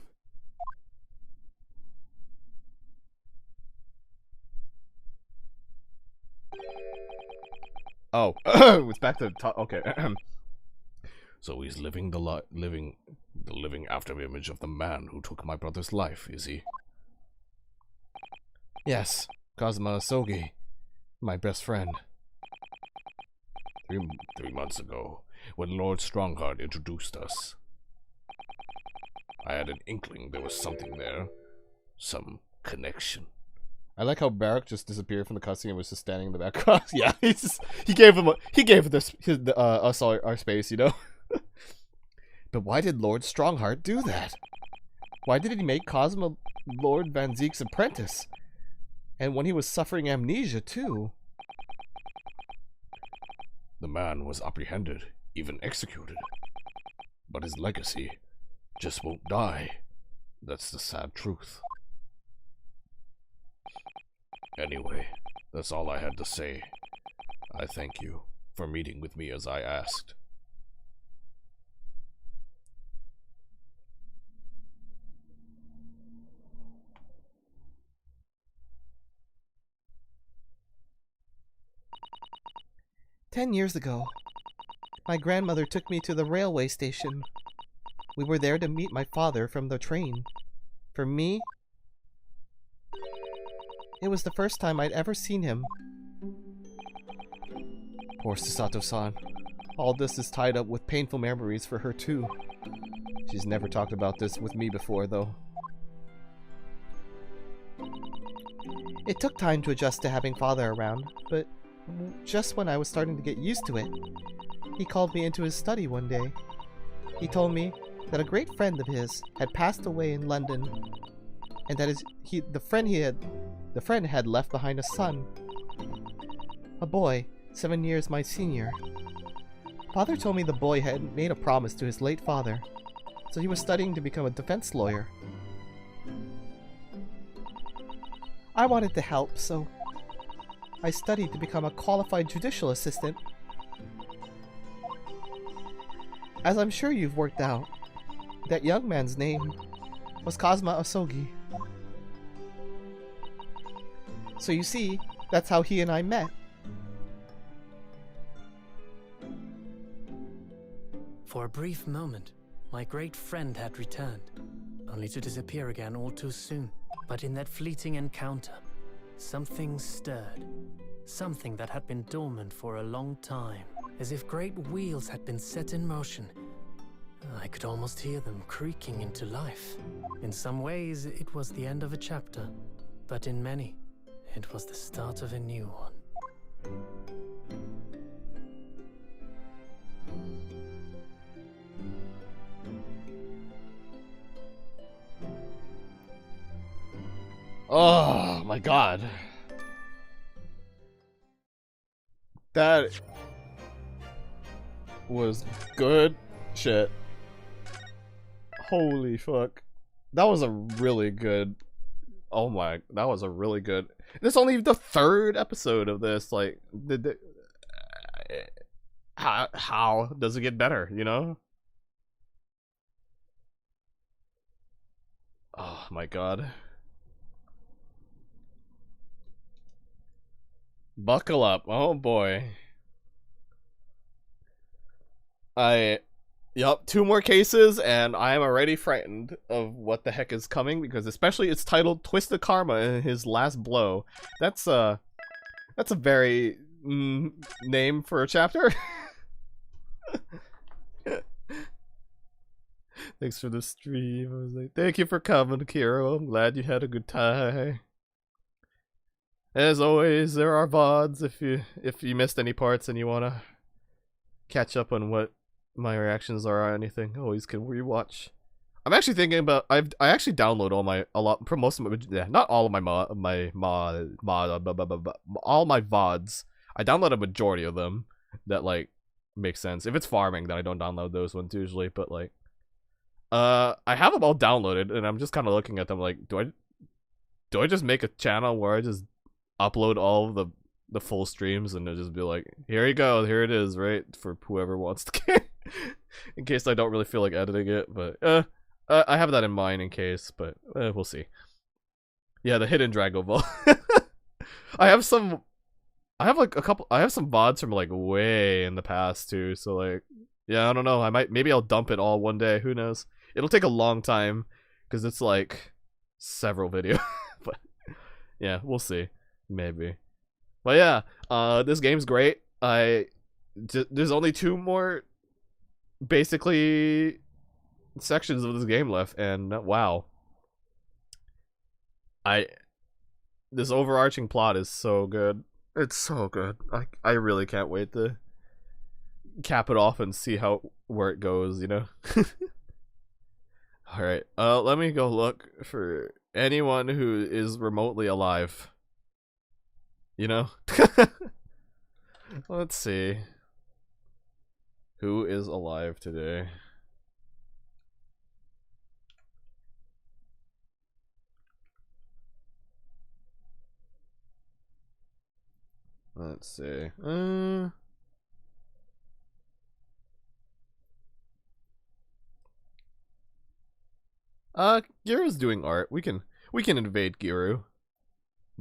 Oh, it's back to the top. Okay. So he's living the living after image of the man who took my brother's life, is he? Yes, Kazuma Asogi, my best friend. 3 months ago, when Lord Strongheart introduced us, I had an inkling there was something there, some connection. I like how Barak just disappeared from the cutscene and was just standing in the background. Yeah, he gave us our space, you know. But why did Lord Strongheart do that? Why did he make Cosmo Lord Van Zeek's apprentice? And when he was suffering amnesia, too. The man was apprehended, even executed. But his legacy just won't die. That's the sad truth. Anyway, that's all I had to say. I thank you for meeting with me as I asked. "10 years ago, my grandmother took me to the railway station. We were there to meet my father from the train. For me, it was the first time I'd ever seen him. Poor Susato-san. All this is tied up with painful memories for her too. She's never talked about this with me before, though. It took time to adjust to having father around, but just when I was starting to get used to it, he called me into his study one day. He told me that a great friend of his had passed away in London, and that the friend had left behind a son, a boy 7 years my senior. Father told me the boy had made a promise to his late father, so he was studying to become a defense lawyer. I wanted to help, so I studied to become a qualified judicial assistant. As I'm sure you've worked out, that young man's name was Kazuma Asogi. So you see, that's how he and I met. For a brief moment, my great friend had returned, only to disappear again all too soon. But in that fleeting encounter, something stirred. Something that had been dormant for a long time, as if great wheels had been set in motion. I could almost hear them creaking into life. In some ways, it was the end of a chapter, but in many, it was the start of a new one. Oh my god. That was good shit. Holy fuck. That was a really good... Oh my... That was a really good... This is only the 3rd episode of this. Like, how does it get better, you know? Oh my god. Buckle up. Oh boy. Yup, 2 more cases and I am already frightened of what the heck is coming, because especially it's titled Twisted Karma in his last blow. That's a very name for a chapter. Thanks for the stream. I was like, thank you for coming, Kiro. I'm glad you had a good time. As always, there are VODs if you missed any parts and you wanna catch up on what my reactions are or anything. Always can rewatch. I'm actually thinking about I actually download all my not all of my all my VODs. I download a majority of them that like makes sense. If it's farming, then I don't download those ones usually. But like, I have them all downloaded, and I'm just kind of looking at them like, do I just make a channel where I just upload all of the full streams and it'll just be like, here you go, here it is, right, for whoever wants to get, in case I don't really feel like editing it. But I have that in mind in case, but we'll see. Yeah, the hidden Drago Ball. I have some VODs from like way in the past too, so like, yeah, I don't know, maybe I'll dump it all one day, who knows. It'll take a long time because it's like several videos. But yeah, we'll see. Maybe. But yeah, this game's great. There's only 2 more basically sections of this game left, and wow. This overarching plot is so good. It's so good. I really can't wait to cap it off and see how where it goes, you know? Alright, let me go look for anyone who is remotely alive. You know? Let's see. Who is alive today? Let's see. Giru's doing art. We can invade Giru.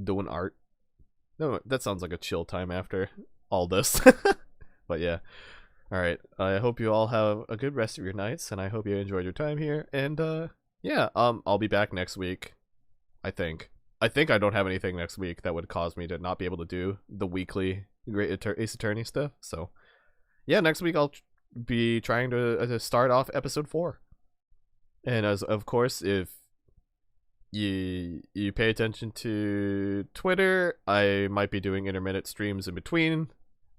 Doing art. No, that sounds like a chill time after all this. But yeah. Alright. I hope you all have a good rest of your nights, and I hope you enjoyed your time here. And yeah, I'll be back next week. I think I don't have anything next week that would cause me to not be able to do the weekly Ace Attorney stuff. So yeah, next week I'll be trying to start off episode 4. And as of course, if you pay attention to Twitter, I might be doing intermittent streams in between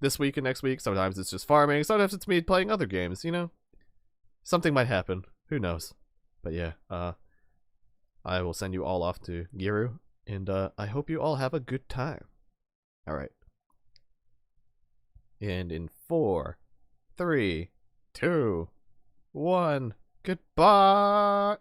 this week and next week. Sometimes it's just farming, sometimes it's me playing other games, you know? Something might happen. Who knows? But yeah, I will send you all off to Giru, and I hope you all have a good time. Alright. And in 4, 3, 2, 1, goodbye!